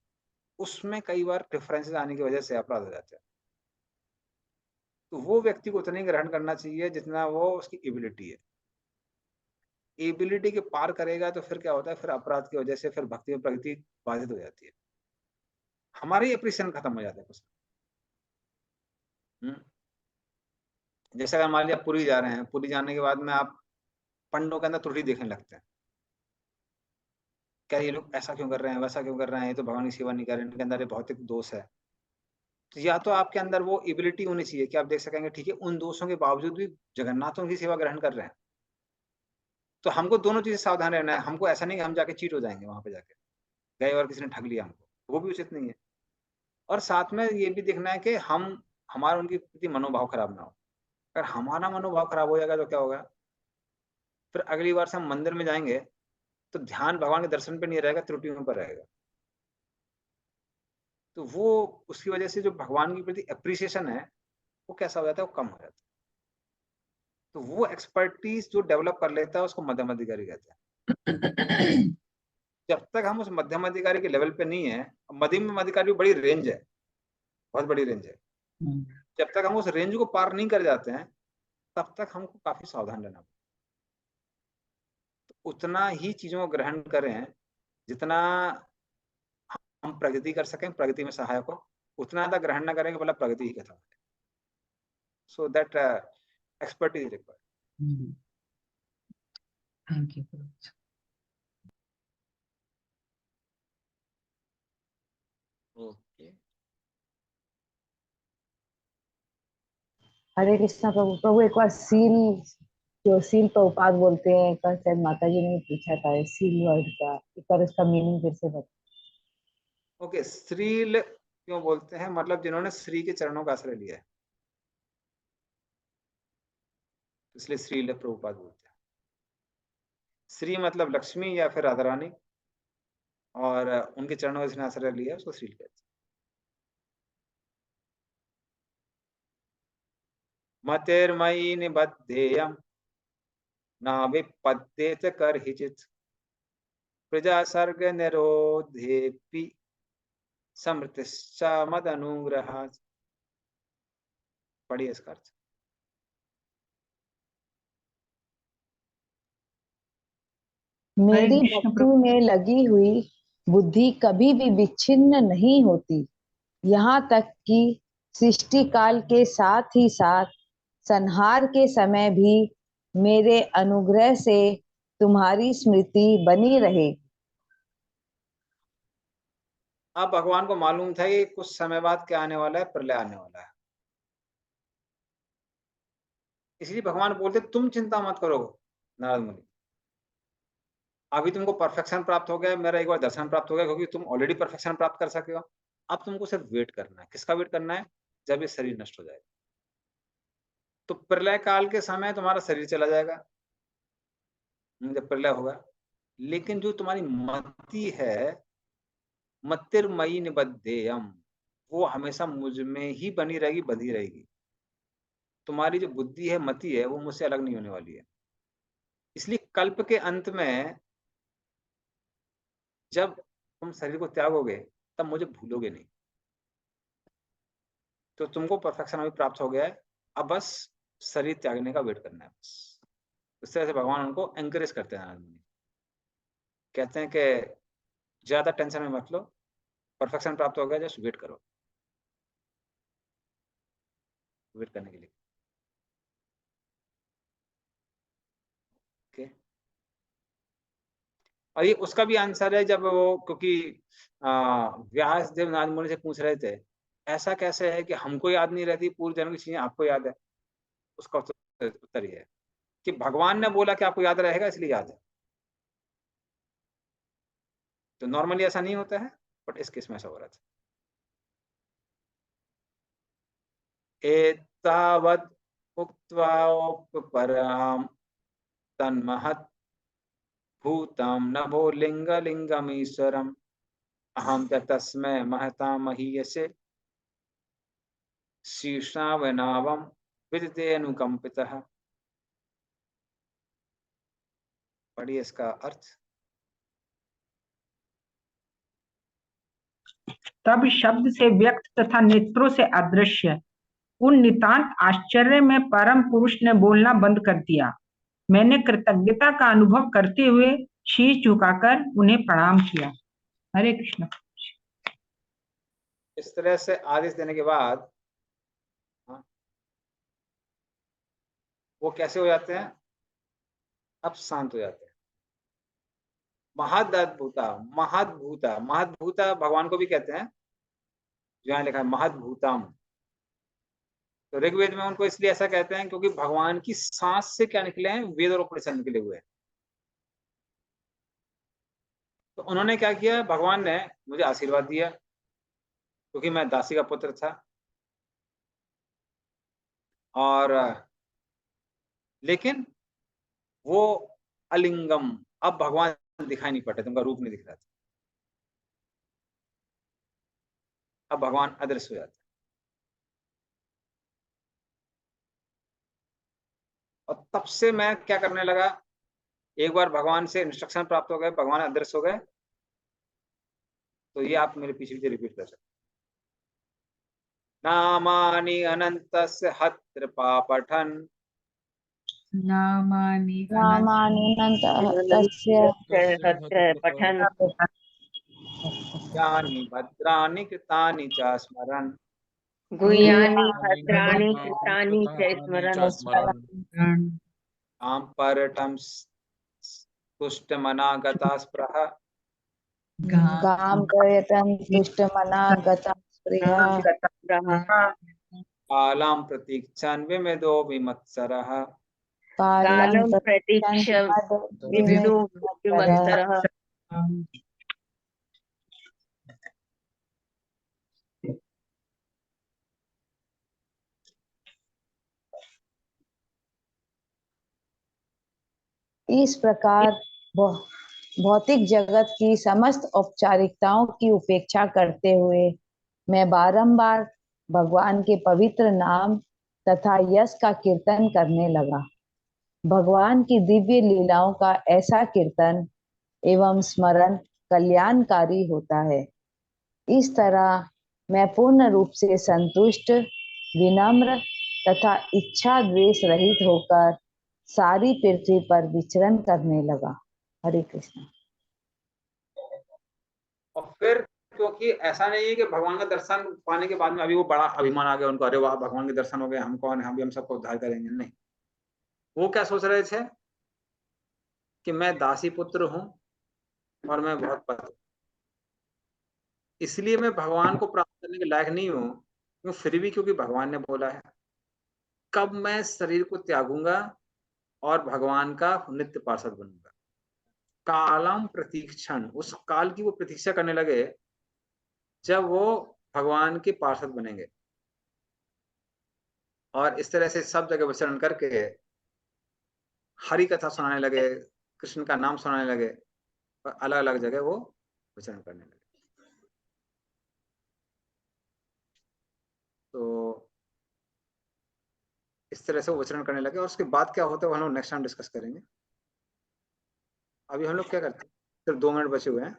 उसमें कई बार डिफरेंसेस आने की वजह से अपराध हो जाते हैं। तो वो व्यक्ति को उतना ही ग्रहण करना चाहिए जितना वो उसकी एबिलिटी है। एबिलिटी के पार करेगा तो फिर क्या होता है, फिर अपराध की वजह से फिर भक्ति में प्रगति बाधित हो जाती है, हमारी एप्रिसिएशन खत्म हो जाता है कुछ। जैसे अगर मान लिया पुरी जा रहे हैं, पुरी जाने के बाद में आप पंडों के अंदर त्रुटि देखने लगते हैं, क्या ये लोग ऐसा क्यों कर रहे हैं, वैसा क्यों कर रहे हैं, ये तो भगवान की सेवा नहीं कर रहे हैं, इनके अंदर ये भौतिक दोष है। तो या तो आपके अंदर वो एबिलिटी होनी चाहिए कि आप देख सकेंगे ठीक है उन दोषों के बावजूद भी जगन्नाथ उनकी सेवा ग्रहण कर रहे हैं। तो हमको दोनों चीजें सावधान रहना है। हमको ऐसा नहीं कि हम जाके चीट हो जाएंगे वहां पे जाके, गए और किसी ने ठग लिया हमको, वो भी उचित नहीं है। और साथ में ये भी देखना है कि हम हमारा उनके प्रति मनोभाव खराब ना हो। अगर हमारा मनोभाव खराब हो जाएगा तो क्या होगा, फिर अगली बार से हम मंदिर में जाएंगे तो ध्यान भगवान के दर्शन पे नहीं रहेगा, त्रुटियों पर रहेगा। तो वो उसकी वजह से जो भगवान के प्रति एप्रिसिएशन है वो कैसा हो जाता है, वो कम हो जाता है। तो वो एक्सपर्टीज जो डेवलप कर लेता है उसको मध्यम अधिकारी कहते हैं। जब तक हम उस मध्यम अधिकारी के लेवल पे नहीं है, मध्यम अधिकारी बड़ी रेंज है, बहुत बड़ी रेंज है। जब तक हम उस रेंज को पार नहीं कर जाते हैं तब तक हमको काफी सावधान रहना पड़ता है। तो उतना ही चीजों को ग्रहण करें जितना हम प्रगति कर सकें, प्रगति में सहायक हो, उतना ज्यादा ग्रहण न करें कि बोला प्रगति ही खत्म है। So that expertise required. Thank you, Prabhuji. Okay. हरे कृष्णा प्रभु। प्रभु एक बार सील, जो सील प्रभुपाद बोलते हैं, एक बार शायद माता जी ने पूछा था सील वर्ड का, एक बार उसका मीनिंग फिर से बता। ओके, श्रील क्यों बोलते हैं? मतलब जिन्होंने श्री के चरणों का आश्रय लिया है, इसलिए श्रील प्रभुपाद बोलते हैं। श्री मतलब लक्ष्मी या फिर राधा रानी, और उनके चरणों का जिसने आश्रय लिया है उसको श्रील कहते हैं। मतिर्मयि निबद्धेयं न विपद्येत कर्हिचित् प्रजा सर्ग निरोधेपि समृतिश्च मदनुग्रहात्। पढ़िए इसका अर्थ। मेरी भक्ति में लगी हुई बुद्धि कभी भी विच्छिन्न नहीं होती, यहाँ तक कि सृष्टि काल के साथ ही साथ संहार के समय भी मेरे अनुग्रह से तुम्हारी स्मृति बनी रहे। अब भगवान को मालूम था कि कुछ समय बाद क्या आने वाला है, प्रलय आने वाला है, इसलिए भगवान बोलते तुम चिंता मत करो नारद मुनि, अभी तुमको परफेक्शन प्राप्त हो गया, मेरा एक बार दर्शन प्राप्त हो गया, क्योंकि तुम ऑलरेडी परफेक्शन प्राप्त कर सके हो। अब तुमको सिर्फ वेट करना है। किसका वेट करना है? जब ये शरीर नष्ट हो जाएगा तो प्रलय काल के समय तुम्हारा शरीर चला जाएगा, जब प्रलय होगा। लेकिन जो तुम्हारी मति है, मतिर्मयि निबद्धेयम, वो हमेशा मुझ में ही बनी रहेगी, बंधी रहेगी। तुम्हारी जो बुद्धि है, मति है, वो मुझसे अलग नहीं होने वाली है। इसलिए कल्प के अंत में जब तुम शरीर को त्यागोगे तब मुझे भूलोगे नहीं। तो तुमको परफेक्शन अभी प्राप्त हो गया है, अब बस शरीर त्यागने का वेट करना है बस। इस तरह से भगवान उनको एंकरेज करते हैं, आदमी कहते हैं कि ज्यादा टेंशन में मत लो, परफेक्शन प्राप्त हो गया, जस्ट वेट करो, वेट करने के लिए। ओके, और ये उसका भी आंसर है जब वो, क्योंकि व्यास देव नारद मुनि से पूछ रहे थे ऐसा कैसे है कि हमको याद नहीं रहती पूर्व जन्म की चीजें, आपको याद है? उसका उत्तर ये है कि भगवान ने बोला कि आपको याद रहेगा, इसलिए याद है। तो नॉर्मली ऐसा नहीं होता है, बट इस केस में ऐसा हो रहा था। एतावत् उक्त्वा परम तन्महत् भूतम नभो लिंग लिंगमीश्वरम अहम च तस्मै महता महीयसे शीर्षावनावम विदिते अनुकंपितः। पढ़िए इसका अर्थ। तब शब्द से व्यक्त तथा नेत्रों से अदृश्य उन नितांत आश्चर्य में परम पुरुष ने बोलना बंद कर दिया। मैंने कृतज्ञता का अनुभव करते हुए शीश झुकाकर उन्हें प्रणाम किया। हरे कृष्ण। इस तरह से आदेश देने के बाद वो कैसे हो जाते हैं? अब शांत हो जाते हैं। महदद्भुता, महदभूता, महदभूता भगवान को भी कहते हैं, यहाँ लिखा है महदभूतम। तो ऋग्वेद में उनको इसलिए ऐसा कहते हैं क्योंकि भगवान की सांस से क्या निकले हैं? वेद और उपनिषद निकले हुए हैं। तो उन्होंने क्या किया? भगवान ने मुझे आशीर्वाद दिया क्योंकि मैं दासी का पुत्र था, और लेकिन वो अलिंगम, अब भगवान दिखाई नहीं पड़ते, उनका रूप नहीं दिख रहा था, अब भगवान अदृश्य हो जाते। और तब से मैं क्या करने लगा, एक बार भगवान से इंस्ट्रक्शन प्राप्त हो गए, भगवान अदृश्य हो गए, तो ये आप मेरे पीछे पीछे रिपीट कर सकते। नामानि अनन्तस्य हत्रिपा पठन् नामानि पठन् यानि भद्राणि कृतानि च स्मरन् गुह्यानि भद्राणि कृतानि च स्मरन् स्मरन् आम परटम तुष्टमना गता स्पृह गाम प्रयतन तुष्टमना गता स्पृहा कालां प्रतीक्षन् विमेदो विमत्सरः कालं प्रतीक्ष विविदो विमत्सरः। इस प्रकार भौतिक जगत की समस्त औपचारिकताओं की उपेक्षा करते हुए मैं बारंबार भगवान के पवित्र नाम तथा यश का कीर्तन करने लगा। भगवान की दिव्य लीलाओं का ऐसा कीर्तन एवं स्मरण कल्याणकारी होता है। इस तरह मैं पूर्ण रूप से संतुष्ट, विनम्र तथा इच्छा द्वेष रहित होकर सारी पृथ्वी पर विचरण करने लगा। हरे कृष्ण। और फिर क्योंकि ऐसा नहीं है कि भगवान का दर्शन पाने के बाद में अभी वो बड़ा अभिमान आ गया उनको, अरे वाह भगवान के दर्शन हो गए, हम कौन है, हम सबको उद्धार करेंगे। नहीं, वो क्या सोच रहे थे कि मैं दासी पुत्र हूं और मैं बहुत पति, इसलिए मैं भगवान को प्राप्त करने के लायक नहीं हूं। फिर भी क्योंकि भगवान ने बोला है, कब मैं शरीर को त्यागूंगा और भगवान का नित्य पार्षद बनूंगा। कालम प्रतीक्षण, उस काल की वो प्रतीक्षा करने लगे जब वो भगवान के पार्षद बनेंगे। और इस तरह से सब जगह विचरण करके हरि कथा सुनाने लगे, कृष्ण का नाम सुनाने लगे, और अलग अलग जगह वो विचरण करने लगे। तो इस तरह से वो विचरण करने लगे और उसके बाद क्या होता है वो हम लोग नेक्स्ट टाइम डिस्कस करेंगे। अभी हम लोग क्या करते हैं, सिर्फ 2 मिनट बचे हुए हैं।